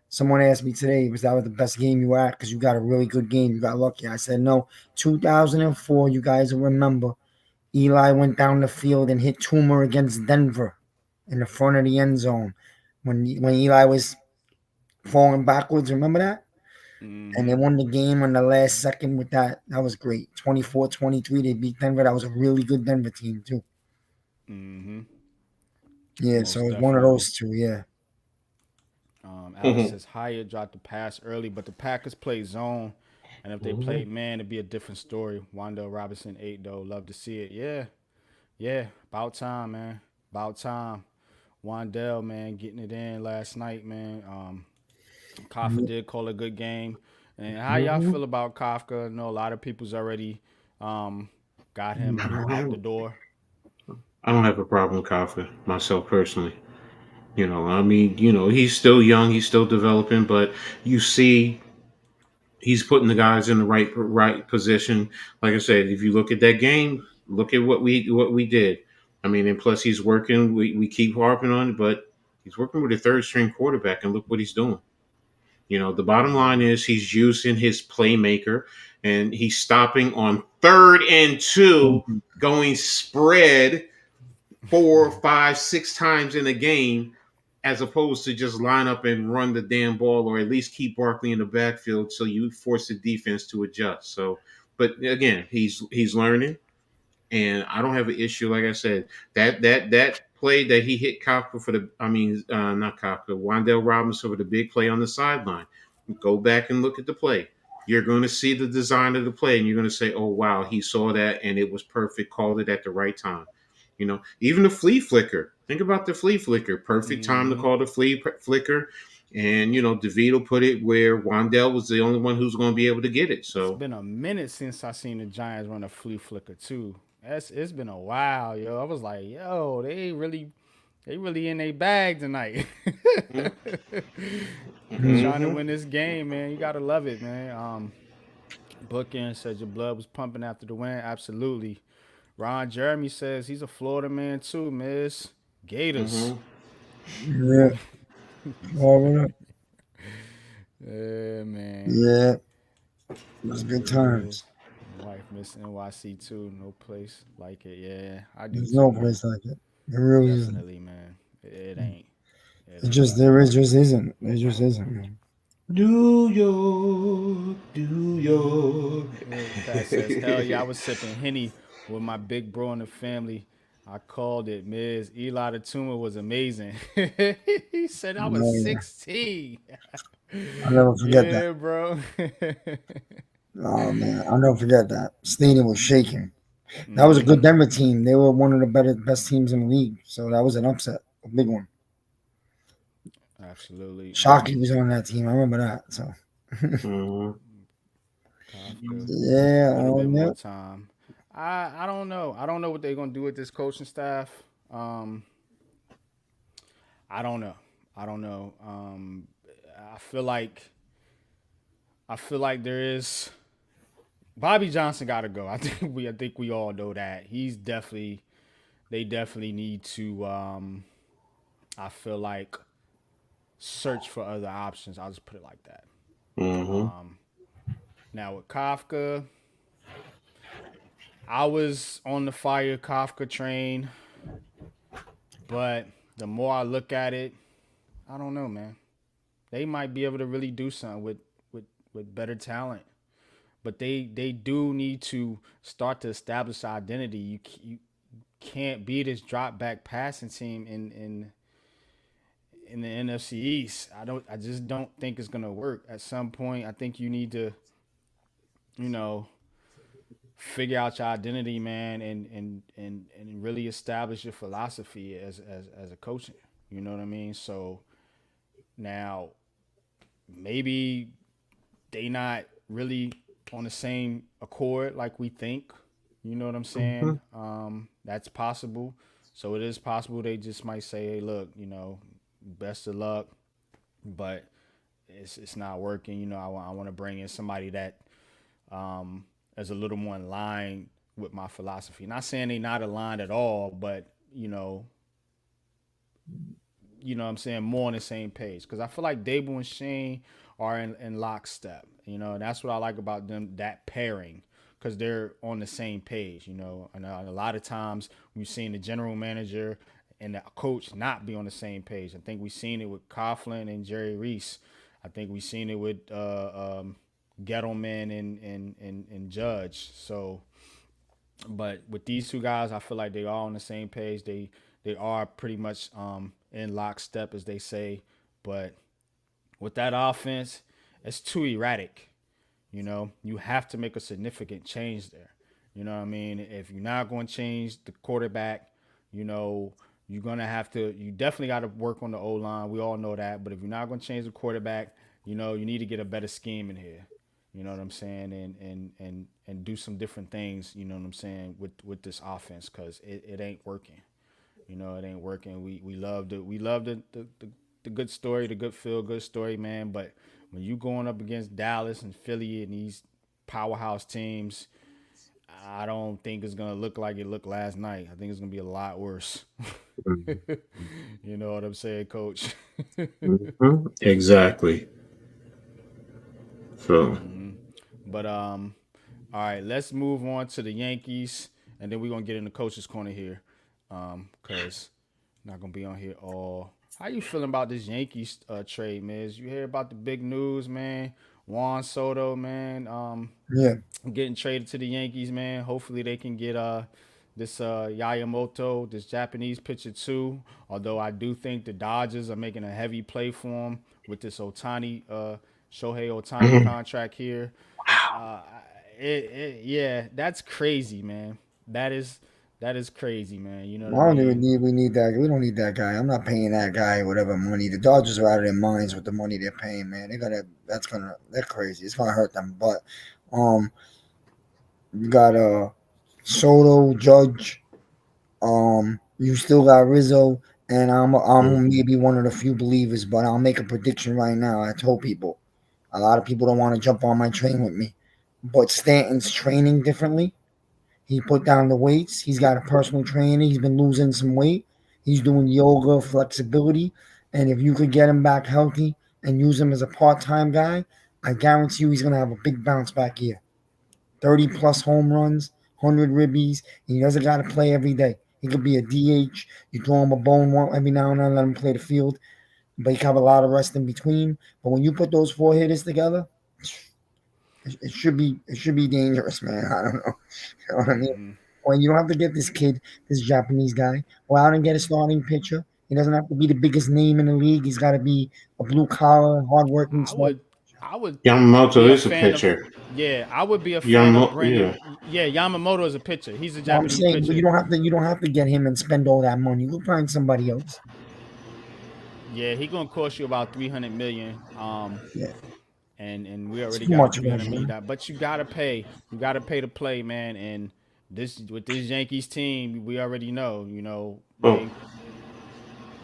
someone asked me today, was that was the best game you were at because you got a really good game. You got lucky. I said no. 2004. You guys will remember. Eli went down the field and hit Toomer against Denver in the front of the end zone when Eli was falling backwards. Remember that? And they Hmm. won the game on the last second with that. That was great. 24-23. They beat Denver. That was a really good Denver team, too. Hmm. Yeah, so Most it's one of definitely. those two. Yeah. Alex says Hyatt dropped the pass early, but the Packers play zone, and if they mhm. played man, it'd be a different story. Wandell Robinson 8 though, love to see it. Yeah, yeah, about time, man. About time. Wandell, man, getting it in last night, man. Kafka did call a good game. And how y'all Mhm. feel about Kafka? I know a lot of people's already um, got him out the door. I don't have a problem with Kafka myself personally. I mean, he's still young, he's still developing, but you see he's putting the guys in the right position. Like I said, if you look at that game, look at what we did. I mean, and plus he's working. We keep harping on it, but he's working with a third string quarterback, and look what he's doing. The bottom line is he's using his playmaker, and he's stopping on 3rd and 2, Mhm. going spread. 4, 5, 6 times in a game, as opposed to just line up and run the damn ball, or at least keep Barkley in the backfield so you force the defense to adjust. So, but again, he's learning, and I don't have an issue. Like I said, that play that he hit Kafka for the, I mean, not Kafka, Wandale Robinson for the big play on the sideline. Go back and look at the play. You're going to see the design of the play, and you're going to say, "Oh wow, he saw that, and it was perfect. Called it at the right time." Even the flea flicker. Think about the flea flicker. Perfect time to call the flea flicker. And, DeVito put it where Wandale was the only one who's going to be able to get it. So It's been a minute since I seen the Giants run a flea flicker too. It's been a while, yo. I was like, yo, they really in their bag tonight. Trying to win this game, man. You gotta love it, man. Bookin said your blood was pumping after the win. Absolutely. Ron Jeremy says he's a Florida man too, Miss Gators. Yeah. What up? Yeah, man. Yeah. It was good times. My wife miss NYC too. No place like it. Yeah, I do. There's too, no man. place like it. It really isn't. Definitely, man. It ain't. It just isn't. It just isn't, man. New York, New York. Pat says, hell yeah, I was sipping Henny with my big bro in the family. I called it, Miz. Eli the Tumor was amazing. He said I was Oh, yeah. 16. I'll never forget Yeah, that. bro. Oh man, I'll never forget that. Stadium was shaking. That was a good Denver team. They were one of the best teams in the league. So that was an upset, a big one. Absolutely. Shockey was on that team. I remember that. So yeah, A little bit yeah. more time. I don't know. I don't know what they're gonna do with this coaching staff. I don't know. I feel like there is Bobby Johnson got to go. I think we all know that. They definitely need to I feel like search for other options. I'll just put it like that. Now with Kafka, I was on the fire Kafka train, but the more I look at it, I don't know, man. They might be able to really do something with better talent, but they do need to start to establish identity. You can't be this drop back passing team in the NFC East. I just don't think it's gonna work. At some point, I think you need to, figure out your identity, man, and really establish your philosophy as a coaching. You know what I mean? So now maybe they not really on the same accord like we think. You know what I'm saying? That's possible. So it is possible they just might say, hey, look, best of luck, but it's not working. I want to bring in somebody that is a little more in line with my philosophy. Not saying they not aligned at all, but you know what I'm saying, more on the same page. Because I feel like Dable and Shane are in lockstep. And that's what I like about them, that pairing, because they're on the same page. And a lot of times we've seen the general manager and the coach not be on the same page. I think we've seen it with Coughlin and Jerry Reese. I think we've seen it with Gettleman and Judge. So, but with these two guys, I feel like they are on the same page. They are pretty much in lockstep, as they say. But with that offense, it's too erratic. You have to make a significant change there. You know what I mean? If you're not going to change the quarterback, you're going to have to, you definitely got to work on the O-line. We all know that. But if you're not going to change the quarterback, you need to get a better scheme in here. You know what I'm saying? And do some different things, you know what I'm saying, with this offense, because it ain't working. It ain't working. We love the good story, the good feel-good story, man. But when you going up against Dallas and Philly and these powerhouse teams, I don't think it's going to look like it looked last night. I think it's going to be a lot worse. You know what I'm saying, Coach? Exactly. So. But all right, let's move on to the Yankees, and then we're going to get in the coach's corner here. Because not gonna be on here all. How you feeling about this Yankees trade, man? You hear about the big news, man? Juan Soto, man, Yeah. getting traded to the Yankees, man. Hopefully they can get this Yamamoto, this Japanese pitcher too. Although I do think the Dodgers are making a heavy play for him with this Shohei Otani Mhm. contract here. Uh, yeah, that's crazy, man. That is that is crazy, man. You know what I I don't even mean? need. We need that. We don't need that guy. I'm not paying that guy whatever money. The Dodgers are out of their minds with the money they're paying, man. They gotta. That's gonna. They're crazy. It's gonna hurt them. But um, you got Soto, Judge. You still got Rizzo, and I'm maybe one of the few believers, but I'll make a prediction right now. I told people. A lot of people don't want to jump on my train with me, but Stanton's training differently. He put down the weights. He's got a personal trainer. He's been losing some weight. He's doing yoga, flexibility. And if you could get him back healthy and use him as a part time guy, I guarantee you he's going to have a big bounce back year. 30 plus home runs, 100 ribbies. He doesn't got to play every day. He could be a DH. You throw him a bone every now and then, let him play the field. But he can have a lot of rest in between. But when you put those four hitters together, it should be dangerous, man. I don't know. You know what I mean? Hmm. Well, you don't have to get this kid, this Japanese guy, go out and get a starting pitcher. He doesn't have to be the biggest name in the league. He's got to be a blue collar, hardworking I starting. would I would Yamamoto be a is a fan of pitcher. yeah, I would be a fan of Yeah. bringing yeah, Yamamoto is a pitcher. He's a Well, I'm Japanese saying, but pitcher. you don't have to get him and spend all that money. Go find somebody else. Yeah, he gonna cost you about 300 million. Yeah, And we it's already too got a much 300 money, million. man. But you gotta pay. You gotta pay to play, man. And this with this Yankees team, we already know. You know Oh they.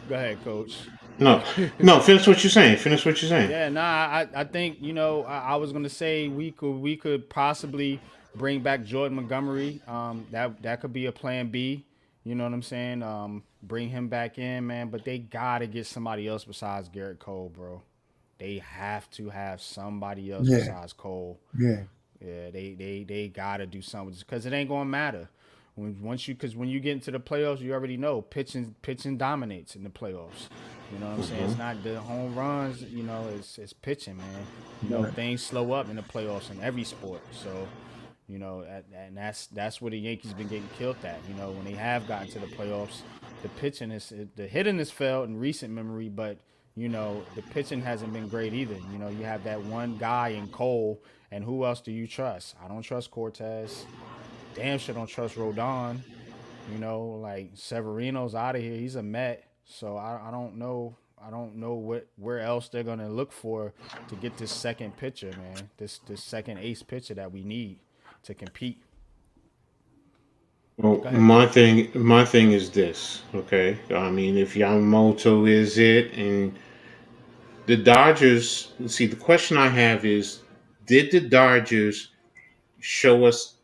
Go ahead, coach. no, no. Finish what you're saying. Finish what you're saying. Yeah, nah, I think I was gonna say we could possibly bring back Jordan Montgomery. That could be a plan B. You know what I'm saying? Bring him back in, man. But they gotta get somebody else besides Garrett Cole, bro. They have to have somebody else Yeah, besides Cole. yeah, Yeah, they gotta do something because it ain't gonna matter. Because when you get into the playoffs, you already know pitching dominates in the playoffs. You know what I'm saying? It's not the home runs. It's pitching, man. right. Things slow up in the playoffs in every sport. So, and that's where the Yankees been getting killed at. When they have gotten to the playoffs, the hitting has failed in recent memory, but the pitching hasn't been great either. You have that one guy in Cole, and who else do you trust? I don't trust Cortez. Damn sure don't trust Rodon. Like Severino's out of here. He's a Met, so I don't know. I don't know where else they're gonna look for to get this second pitcher, man. This second ace pitcher that we need to compete. Well, Go ahead, coach. my thing is this. Okay, I mean, if Yamamoto is it, and the Dodgers. See, the question I have is, did the Dodgers show us?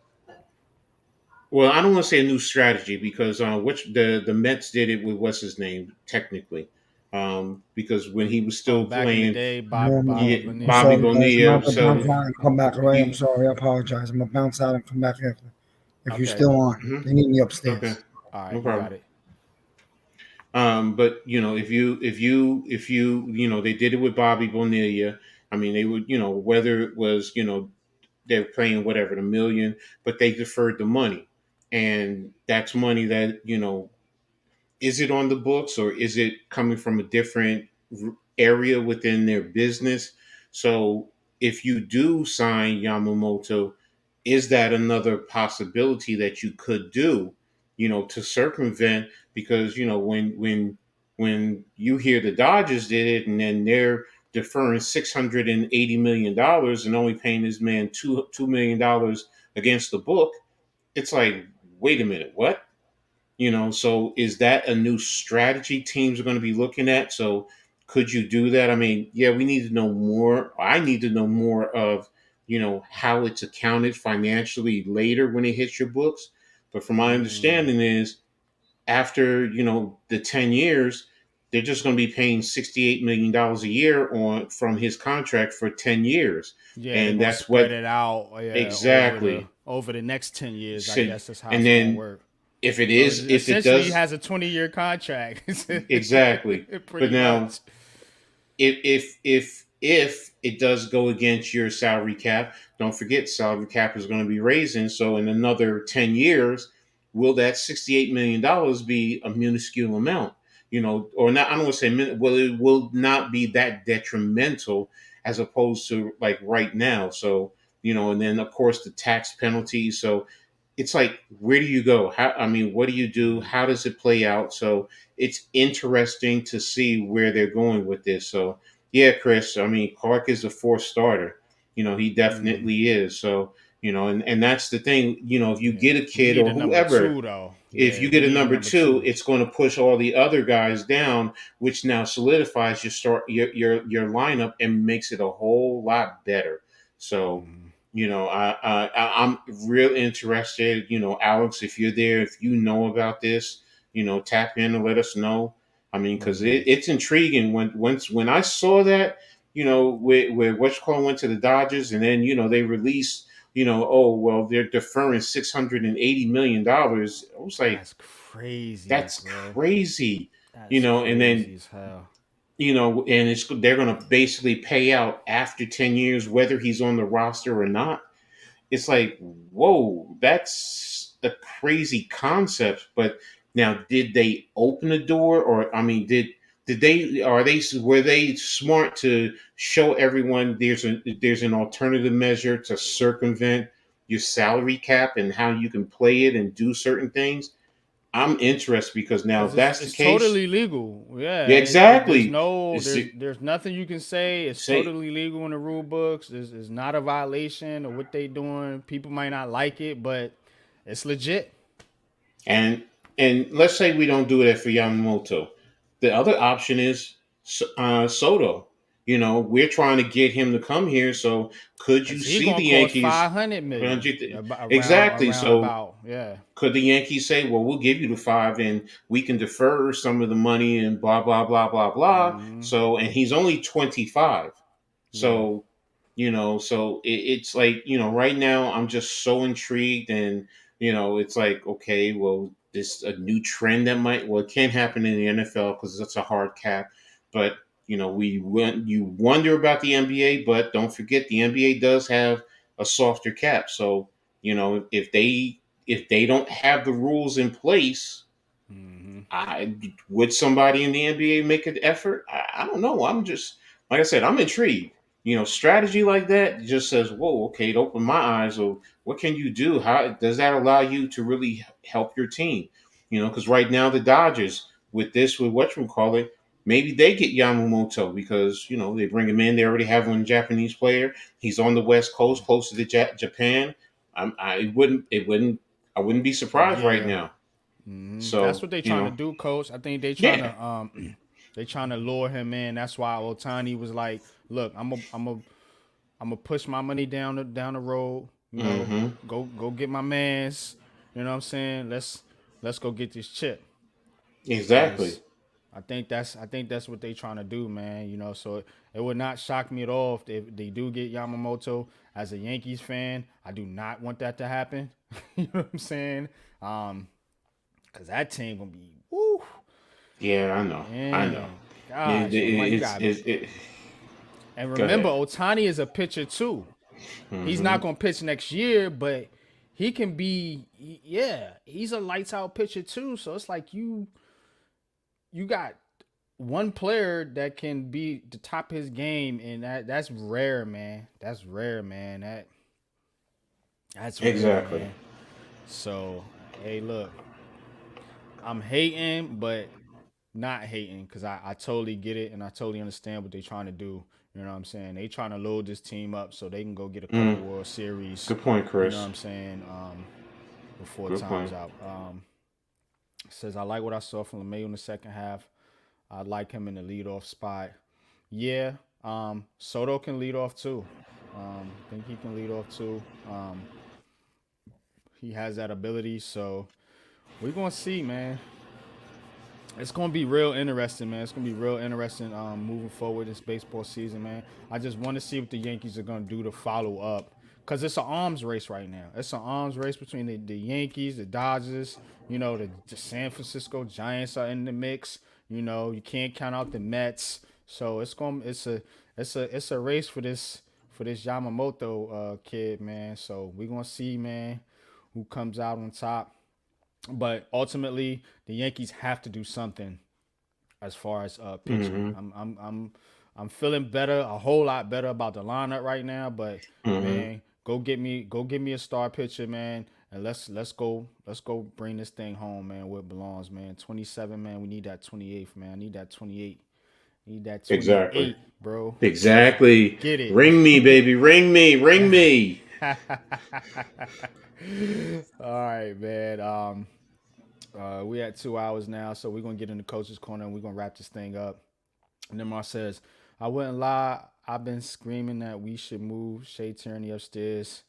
Well, I don't want to say a new strategy because which the Mets did it with what's his name technically, because when he was Oh, still back in the playing, day, Yeah, Bobby yeah, I'm Bonilla. Bobby sorry, guys. I'm Bonilla. going to So bounce Yeah. out and come back. All right, I'm you sorry. I apologize. I'm going to bounce out and come back after. If you're Okay. still on, mhm, they need me okay, upstairs. All no right, you problem. got it. But if you they did it with Bobby Bonilla. I mean, they would whether it was they're paying whatever the million, but they deferred the money, and that's money that is it on the books or is it coming from a different area within their business? So if you do sign Yamamoto, is that another possibility that you could do, to circumvent? Because when you hear the Dodgers did it and then they're deferring $680 million and only paying this man $2 million against the book, it's like, wait a minute, what? So is that a new strategy teams are going to be looking at? So could you do that? I mean, yeah, we need to know more. I need to know more of, how it's accounted financially later when it hits your books. But from my Mm. understanding is after, the 10 years, they're just going to be paying $68 million a year on from his contract for 10 years. Yeah, they're And gonna that's spread what it out. Yeah, over the exactly. over the next 10 years. I So, guess that's how and it's gonna then work. if it So is, if it essentially, he does, has a 20-year contract. exactly. Pretty But now, much. if it does go against your salary cap, don't forget salary cap is going to be raising. So in another 10 years, will that $68 million be a minuscule amount? Or not? I don't want to say well, it will not be that detrimental as opposed to like right now. So and then of course the tax penalties. So it's like, where do you go? What do you do? How does it play out? So it's interesting to see where they're going with this. So yeah, Chris, Clark is a fourth starter. He Mm, definitely is. So, and that's the thing, if you yeah, get a we kid need or a number whoever, two though. if Yeah, you we get a need a number number two, two. it's going to push all the other guys down, which now solidifies your lineup and makes it a whole lot better. So, Mm, I'm real interested. Alex, if you're there, if you know about this, tap in and let us know. Because mm, it's intriguing. When I saw that, where what's called went to the Dodgers, and then they released, oh well, they're deferring $680 million. I was like, that's crazy, that's bro. crazy, That's and then crazy as hell. and they're going to basically pay out after 10 years, whether he's on the roster or not. It's like, whoa, that's a crazy concept. But now, did they open the door, or did they were they smart to show everyone there's an alternative measure to circumvent your salary cap and how you can play it and do certain things? I'm interested because now if Cause that's the it's case, totally legal. Yeah, yeah, there's exactly. no It's there's nothing you can say. It's say totally legal in the rule books. It's not a violation of what they doing. People might not like it, but it's legit. And let's say we don't do that for Yamamoto. The other option is Soto. We're trying to get him to come here. So could you Cause he see gonna the cost Yankees? 500 million Exactly. around So about. Yeah. could the Yankees say, "Well, we'll give you the five, and we can defer some of the money and blah blah blah blah blah." Hmm. So, and he's only 25. Yeah. So, so it's like, right now I'm just so intrigued, and it's like, okay, well, this a new trend that it can't happen in the NFL because that's a hard cap, but you wonder about the NBA, but don't forget the NBA does have a softer cap. So, if they don't have the rules in place, Hmm. I would somebody in the NBA make an effort? I don't know. I'm just, like I said, I'm intrigued. Strategy like that just says, "Whoa, okay, it opened my eyes." Of what can you do? How does that allow you to really help your team? Because right now the Dodgers with what you call it, maybe they get Yamamoto because they bring him in. They already have one Japanese player. He's on the West Coast, close to the Japan. I wouldn't be surprised right Yeah. now. That's So, what they trying to do, coach. I think they trying yeah. to they trying to lure him in. That's why Otani was like, "Look, I'm gonna push my money down the road. Hmm. Go get my man's. You know what I'm saying? Let's go get this chip." Exactly. Cause I think that's what they trying to do, man. So it would not shock me at all if they do get Yamamoto. As a Yankees fan, I do not want that to happen. You know what I'm saying? Cause that team gonna be woo, Yeah, I know. I know. man. It, Gosh, oh my, you it's got. it. And Go remember, ahead. Otani is a pitcher too. He's Hmm. not gonna pitch next year, but he can be. Yeah, he's a lights out pitcher too. So it's like you got one player that can be the top of his game, and that's rare, man. That's rare, man. That's rare, Exactly. man. So hey, look, I'm hating, but not hating because I totally get it and I totally understand what they're trying to do. You know what I'm saying? They trying to load this team up so they can go get a couple Mm. World Series. Good point, You know what Chris. I'm saying? Before Good time's point. out. Says I like what I saw from LeMay in the second half. I like him in the leadoff spot. Yeah, Soto can lead off too. I think he can lead off too. He has that ability, so we're gonna see, man. It's gonna be real interesting, man. It's gonna be real interesting moving forward this baseball season, man. I just want to see what the Yankees are gonna do to follow up, because it's an arms race right now. It's an arms race between the Yankees, the Dodgers, you know, the San Francisco Giants are in the mix. You know, you can't count out the Mets. So it's a race for this Yamamoto kid, man. So we're gonna see, man, who comes out on top. But ultimately, the Yankees have to do something as far as pitching. I'm feeling better, a whole lot better about the lineup right now. But man, go get me a star pitcher, man, and let's go bring this thing home, man, where it belongs, man. 27, man. We need that 28th, man. I need that 28. Need that 28, Exactly. bro. Exactly. Get it. Ring me, baby. Ring me. All right, man. We at 2 hours now, so we're gonna get in the coach's corner and we're gonna wrap this thing up. And then Mar says, I wouldn't lie, I've been screaming that we should move Shea Tierney upstairs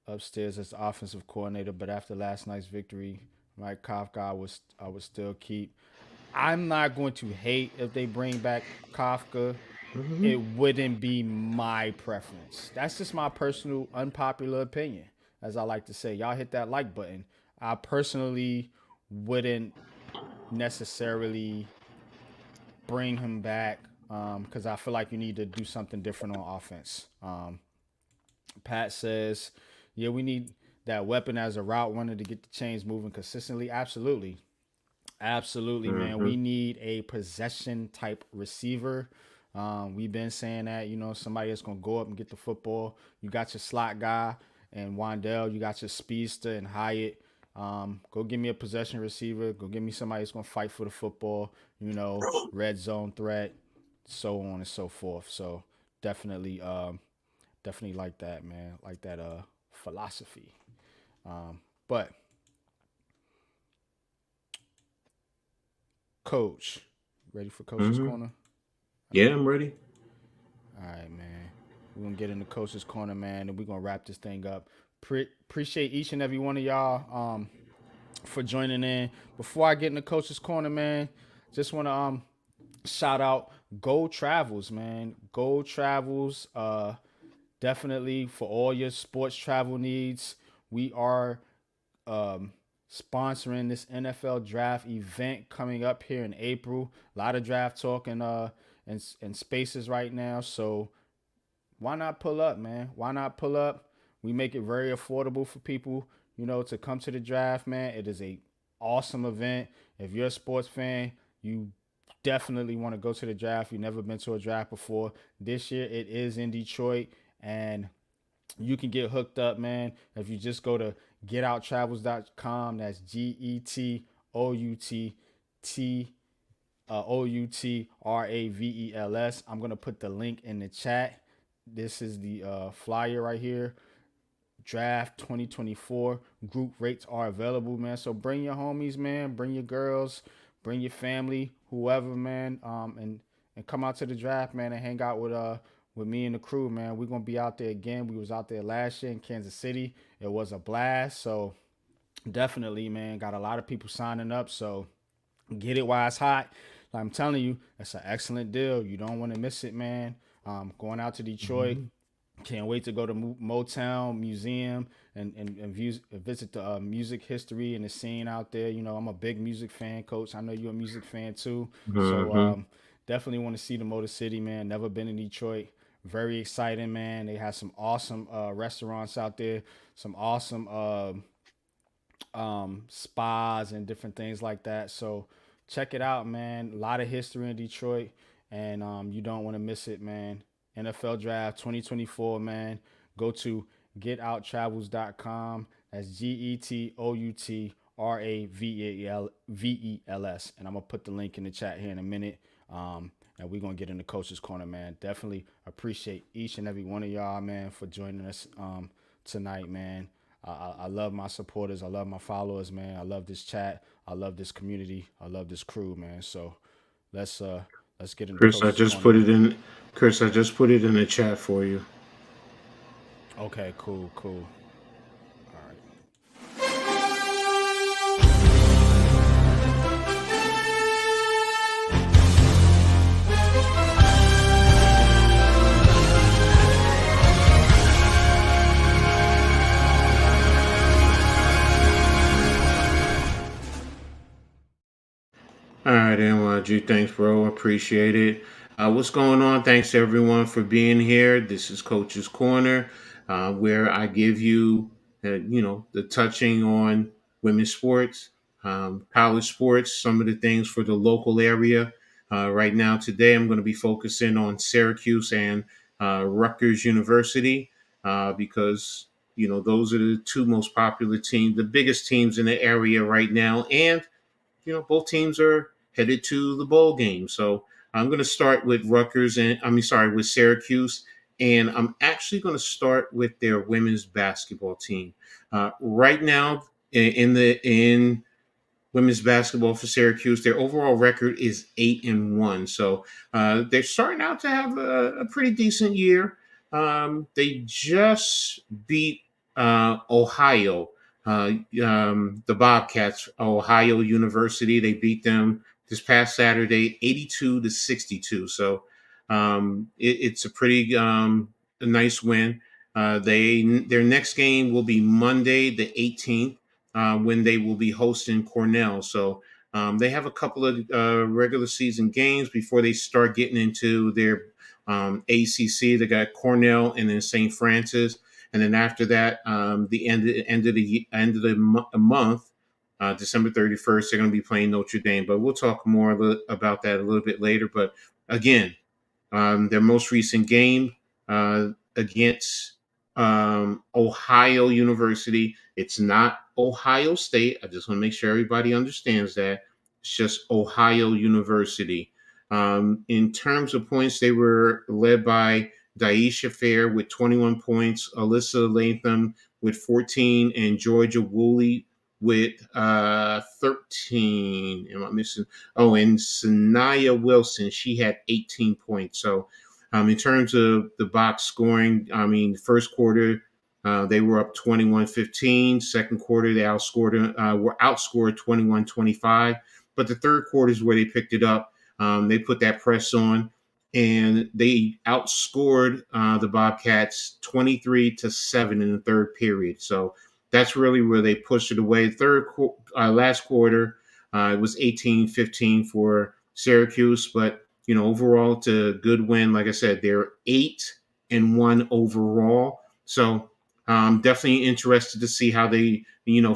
as the offensive coordinator, but after last night's victory, Mike Kafka, I would still keep. I'm not going to hate if they bring back Kafka. It wouldn't be my preference. That's just my personal unpopular opinion, as I like to say. Y'all hit that like button. I personally wouldn't necessarily bring him back because I feel like you need to do something different on offense. Pat says, yeah, we need that weapon as a route runner to get the chains moving consistently. Absolutely, man. We need a possession type receiver. We've been saying that, you know, somebody that's going to go up and get the football. You got your slot guy and Wandell. You got your speedster and Hyatt. Go give me a possession receiver. Go give me somebody that's going to fight for the football, you know, red zone threat, so on and so forth. So definitely like that, man. Like that philosophy. But Coach, ready for Coach's Corner? Yeah, I'm ready. All right, man. We're going to get in the Coach's Corner, man, and we're going to wrap this thing up. Appreciate each and every one of y'all for joining in. Before I get in the Coach's Corner, man, just want to shout out Go Travels, man. Go Travels, definitely for all your sports travel needs. We are sponsoring this NFL draft event coming up here in April. A lot of draft talk and spaces right now, so why not pull up, man? Why not pull up? We make it very affordable for people, you know, to come to the draft, man. It is a awesome event. If you're a sports fan, you definitely want to go to the draft. You've never been to a draft before. This year it is in Detroit, and you can get hooked up, man. If you just go to getouttravels.com, that's GETOUTTRAVELS. I'm going to put the link in the chat. This is the flyer right here. Draft 2024 group rates are available, man. So bring your homies, man. Bring your girls. Bring your family, whoever, man. And come out to the draft, man, and hang out with me and the crew, man. We're gonna be out there again. We was out there last year in Kansas City. It was a blast. So definitely, man. Got a lot of people signing up. So get it while it's hot. I'm telling you, it's an excellent deal. You don't want to miss it, man. Going out to Detroit. Can't wait to go to Motown Museum and visit the music history and the scene out there. You know, I'm a big music fan, Coach. I know you're a music fan too. So definitely want to see the Motor City, man. Never been in Detroit. Very exciting, man. They have some awesome restaurants out there, some awesome spas and different things like that. So check it out, man. A lot of history in Detroit, and you don't want to miss it, man. NFL Draft 2024, man. Go to getouttravels.com. That's GETOUTTRAVELS. And I'm going to put the link in the chat here in a minute. And we're going to get in the Coach's Corner, man. Definitely appreciate each and every one of y'all, man, for joining us tonight, man. I love my supporters. I love my followers, man. I love this chat. I love this community. I love this crew, man. So let's get in. Chris, I just put it in. Chris, I just put it in the chat for you. Okay, cool. right, NYG. Thanks, bro. Appreciate it. What's going on? Thanks to everyone for being here. This is Coach's Corner, where I give you, the touching on women's sports, college sports, some of the things for the local area. Right now, today, I'm going to be focusing on Syracuse and Rutgers University because those are the two most popular teams, the biggest teams in the area right now, and both teams are headed to the bowl game. So I'm going to start with with Syracuse, and I'm actually going to start with their women's basketball team. Right now, in women's basketball for Syracuse, their overall record is 8-1. So they're starting out to have a pretty decent year. They just beat Ohio, the Bobcats, Ohio University. They beat them this past Saturday, 82-62. So it's a pretty a nice win. Their next game will be Monday, the 18th, when they will be hosting Cornell. So they have a couple of regular season games before they start getting into their ACC. They got Cornell and then St. Francis. And then after that, the end of the month, December 31st, they're going to be playing Notre Dame. But we'll talk more about that a little bit later. But again, their most recent game against Ohio University. It's not Ohio State. I just want to make sure everybody understands that. It's just Ohio University. In terms of points, they were led by Daisha Fair with 21 points, Alyssa Latham with 14, and Georgia Woolley with 13. Am I missing? Oh, and Sanaya Wilson, she had 18 points. So in terms of the box scoring, first quarter, they were up 21-15. Second quarter, they were outscored 21-25. But the third quarter is where they picked it up. They put that press on, and they outscored the Bobcats 23-7 in the third period. So that's really where they pushed it away. Last quarter, it was 18-15 for Syracuse, but overall, it's a good win. Like I said, they're 8-1 overall. So I'm definitely interested to see how they,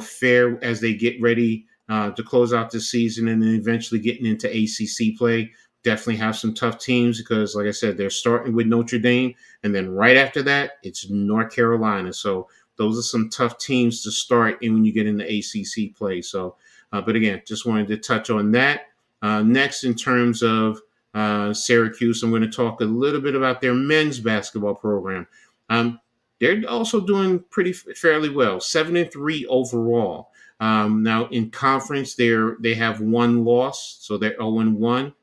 fare as they get ready to close out the season and then eventually getting into ACC play. Definitely have some tough teams because, like I said, they're starting with Notre Dame, and then right after that, it's North Carolina. So those are some tough teams to start in when you get into ACC play. So, but again, just wanted to touch on that. Next, in terms of Syracuse, I'm going to talk a little bit about their men's basketball program. They're also doing fairly well, 7-3 overall. Now in conference, they have one loss, so they're 0-1.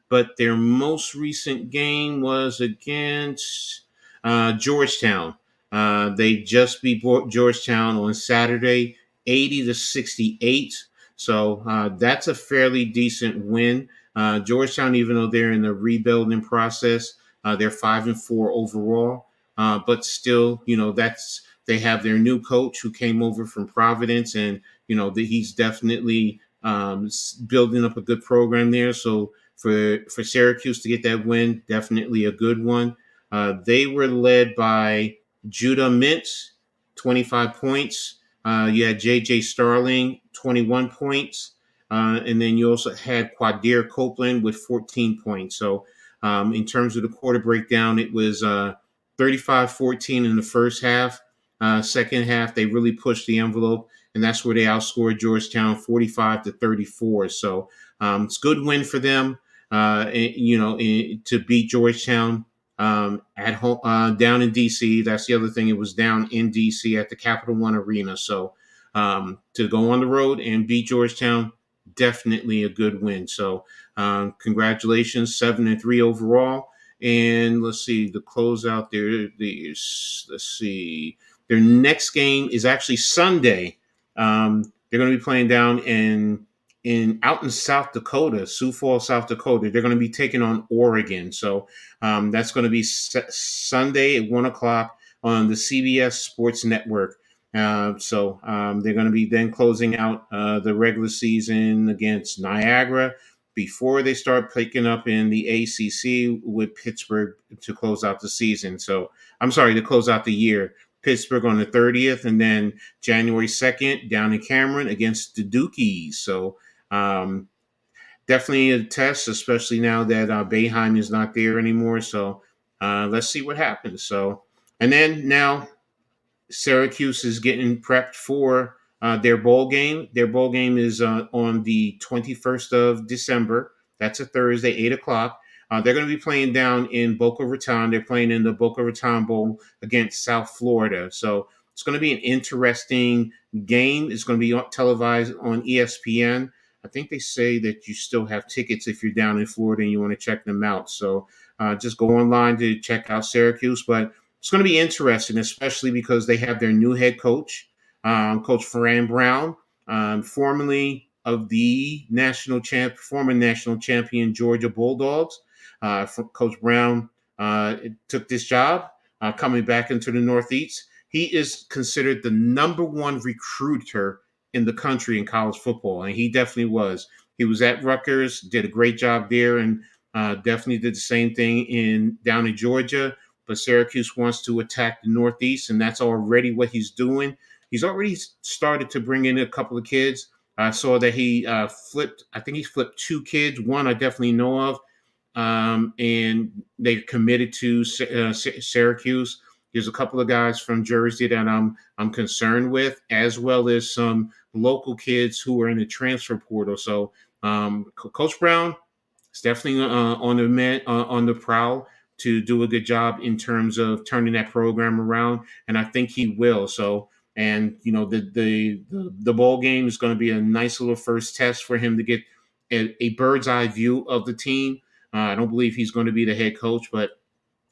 But their most recent game was against Georgetown. They just beat Georgetown on Saturday, 80-68. So that's a fairly decent win. Georgetown, even though they're in the rebuilding process, they're 5-4 overall. But still, they have their new coach who came over from Providence, and he's definitely building up a good program there. So for Syracuse to get that win, definitely a good one. They were led by Judah Mintz, 25 points. You had J.J. Starling, 21 points. And then you also had Quadir Copeland with 14 points. So in terms of the quarter breakdown, it was 35-14 in the first half. Second half, they really pushed the envelope, and that's where they outscored Georgetown 45-34. So it's a good win for them, to beat Georgetown at home, down in D.C. That's the other thing. It was down in D.C. at the Capital One Arena. So to go on the road and beat Georgetown, definitely a good win. So congratulations, 7-3 overall. And let's see, the closeout there. Let's see. Their next game is actually Sunday. They're going to be playing down out in South Dakota, Sioux Falls, South Dakota. They're going to be taking on Oregon. So that's going to be Sunday at 1:00 on the CBS Sports Network. So they're going to be then closing out the regular season against Niagara. before they start picking up in the ACC with Pittsburgh to close out the season. So I'm sorry, to close out the year. Pittsburgh on the 30th, and then January 2nd down in Cameron against the Dukies. So definitely a test, especially now that Boeheim is not there anymore. So let's see what happens. So, and then now Syracuse is getting prepped for their bowl game. Their bowl game is on the 21st of December. That's a Thursday, 8 o'clock. They're going to be playing down in Boca Raton. They're playing in the Boca Raton Bowl against South Florida. So it's going to be an interesting game. It's going to be televised on ESPN. I think they say that you still have tickets if you're down in Florida and you want to check them out. So just go online to check out Syracuse. But it's going to be interesting, especially because they have their new head coach, Coach Fran Brown, formerly of the former national champion Georgia Bulldogs. Coach Brown took this job coming back into the Northeast. He is considered the number one recruiter in the country in college football, and he definitely was. He was at Rutgers, did a great job there, and definitely did the same thing down in Georgia. But Syracuse wants to attack the Northeast, and that's already what he's doing. He's already started to bring in a couple of kids. I saw that he flipped 2 kids. One I definitely know of, and they committed to Syracuse. There's a couple of guys from Jersey that I'm concerned with, as well as some local kids who are in the transfer portal. So Coach Brown is definitely on the prowl to do a good job in terms of turning that program around, and I think he will. So, and the bowl game is going to be a nice little first test for him to get a bird's eye view of the team. I don't believe he's going to be the head coach, but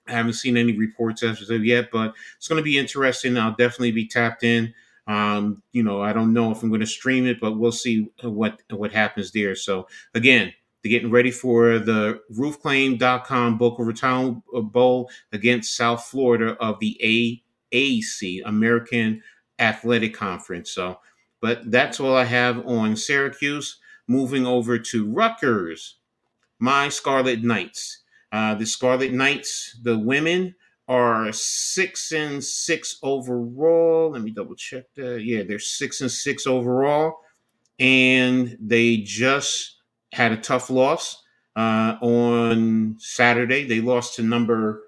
I haven't seen any reports as of yet. But it's going to be interesting. I'll definitely be tapped in. I don't know if I'm going to stream it, but we'll see what happens there. So again, they're getting ready for the roofclaim.com Boca Raton Bowl against South Florida of the AAC, American Athletic Conference. So, but that's all I have on Syracuse. Moving over to Rutgers, my Scarlet Knights. The Scarlet Knights, the women, are 6-6 overall. Let me double check that. Yeah, they're 6-6 overall, and they just had a tough loss on Saturday. They lost to number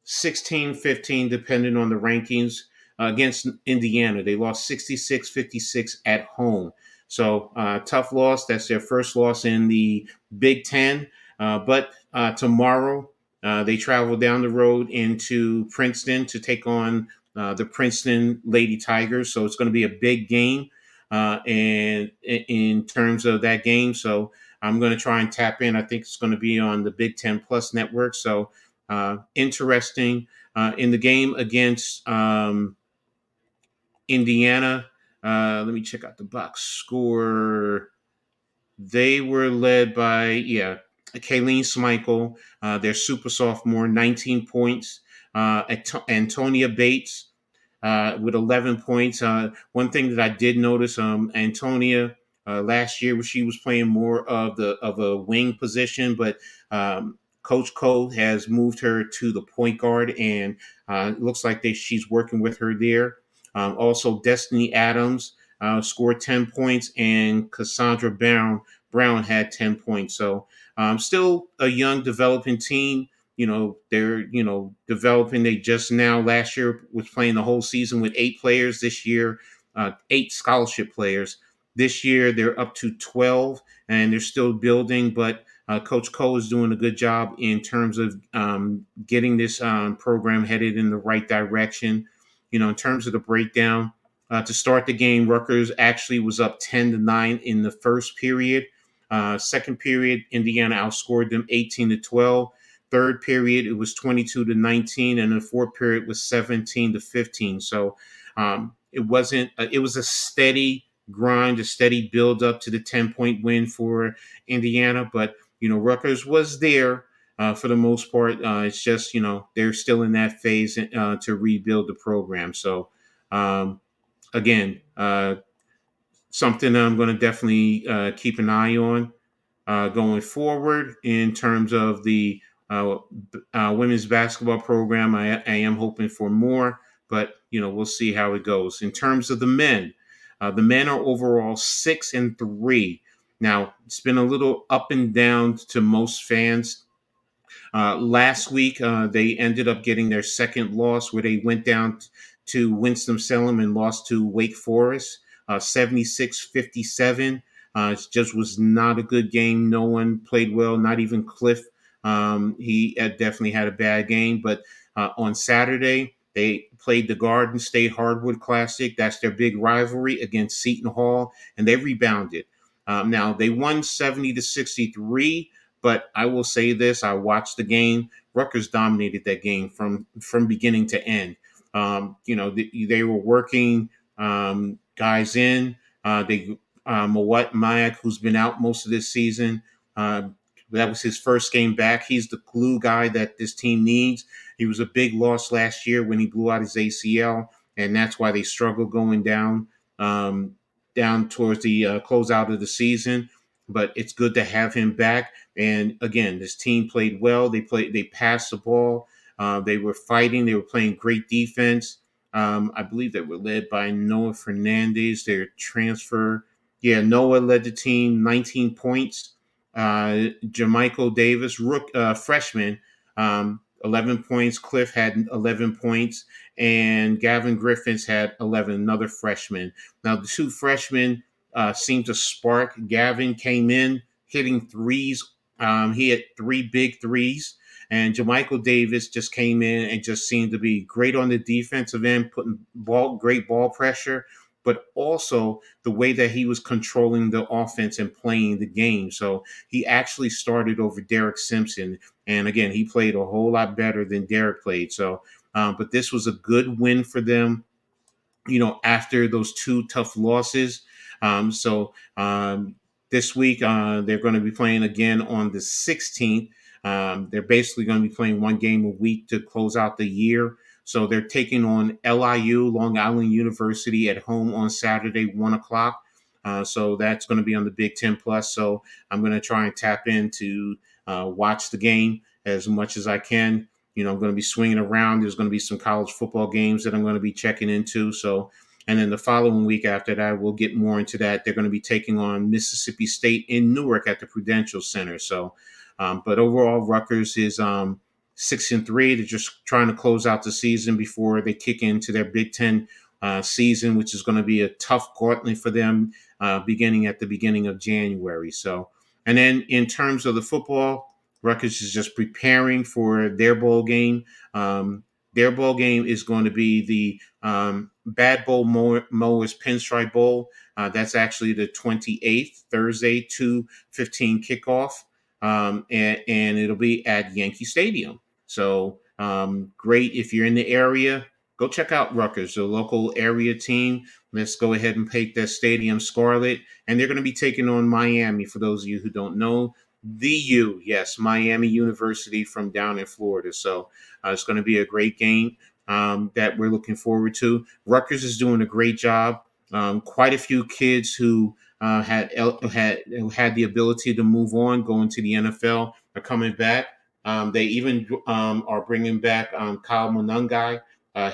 16, 15, depending on the rankings, against Indiana. They lost 66-56 at home. So tough loss. That's their first loss in the Big Ten. But tomorrow they travel down the road into Princeton to take on the Princeton Lady Tigers. So it's going to be a big game and in terms of that game. So I'm going to try and tap in. I think it's going to be on the Big Ten Plus network. So interesting in the game against Indiana. Let me check out the box score. They were led by, Kayleen Smichael, their super sophomore, 19 points. Antonia Bates with 11 points. One thing that I did notice, Antonia last year, she was playing more of a wing position, but Coach Cole has moved her to the point guard, and it looks like she's working with her there. Also, Destiny Adams scored 10 points, and Cassandra Brown had 10 points. So still a young developing team. They're developing. They just now last year was playing the whole season with 8 players. This year, 8 scholarship players. This year they're up to 12, and they're still building. But Coach Cole is doing a good job in terms of getting this program headed in the right direction. In terms of the breakdown, to start the game, Rutgers actually was up 10-9 in the first period. Second period, Indiana outscored them 18-12. Third period, it was 22-19, and the fourth period was 17-15. So it was a steady grind, a steady build up to the 10-point win for Indiana. But Rutgers was there for the most part. It's just they're still in that phase to rebuild the program. So again, something I'm going to definitely keep an eye on. going forward in terms of the women's basketball program. I am hoping for more, but we'll see how it goes. In terms of the men are overall 6-3. Now it's been a little up and down to most fans. Last week, they ended up getting their second loss where they went down to Winston-Salem and lost to Wake Forest, 76-57. It just was not a good game. No one played well, not even Cliff. He definitely had a bad game. But on Saturday, they played the Garden State Hardwood Classic. That's their big rivalry against Seton Hall, and they rebounded. Now, they won 70-63. But I will say this: I watched the game. Rutgers dominated that game from beginning to end. They were working guys in. Mawat Mayak, who's been out most of this season, that was his first game back. He's the glue guy that this team needs. He was a big loss last year when he blew out his ACL, and that's why they struggled going down towards the closeout of the season. But it's good to have him back. And again, this team played well. They passed the ball. They were fighting. They were playing great defense. I believe they were led by Noah Fernandez, their transfer. Yeah, Noah led the team, 19 points. Jamichael Davis, freshman, 11 points. Cliff had 11 points. And Gavin Griffiths had 11, another freshman. Now, the two freshmen seemed to spark. Gavin came in hitting threes. He had 3 big threes. And Jamichael Davis just came in and just seemed to be great on the defensive end, putting great ball pressure, but also the way that he was controlling the offense and playing the game. So he actually started over Derek Simpson. And again, he played a whole lot better than Derek played. So, but this was a good win for them, after those 2 tough losses. This week, they're going to be playing again on the 16th. They're basically going to be playing 1 game a week to close out the year. So they're taking on LIU, Long Island University, at home on Saturday, 1 o'clock. So that's going to be on the Big Ten Plus. So I'm going to try and tap in to watch the game as much as I can. I'm going to be swinging around. There's going to be some college football games that I'm going to be checking into. So, and then the following week after that, we'll get more into that. They're going to be taking on Mississippi State in Newark at the Prudential Center. So, but overall, Rutgers is 6-3. They're just trying to close out the season before they kick into their Big Ten season, which is going to be a tough gauntlet for them beginning at the beginning of January. So, and then in terms of the football, Rutgers is just preparing for their bowl game. Their bowl game is going to be the Bad Bowl Mowers Pinstripe Bowl. That's actually the 28th, Thursday, 2:15 kickoff. And it'll be at Yankee Stadium. So great if you're in the area. Go check out Rutgers, the local area team. Let's go ahead and paint that stadium scarlet. And they're going to be taking on Miami, for those of you who don't know. The U, yes, Miami University from down in Florida. So it's going to be a great game that we're looking forward to. Rutgers is doing a great job. Quite a few kids who had the ability to move on, going to the NFL, are coming back. They even are bringing back Kyle Monangai.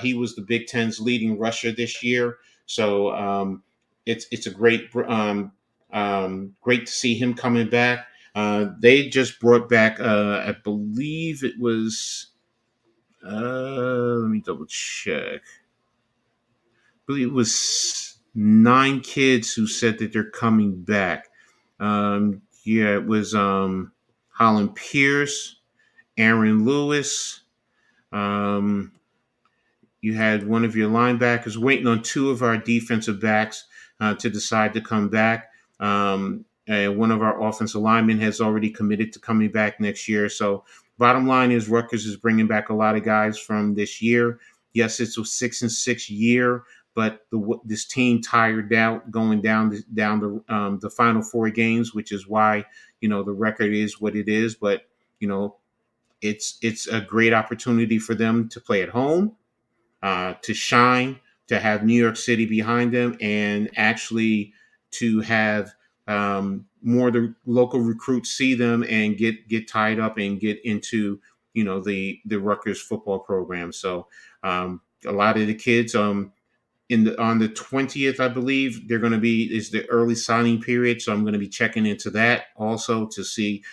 He was the Big Ten's leading rusher this year. So it's a great to see him coming back. They just brought back, I believe it was, let me double check. I believe it was 9 kids who said that they're coming back. It was Holland Pierce, Aaron Lewis. You had one of your linebackers, waiting on 2 of our defensive backs to decide to come back. One of our offensive linemen has already committed to coming back next year. So bottom line is Rutgers is bringing back a lot of guys from this year. Yes, it's a 6-6 year, but this team tired out going down the final 4 games, which is why the record is what it is. But it's a great opportunity for them to play at home, to shine, to have New York City behind them, and actually to have more of the local recruits see them and get tied up and get into the Rutgers football program. So a lot of the kids on the 20th, I believe, they're going to be is the early signing period. So I'm going to be checking into that also to see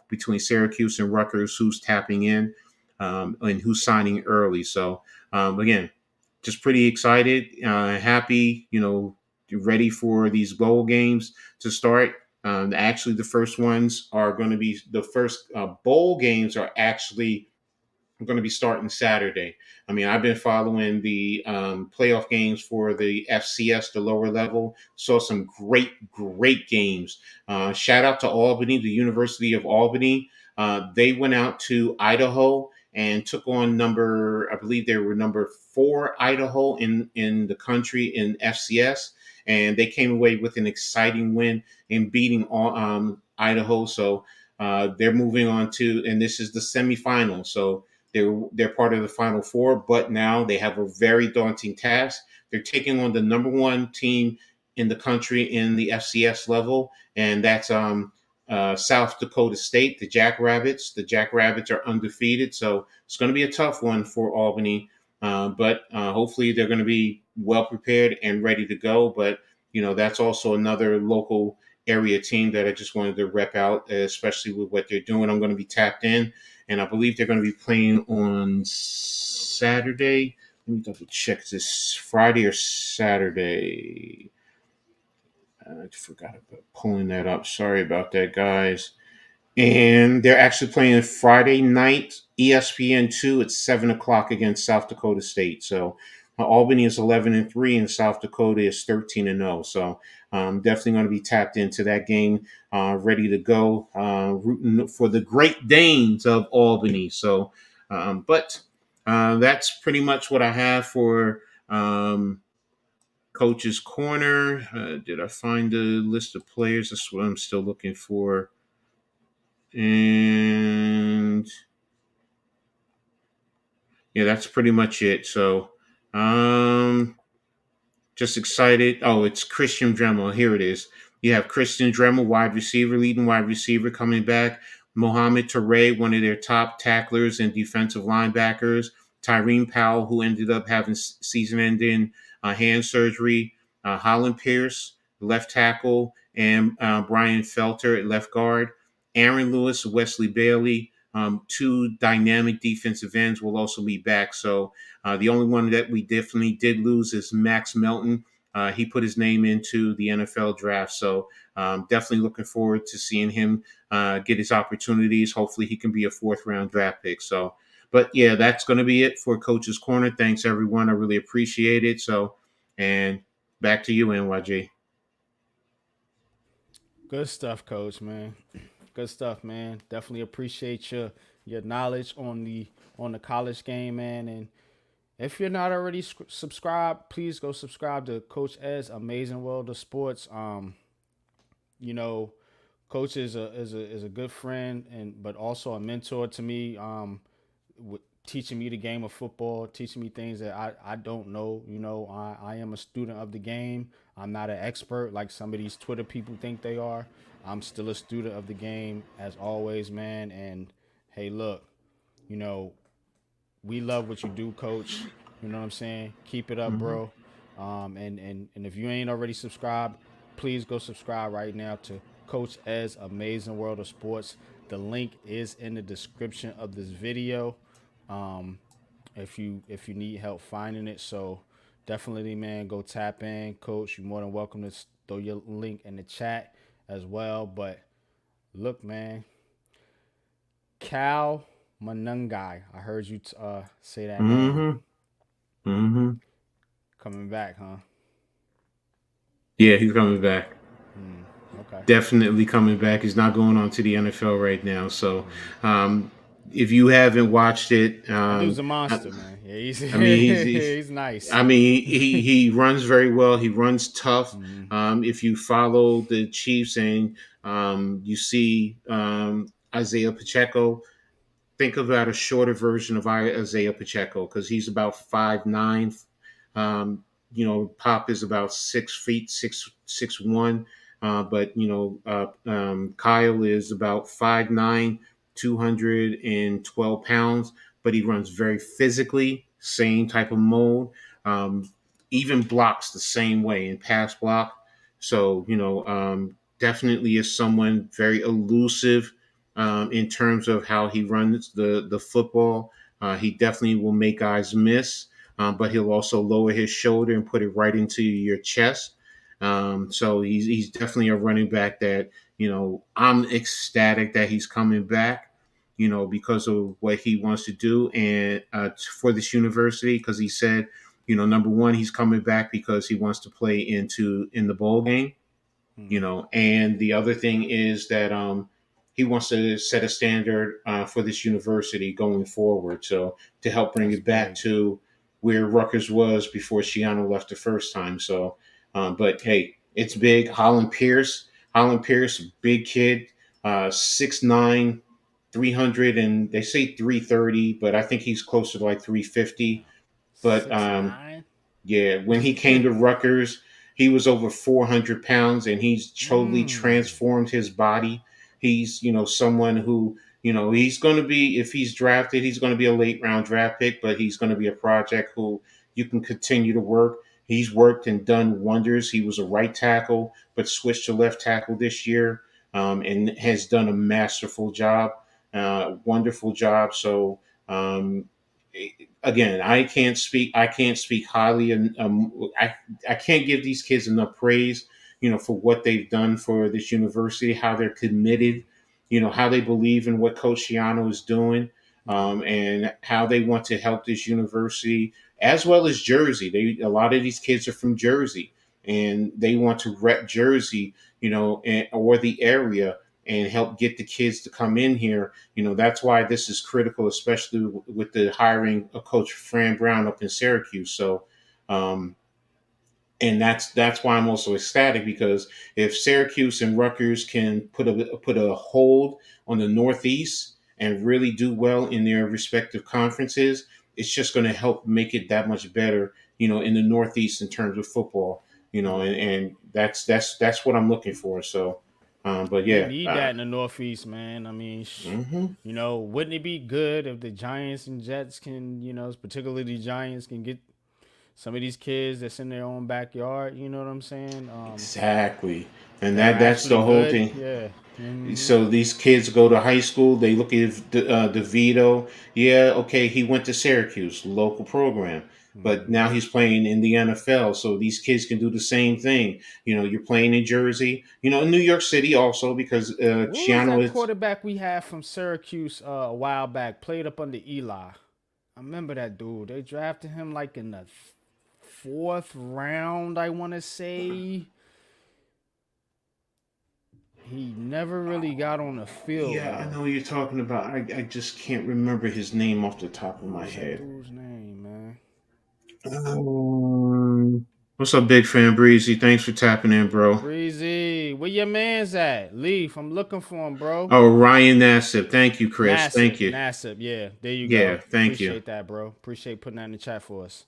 between Syracuse and Rutgers who's tapping in and who's signing early. So again, just pretty excited, happy, ready for these bowl games to start. Actually, the first ones are going to be the first bowl games are actually going to be starting Saturday. I mean, I've been following the playoff games for the FCS, the lower level. Saw some great games. Shout out to Albany, the University of Albany. They went out to Idaho and took on I believe they were number 4 Idaho in the country in FCS. And they came away with an exciting win in beating Idaho. So they're moving on and this is the semifinal. So they're part of the Final Four, but now they have a very daunting task. They're taking on the number 1 team in the country in the FCS level, and that's South Dakota State, the Jackrabbits. The Jackrabbits are undefeated, so it's going to be a tough one for Albany. But hopefully they're going to be well prepared and ready to go. But that's also another local area team that I just wanted to rep out, especially with what they're doing. I'm going to be tapped in. And I believe they're going to be playing on Saturday. Let me double check this Friday or Saturday. I forgot about pulling that up. Sorry about that, guys. And they're actually playing Friday night, ESPN2 at 7:00 against South Dakota State. So Albany is 11-3 and South Dakota is 13-0. So definitely going to be tapped into that game, ready to go, rooting for the Great Danes of Albany. So, but that's pretty much what I have for Coach's Corner. Did I find the list of players? That's what I'm still looking for. And yeah, that's pretty much it. So, just excited. Oh, it's Christian Dremel. Here it is. You have Christian Dremel, leading wide receiver, coming back. Mohamed Toure, one of their top tacklers and defensive linebackers. Tyrene Powell, who ended up having season-ending hand surgery. Holland Pierce, left tackle, and Brian Felter at left guard. Aaron Lewis, Wesley Bailey, 2 dynamic defensive ends will also be back. So the only one that we definitely did lose is Max Melton. He put his name into the NFL draft. So definitely looking forward to seeing him get his opportunities. Hopefully he can be a 4th-round draft pick. So, but yeah, that's going to be it for Coach's Corner. Thanks, everyone. I really appreciate it. So, and back to you, NYJ. Good stuff, Coach, man. Good stuff, man. Definitely appreciate your knowledge on the college game, man. And if you're not already subscribed, please go subscribe to Coach Ed's Amazing World of Sports. Coach is a good friend but also a mentor to me. Teaching me the game of football, teaching me things that I don't know. I am a student of the game. I'm not an expert like some of these Twitter people think they are. I'm still a student of the game as always, man. And hey, look, we love what you do, Coach. You know what I'm saying? Keep it up, bro. And if you ain't already subscribed, please go subscribe right now to Coach Ed's Amazing World of Sports. The link is in the description of this video. If you need help finding it. So definitely, man, go tap in. Coach, you're more than welcome to throw your link in the chat as well. But look, man, Cal Manungai, I heard you say that name. Coming back, huh? Yeah, he's coming back. Okay. Definitely coming back. He's not going on to the NFL right now. So if you haven't watched it, he's a monster, man. Yeah, he's nice. I mean, he runs very well. He runs tough. If you follow the Chiefs and you see Isaiah Pacheco, think about a shorter version of Isaiah Pacheco because he's about 5'9". Pop is about 6 feet, 6'1". but Kyle is about 5'9", 212 pounds, but he runs very physically, same type of mold. Um, Even blocks the same way in pass block. So definitely is someone very elusive in terms of how he runs the football. He definitely will make guys miss, but he'll also lower his shoulder and put it right into your chest. So he's definitely a running back that I'm ecstatic that he's coming back. Because of what he wants to do and for this university, because he said, number one, he's coming back because he wants to play in the bowl game. Mm-hmm. And the other thing is that he wants to set a standard for this university going forward. So to help bring That's it back big. to where Rutgers was before Shiano left the first time. So, but hey, it's big. Holland Pierce, big kid, 6'9", 300, and they say 330, but I think he's closer to like 350. But 6'9". yeah, when he came to Rutgers, he was over 400 pounds, and he's totally Mm. transformed his body. He's, someone who, he's going to be, if he's drafted, he's going to be a late round draft pick, but he's going to be a project who you can continue to work. He's worked and done wonders. He was a right tackle, but switched to left tackle this year, and has done a masterful job, wonderful job. So, um, again, I can't speak highly, and I can't give these kids enough praise, for what they've done for this university, how they're committed, how they believe in what Coach Shiano is doing, Yeah. and how they want to help this university as well as Jersey. A lot of these kids are from Jersey, and they want to rep Jersey, or the area, and help get the kids to come in here. That's why this is critical, especially with the hiring of Coach Fran Brown up in Syracuse. So, um, and that's why I'm also ecstatic, because if Syracuse and Rutgers can put a hold on the Northeast and really do well in their respective conferences, it's just going to help make it that much better, in the Northeast in terms of football. And, Yeah. and that's what I'm looking for. So, but We yeah. need that in the Northeast, man. I mean, Mhm. wouldn't it be good if the Giants and Jets can, particularly the Giants can get some of these kids that's in their own backyard, you know what I'm saying? Exactly. And That are that's actually the whole good. thing. Yeah. Mm-hmm. So these kids go to high school. They look at DeVito. Yeah, okay, he went to Syracuse, local program, but Mm-hmm. now he's playing in the NFL. So these kids can do the same thing. You're playing in Jersey. In New York City also, because What was Shiano that is. quarterback we had from Syracuse a while back? Played up under Eli. I remember that dude. They drafted him like in the fourth round, I want to say. He never really got on the field Yeah, I though. know what you're talking about. I just can't remember his name off the top of What my was that head. dude's name, man? What's up, Big Fan Breezy? Thanks for tapping in, bro. Breezy, where your man's at? Leaf, I'm looking for him, bro. Oh, Ryan Nassib. Thank you, Chris. Thank Nassib, you. Nassib, yeah, there you Yeah, go. thank you. Appreciate that, bro. Appreciate putting that in the chat for us.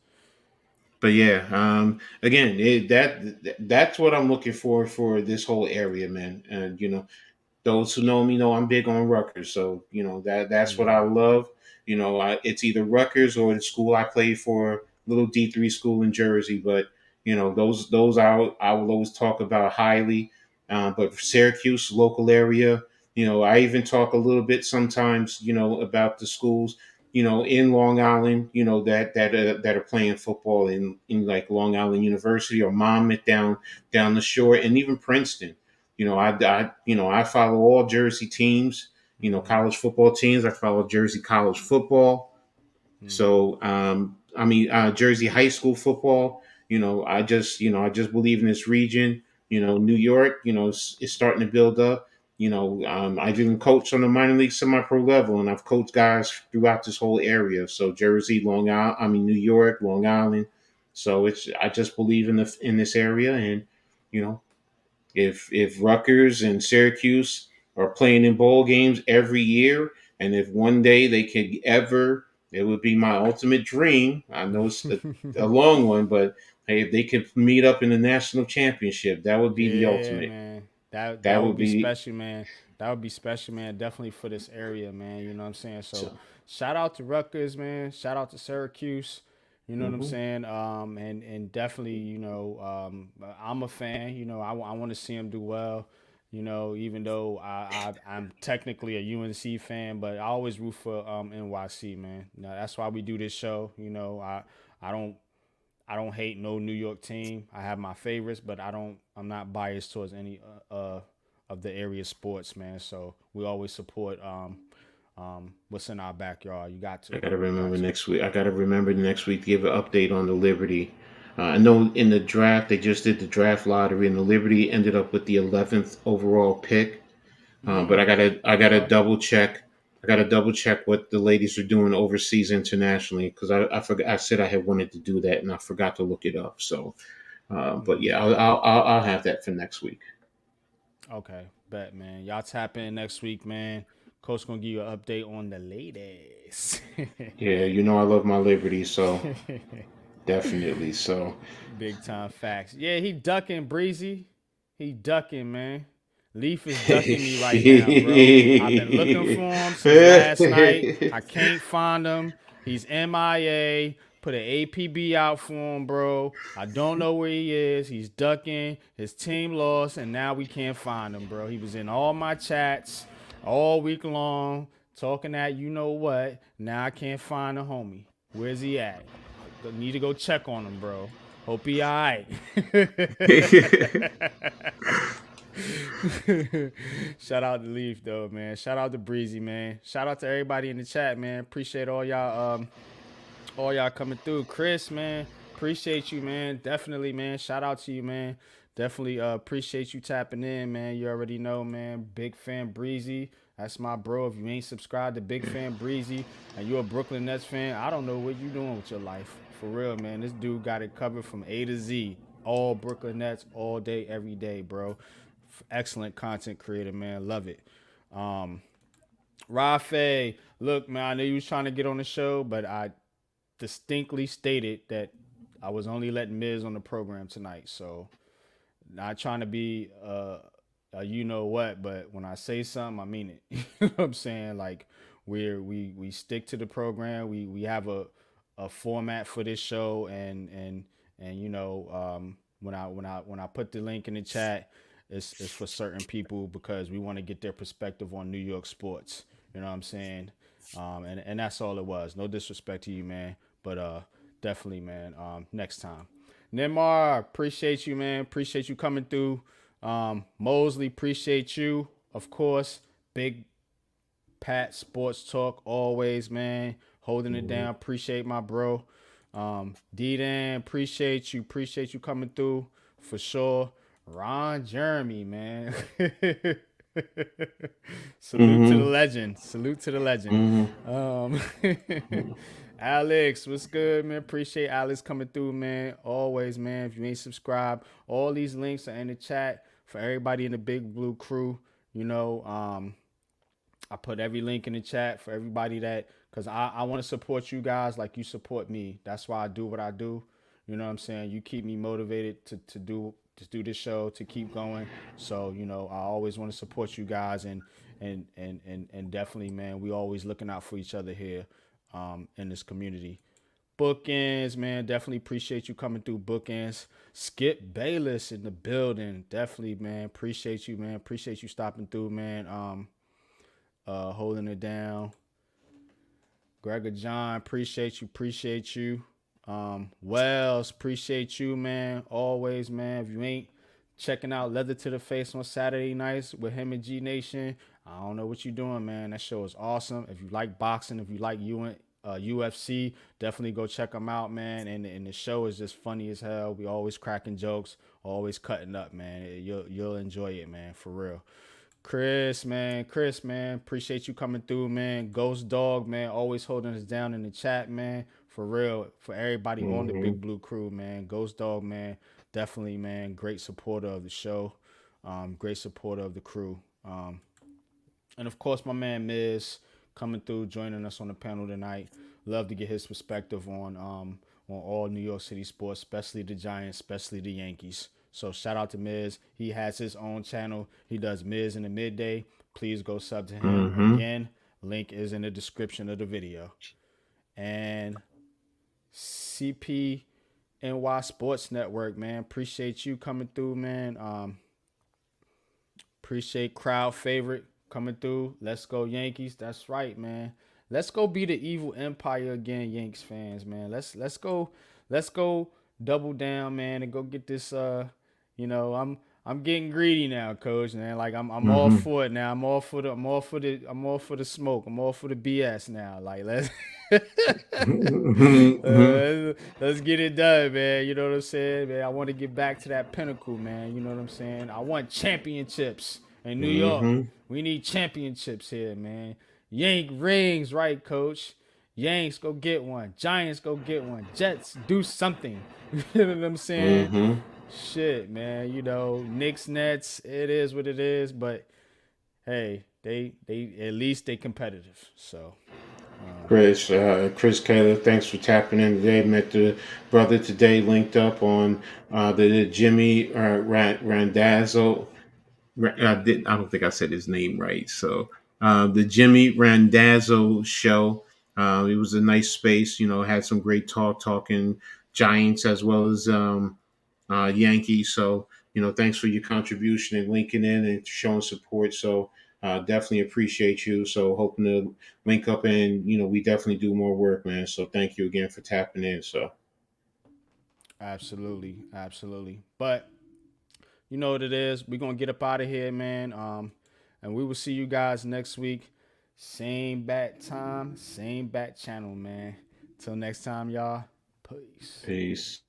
But yeah, again, that's what I'm looking for this whole area, man. And those who know me know I'm big on Rutgers, so that's what I Yeah. love. It's either Rutgers or the school I played for, little D3 school in Jersey. But those I will always talk about highly. But for Syracuse, local area, I even talk a little bit sometimes, about the schools, in Long Island, that are playing football in like Long Island University or Monmouth down the shore, and even Princeton. I follow all Jersey teams, Mm-hmm. college football teams. I follow Jersey college football. Mm-hmm. So, Jersey high school football. I just believe in this region. New York, is starting to build up. I've even coached on the minor league semi-pro level, and I've coached guys throughout this whole area. So Jersey, Long Island, New York, Long Island. So I just believe in this area, and you know, if Rutgers and Syracuse are playing in bowl games every year, and if one day they could ever It would be my ultimate dream. I know it's a long one, but hey, if they could meet up in the national championship, that would be the Yeah, ultimate. man. That That would would be be special, man. That would be special, man. Definitely for this area, man. You know what I'm saying? So so. shout out to Rutgers, man. Shout out to Syracuse. You know what I'm Hmm. saying? And definitely, I'm a fan. I want to see him do well. Even though I'm technically a UNC fan, but I always root for NYC, man. Now, that's why we do this show. I don't hate no New York team. I have my favorites, but I'm not biased towards any of the area sports, man. So we always support what's in our backyard. You got to. I gotta You got remember to. next week. I gotta remember next week to give an update on the Liberty. I know in the draft they just did the draft lottery, and the Liberty ended up with the 11th overall pick. But I gotta Okay. double check. I gotta double check what the ladies are doing overseas internationally because I forgot. I said I had wanted to do that and I forgot to look it up. So, but yeah, I'll have that for next week. Okay. Bet, man. Y'all tap in next week, man. Coach gonna give you an update on the ladies. Yeah, you know I love my Liberty, so definitely. So, Big time facts. Yeah, he ducking Breezy. He ducking, man. Leaf is ducking me right now, bro. I've been looking for him since last night. I can't find him. He's MIA. Put an APB out for him, bro. I don't know where he is. He's ducking. His team lost, and now we can't find him, bro. He was in all my chats all week long, talking that you know what. Now I can't find the homie. Where's he at? I need to go check on him, bro. Hope he all right. Shout out to Leaf though, man. Shout out to Breezy, man. Shout out to everybody in the chat, man. Appreciate all y'all coming through. Chris, man, appreciate you, man. Definitely, man. Shout out to you, man. Definitely appreciate you tapping in, man. You already know, man. Big fan Breezy. That's my bro. If you ain't subscribed to Big Fan Breezy and you're a Brooklyn Nets fan, I don't know what you doing with your life. For real, man. This dude got it covered from A to Z. All Brooklyn Nets, all day, every day, bro. Excellent content creator, man. Love it. Rafe, look, man, I know you was trying to get on the show, but I distinctly stated that I was only letting Miz on the program tonight. So not trying to be you know what, but when I say something, I mean it. You know what I'm saying? Like we stick to the program. We have a format for this show, and when I put the link in the chat, it's for certain people because we want to get their perspective on New York sports. You know what I'm saying? And that's all it was. No disrespect to you, man, but definitely, man. Next time. Neymar, appreciate you, man. Appreciate you coming through. Mosley, appreciate you, of course. Big Pat Sports Talk, always, man. Holding it down. Appreciate my bro. D-Dan, appreciate you. Appreciate you coming through for sure. Ron Jeremy, man. Salute to the hmm legend. Salute to the legend. hmm Um, Alex, what's good, man? Appreciate Alex coming through, man. Always, man. If you ain't subscribed, all these links are in the chat for everybody in the Big Blue crew. I put every link in the chat for everybody because I want to support you guys like you support me. That's why I do what I do. You know what I'm saying? You keep me motivated to do this show, to keep going. So, I always want to support you guys and definitely, man, we always looking out for each other here in this community. Bookends, man, definitely appreciate you coming through. Bookends. Skip Bayless in the building. Definitely, man. Appreciate you, man. Appreciate you stopping through, man. Holding it down. Gregor John, appreciate you. Wells, appreciate you, man. Always, man. If you ain't checking out Leather to the Face on Saturday nights with him and G Nation, I don't know what you're doing, man. That show is awesome. If you like boxing, if you like UFC, definitely go check them out, man. And the show is just funny as hell. We always cracking jokes, always cutting up, man. You'll enjoy it, man, for real. Chris, man, appreciate you coming through, man. Ghost Dog, man, always holding us down in the chat, man. For real, for everybody on the Big Blue crew, man. Ghost Dog, man, definitely, man. Great supporter of the show, great supporter of the crew, and of course, my man Miz coming through, joining us on the panel tonight. love to get his perspective on all New York City sports, especially the Giants, especially the Yankees. So shout out to Miz. He has his own channel. He does Miz in the midday. Please go sub to him. Mm-hmm. Again, link is in the description of the video. And CPNY Sports Network, man. Appreciate you coming through, man. Appreciate crowd favorite coming through. Let's go Yankees. That's right, man. Let's go be the evil empire again, Yanks fans, man. Let's go double down, man, and go get this. I'm getting greedy now, Coach. Man, like I'm all for it now. I'm all for the smoke. I'm all for the BS now. Like let's let's get it done, man. You know what I'm saying, man. I want to get back to that pinnacle, man. You know what I'm saying. I want championships in New York. We need championships here, man. Yank rings, right, Coach? Yanks, go get one. Giants, go get one. Jets, do something. You know what I'm saying? Shit, man. You know, Knicks, Nets, it is what it is. But, hey, they at least they competitive. So, Chris Taylor, thanks for tapping in today. Met the brother today, linked up on the Jimmy Randazzo. I don't think I said his name right. So the Jimmy Randazzo show. It was a nice space. You know, had some great talking Giants as well as Yankees. So, you know, thanks for your contribution and linking in and showing support. So definitely appreciate you. So hoping to link up and, you know, we definitely do more work, man. So thank you again for tapping in. So absolutely. But you know what it is. We're going to get up out of here, man. And we will see you guys next week. Same bat time, same bat channel, man. Till next time, y'all. Peace. Peace.